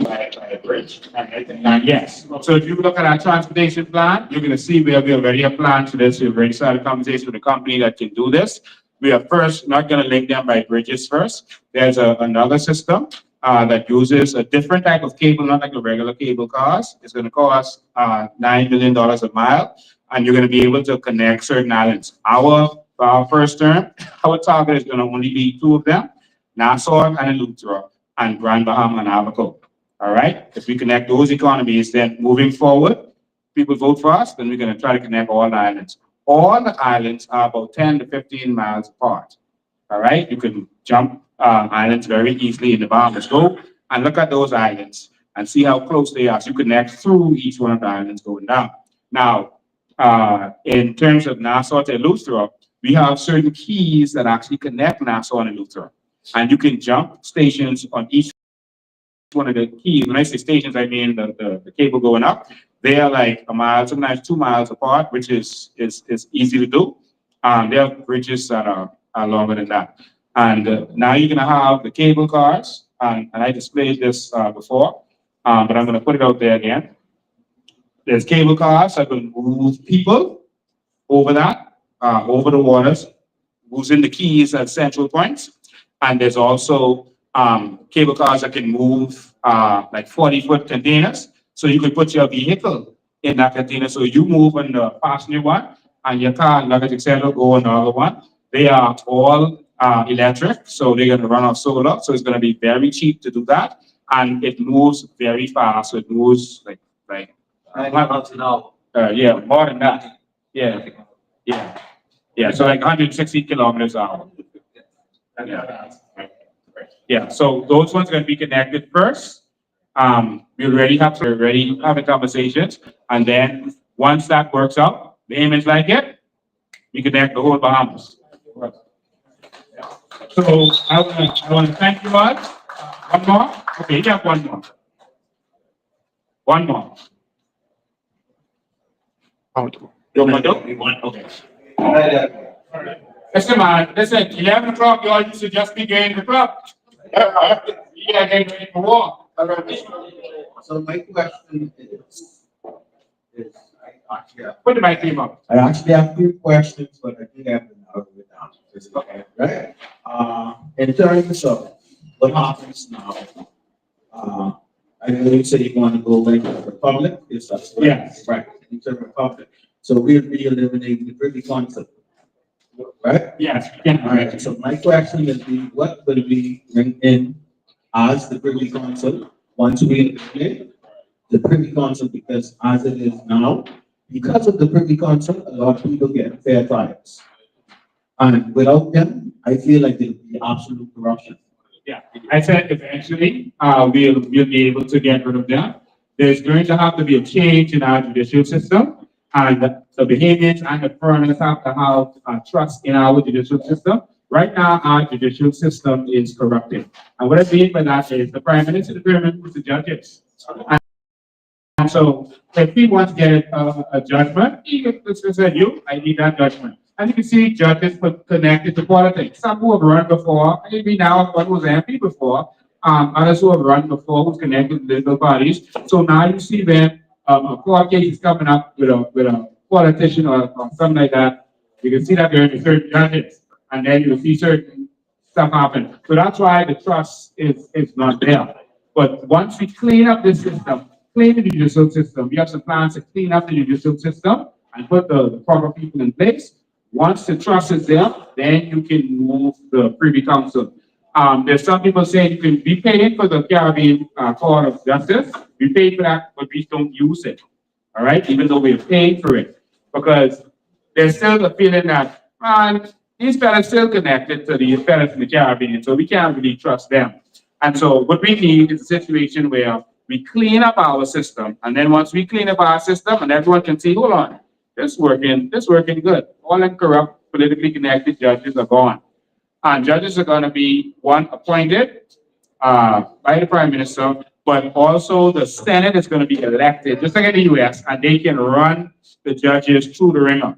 by a bridge? And yes, so if you look at our transportation plan, you're going to see we already have plans for this. We've already started a conversation with a company that can do this. We are first not going to link them by bridges first. There's another system that uses a different type of cable, not like a regular cable cars. It's going to cost $9 million a mile, and you're going to be able to connect certain islands. Our first term, our target is going to only be two of them, Nassau and Eleuthera, and Grand Bahama and Abaco. All right? If we connect those economies, then moving forward, people vote for us, then we're going to try to connect all the islands. All the islands are about 10 to 15 miles apart. All right? You can jump islands very easily in the Bahamas. Go and look at those islands and see how close they are. So you connect through each one of the islands going down. Now, in terms of Nassau to Eleuthera, we have certain keys that actually connect Nassau and Eleuthera. And you can jump stations on each one of the keys. When I say stations, I mean the cable going up. They are like a mile, sometimes 2 miles apart, which is easy to do. There are bridges that are longer than that. And now you're gonna have the cable cars, and I displayed this before, but I'm gonna put it out there again. There's cable cars that will move people over that, over the waters, using the keys at central points. And there's also cable cars that can move like 40-foot containers. So you could put your vehicle in that container. So you move on the passenger one, and your car and luggage, etc., go on the other one. They are all electric, so they're going to run off solar. So it's going to be very cheap to do that, and it moves very fast. So it moves like yeah, more than that. Yeah, yeah, yeah. So like 160 kilometers an hour. Yeah. So those ones are going to be connected first. We already have having conversations, and then once that works out, the image like it, we connect the whole Bahamas. So I want to thank you all. One more. Okay, you have one more. One more. You want to do? One. Okay. Listen, man. Listen. 11 o'clock. You all used to just be getting the club. Yeah, getting ready for war. So my question is I actually have, Put the mic team up. I actually have 2 questions, but I think I have them out of it now. Okay, right? In terms of what happens now, I know you say you want to go back to the Republic. Yes, that's right. Yes. Right. Into the Republic. So we'll be eliminating the Privy Council. Right? Yes. All right. So my question will be, what will we bring in as the Privy Council once we eliminate the Privy Council? Because as it is now, because of the Privy Council, a lot of people get fair trials. And without them, I feel like there'll be absolute corruption. Yeah, I said eventually we'll be able to get rid of them. There's going to have to be a change in our judicial system, and the Bahamians and the foreigners have to have trust in our judicial system. Right now, our judicial system is corrupted, and what I mean by that is the Prime Minister determines the judges. And so, if he wants to get a judgment, he said, I need that judgment. And you can see judges connected to politics. Some who have run before, maybe now one was MP before, others who have run before who's connected to political parties. So now you see them, a court case is coming up with a politician or something like that. You can see that there are certain judges, and then you'll see certain stuff happen. So that's why the trust is not there. But once we clean up this system, clean the judicial system, we have some plans to clean up the judicial system and put the proper people in place. Once the trust is there, then you can move the Privy Council. There's some people saying you can be paying for the Caribbean Court of Justice. We pay for that, but we don't use it. All right, even though we're paying for it, because there's still a feeling that, man, these fellas still connected to the fellas in the Caribbean, so we can't really trust them. And so what we need is a situation where we clean up our system, and then once we clean up our system, and everyone can see, hold on, this working good. All the corrupt, politically connected judges are gone. And judges are going to be, one, appointed by the Prime Minister, but also the Senate is going to be elected, just like in the US, and they can run the judges through the ringer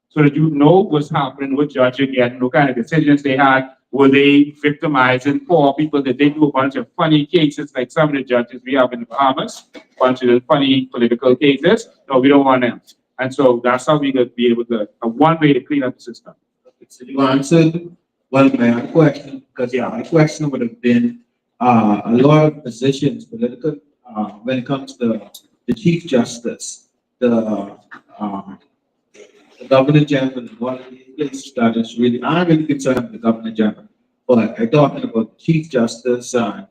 so that you know what's happening with judges again, what kind of decisions they had. Were they victimizing poor people? Did they do a bunch of funny cases like some of the judges we have in the Bahamas, a bunch of the funny political cases? No, we don't want them. And so that's how we could be able to, one way to clean up the system. So you answered well my question, because my question would have been a lot of positions, political, when it comes to the Chief Justice, the Governor General, and one of the places that is really, I'm really concerned with the Governor General. But I'm talking about the Chief Justice and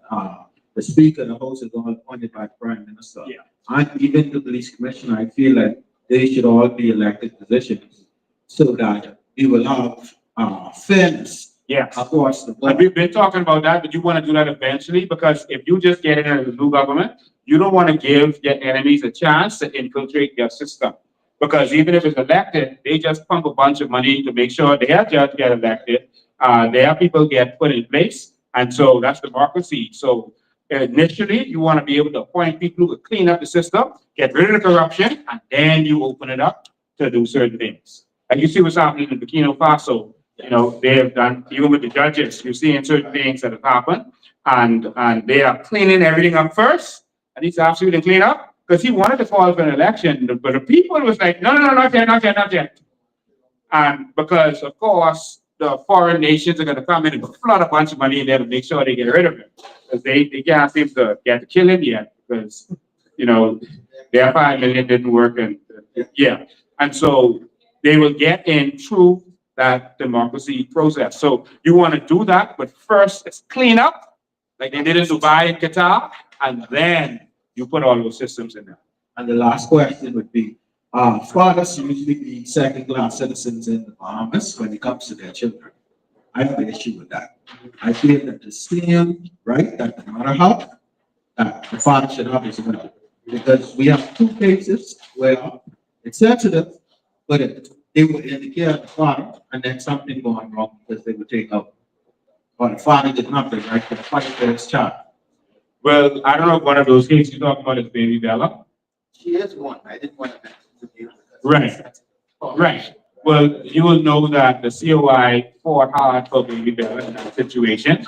the Speaker and the House is all appointed by the Prime Minister. Yeah. And even the Police Commissioner, I feel like they should all be elected positions so that we will have fairness Yes. Of course, And we've been talking about that, but you want to do that eventually, because if you just get in as a new government, you don't want to give your enemies a chance to infiltrate your system. Because even if it's elected, they just pump a bunch of money to make sure their judge get elected, their people get put in place, and so that's democracy. So initially, you want to be able to appoint people who can clean up the system, get rid of the corruption, and then you open it up to do certain things. And you see what's happening in Burkina Faso. You know, they have done, even with the judges, you're seeing certain things that have happened, and they are cleaning everything up first, and he's absolutely clean up, because he wanted to call for an election, but the people was like, no, no, no, not yet, not yet, not yet. And because, of course, the foreign nations are going to come in and flood a bunch of money in there to make sure they get rid of him, because they can't seem to get to kill him yet, because, you know, their 5 million didn't work, and yeah. And so they will get in through that democracy process. So you want to do that, but first it's clean up, like they did in Dubai and Qatar, and then you put all those systems in there. And the last question would be, fathers usually be second-class citizens in the Bahamas when it comes to their children. I have an issue with that. I feel that the same right that no matter how, that the father should have as well. Because we have two cases where it's sensitive, but they were in the care of the father, and then something going wrong because they were taken out. Or the father did nothing, right, to fight for his child. Well, I don't know if one of those cases you're talking about is Baby Bella. She is one. I didn't want to mention the name. Right. Right. Well, you will know that the COI fought hard for Baby Bella in that situation.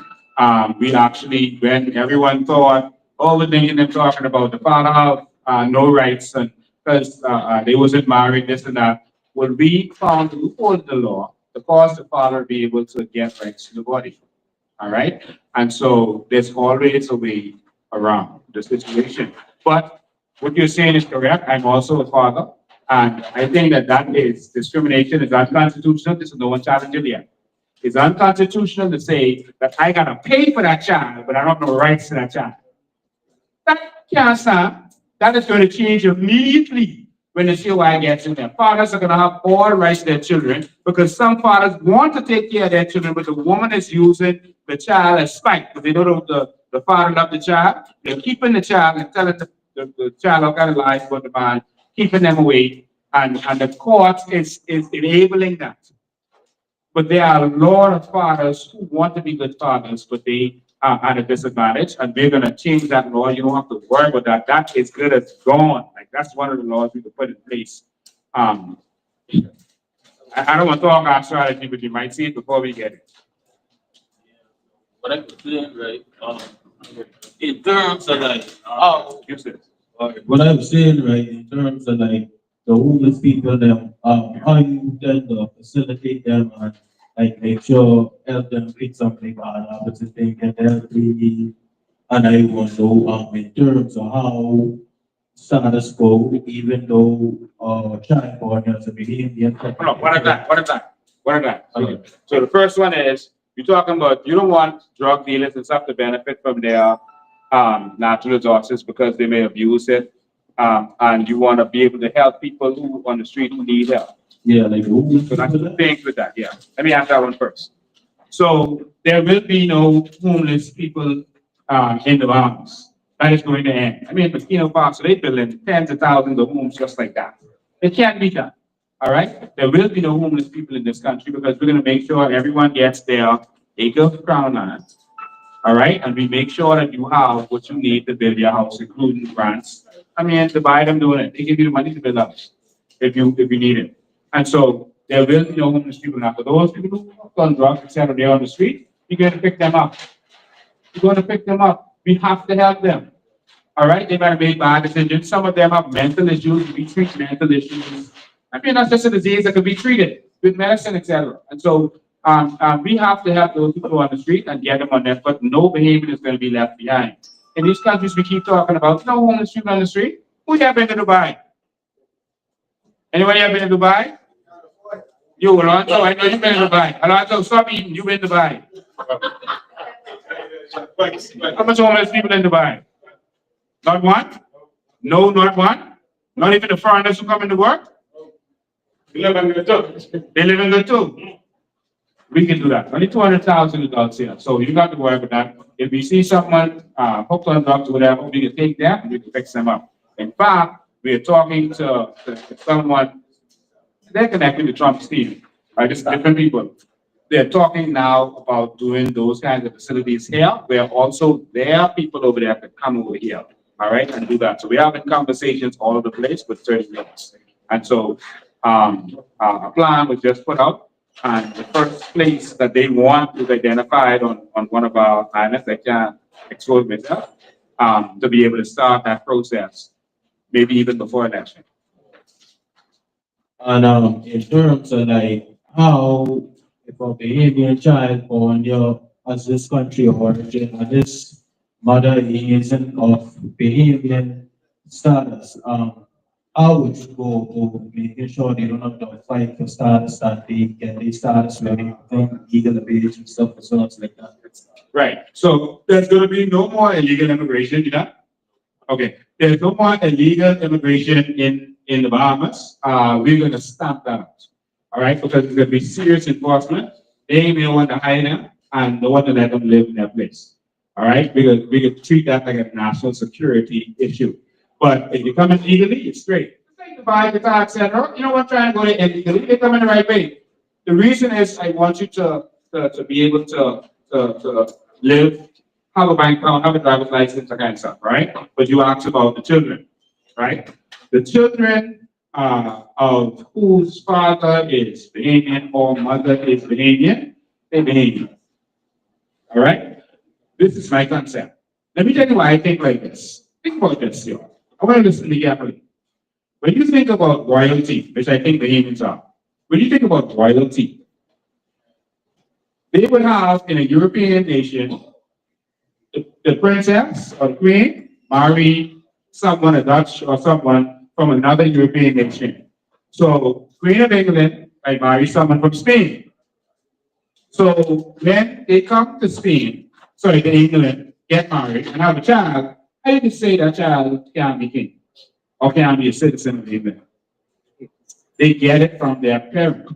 We actually, when everyone thought, all the things they're talking about, the father have no rights, and because they wasn't married, this and that, when we found the loophole in the law to cause the father to be able to get rights to the body. All right? And so there's always a way around the situation. But what you're saying is correct. I'm also a father. And I think that that is discrimination, is unconstitutional. This is no one challenged it yet. It's unconstitutional to say that I gotta pay for that child, but I don't have no rights to that child. That can't stand. That is going to change immediately when the COI gets in there. Fathers are going to have all rights to their children, because some fathers want to take care of their children, but the woman is using the child as spite, because they don't know the father loved the child. They're keeping the child and telling the child all kind of lies about the man, keeping them away, and the court is enabling that. But there are a lot of fathers who want to be good fathers, but they are at a disadvantage, and we're going to change that law. You don't have to worry about that. That is good as gone. Like, that's one of the laws we could put in place. I don't want to talk our strategy, but you might see it before we get it. What I could say, right, in terms of like, Use it. What I was saying, right, in terms of like the homeless people, them, how you tend to facilitate them and like make sure help them pick something bad habits and they get the help they need. And I want to know in terms of how status quo, even though Californians are behaving. Hold on, what is that? What is that? What is that? So the first one is, you're talking about, you don't want drug dealers and stuff to benefit from their natural resources because they may abuse it. And you want to be able to help people who on the street who need help. Yeah, like So that's the thing with that, yeah. Let me answer that one first. So there will be no homeless people in the Bahamas. That is going to end. I mean, Burkina Faso, they building tens of thousands of homes just like that. It can't be done. All right? There will be no homeless people in this country, because we're going to make sure everyone gets their acre of crown land. All right? And we make sure that you have what you need to build your house, including grants. I mean, to buy them doing it. They give you the money to build a house if you need it. And so there will be no homeless people now. For those people who are on drugs, etc., they're on the street, you're going to pick them up. You're going to pick them up. We have to help them. All right? They might have made bad decisions. Some of them have mental issues. We treat mental issues. I mean, that's just a disease that can be treated with medicine, etc. And so we have to help those people on the street and get them on their foot. No behavior is going to be left behind. In these countries, we keep talking about no homeless people on the street. Who have been to Dubai? Anybody have been to Dubai? You, Alonso, I know you've been to Dubai. Alonso, stop eating. You've been to Dubai. How much homeless people in Dubai? Not one? No, not one? Not even the foreigners who come into work? They live in good too. We can do that. Only 200,000 adults here, so you got to worry about that. If we see someone hooked on drugs or whatever, we can take them and we can fix them up. In fact, we're talking to someone, they're connected to Trump's team, right? Just different people. They're talking now about doing those kinds of facilities here, where also there are people over there that come over here, all right, and do that. So we're having conversations all over the place with 30 minutes. And so a plan was just put out, and the first place that they want is identified on one of our islands. I can't expose myself, to be able to start that process, maybe even before election. And in terms of like how if a Bahamian child born here as this country of origin and this mother isn't of Bahamian status, how would you go over making sure they don't have to fight for status, that they get their status where they become legal of age and stuff and so on like that? Right. So there's going to be no more illegal immigration, you know? Okay. There's no more illegal immigration in the Bahamas. We're going to stamp that out. All right. Because there's going to be serious enforcement. They may want to hire them and don't want to let them live in their place. All right. We could treat that like a national security issue. But if you come in legally, it's great. Take the buy the car, etc. You know what? Try and go in illegally. They come in the right way. The reason is I want you to be able to live, have a bank account, have a driver's license, that kind of stuff, right? But you asked about the children, right? The children of whose father is Bahamian or mother is Bahamian, they're Bahamian. All right? This is my concept. Let me tell you why I think like this. Think about this, y'all. I want to listen to carefully. When you think about royalty, which I think Bahamians are, when you think about royalty, they would have in a European nation, the princess or queen marry someone, a Dutch or someone from another European nation. So Queen of England might marry someone from Spain. So when they come to Spain, sorry, to England, get married and have a child, how you can say that child can't be king or can't be a citizen of England? They get it from their parent.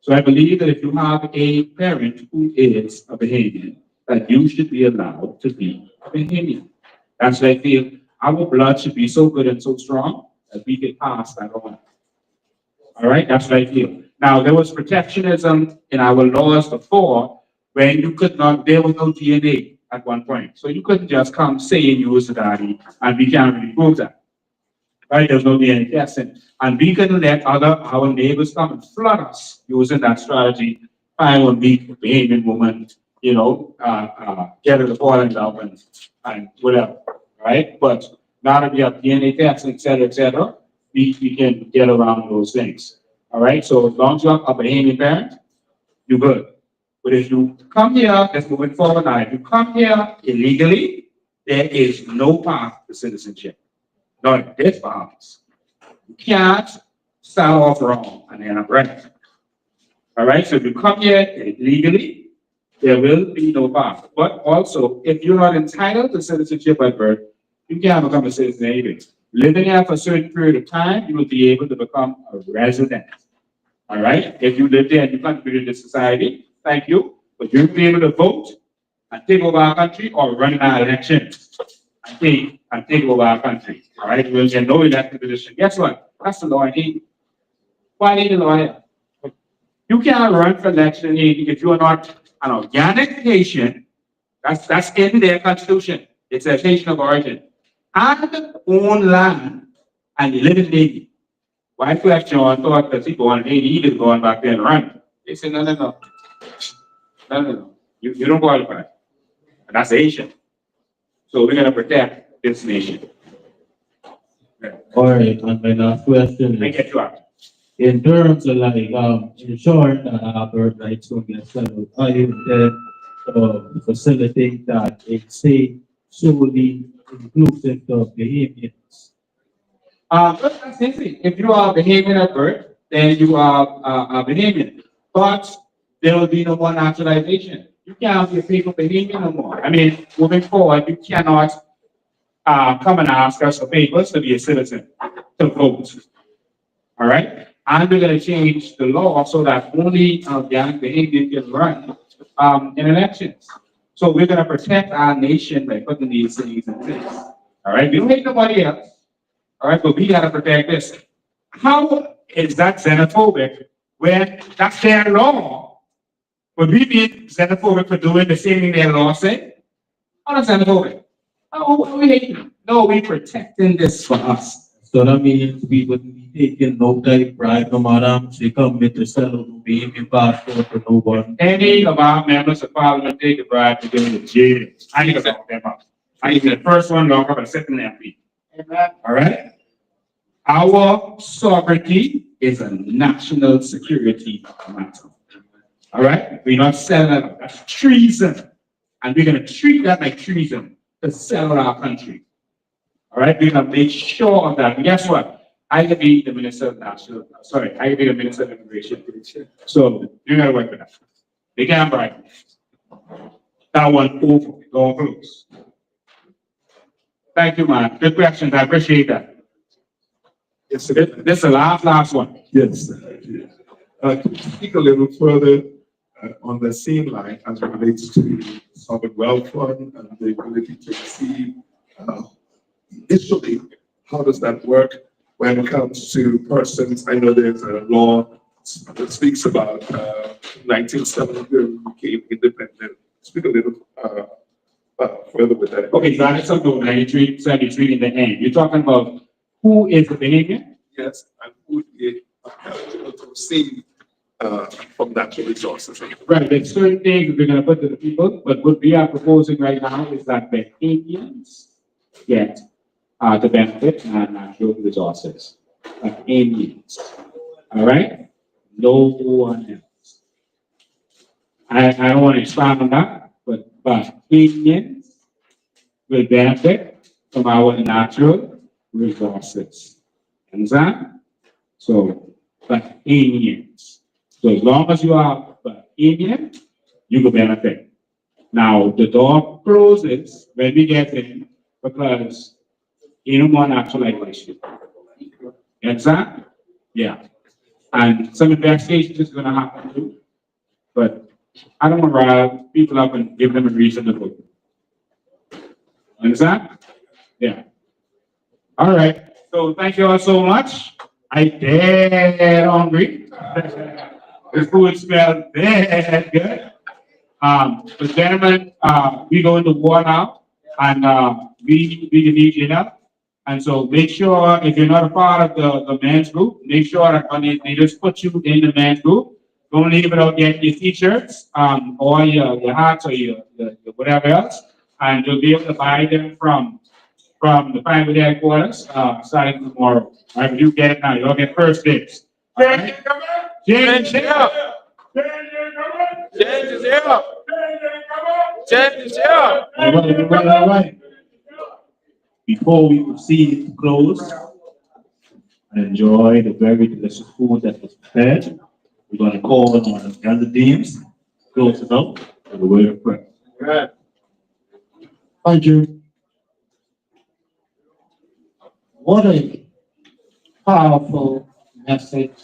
So I believe that if you have a parent who is a Bahamian, that you should be allowed to be a Bahamian. That's why I feel our blood should be so good and so strong that we can pass that on. All right, that's what I feel. Now, there was protectionism in our laws before when you could not, there was no DNA at one point. So you couldn't just come saying you was a daddy and we can't really prove that. Right? There's no DNA testing. And we can let our neighbors come and flood us using that strategy. I will meet a Bahamian woman, you know, get her to fall in love and whatever, right? But now that we have DNA testing, et cetera, we can get around those things. All right, so as long as you have a Bahamian parent, you're good. But if you come here, let's move it forward now. If you come here illegally, there is no path to citizenship. Not in this Bahamas. You can't start off wrong and end up right. All right, so if you come here illegally, there will be no path. But also, if you're not entitled to citizenship at birth, you can't become a citizen anyway. Living here for a certain period of time, you will be able to become a resident. All right, if you live there and you contribute to society, thank you. But you'll be able to vote and take over our country or run in our elections and take over our country. All right, we'll get no elected position. Guess what? That's the law in Haiti. Why need a lawyer? You can't run for election in Haiti if you are not an organic Haitian. That's in their constitution. It's a nation of origin. And own land and you live in Haiti. Why question on thought that people in Haiti, he didn't go on back there and run. They said, no. You don't qualify. And that's Asian. So we're going to protect this nation. All right, and my last question I is, get you out. in terms of like, ensuring that our birth rights don't get settled, are you there to facilitate that it's say solely inclusive of Bahamians? That's easy. If you are Bahamian at birth, then you are a Bahamian. But there will be no more naturalization. You can't be a people Bahamian no more. I mean, moving forward, you cannot come and ask us for papers to be a citizen, to vote. All right? And we're gonna change the law so that only organic behavior can run in elections. So we're gonna protect our nation by putting these things in place. All right, we don't hate nobody else. All right, but we gotta protect this. How is that xenophobic when that's their law? Would we be xenophobic for doing the same thing their law say? How that's xenophobic? Oh, we hating them. No, we protecting this for us. So that means we wouldn't be taking no type bribe from Adam. She come with the sell of baby passport for no one. Any of our members of parliament take a bribe to go to jail. I need to lock them up. I need the first one lock up and second MP. All right? Our sovereignty is a national security matter. All right? We're not selling it. That's treason. And we're going to treat that like treason to sell our country. All right? We're going to make sure of that. And guess what? I can be the Minister of National, I can be the Minister of Immigration. So you're going to work with that. They can't bribe me. That one over. Go close. Thank you, man. Good questions. I appreciate that. Yes, This is the last one. yes. Could you speak a little further on the same line as it relates to sovereign wealth fund and the ability to receive initially, how does that work when it comes to persons? I know there's a law that speaks about 1970 we became independent. Speak a little further with that. Okay, so I just something 93, 73 in the end. You're talking about who is the Bahamian? Yes, and who would be eligible to receive from natural resources. Right, there's certain things we're going to put to the people, but what we are proposing right now is that Bahamians get the benefit and natural resources. Bahamians. All right? No one else. I don't want to expand on that, but Bahamians will benefit from our natural resources. Understand? So, Bahamians. So as long as you are Bahamian, you will benefit. Now, the door closes when we get in because you don't want actualization. You understand? Yeah. And some investigation is going to happen too. But I don't want to rile people up and give them a reason to vote. Understand? Yeah. All right. So thank you all so much. I dead hungry. The food smells dead good. But gentlemen, we go into war now, and we need you up. And so make sure if you're not a part of the men's group, make sure that when they just put you in the men's group, don't leave without getting your t-shirts, or your hats or your whatever else, and you'll be able to buy them from the private headquarters starting tomorrow. All right, you get it now. You'll get first dibs. Change is here. Change is here. Change is here. All right. Before we proceed to close and enjoy the very delicious food that was prepared, we're going to call on the elder deans, close it out with a word of prayer. Right. Thank you. What a powerful message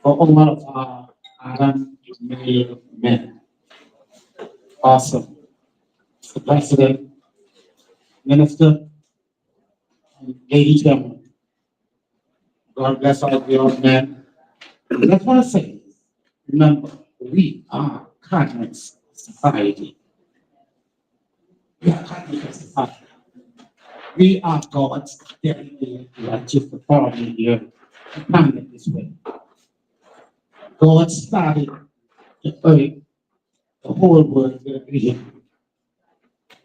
for all of our Adam male men. Awesome. Mr. President, Minister, and ladies and gentlemen, God bless all of your men. And that's what I say. Remember, we are kindness society. We are kindness society. We are God's dedicated righteous authority here to planet this way. God started the earth, the whole world with a vision.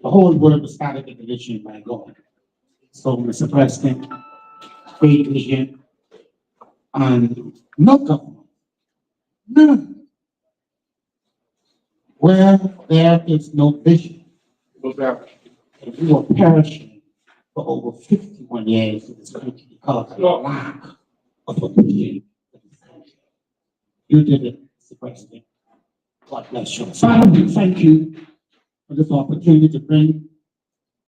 The whole world was started with a vision by God. So, Mr. President, great vision, and no government, none. Where there is no vision, and we were perishing for over 51 years in this country because of the lack of a vision. You did it, Mr. President. God bless you. Father, we thank you for this opportunity to bring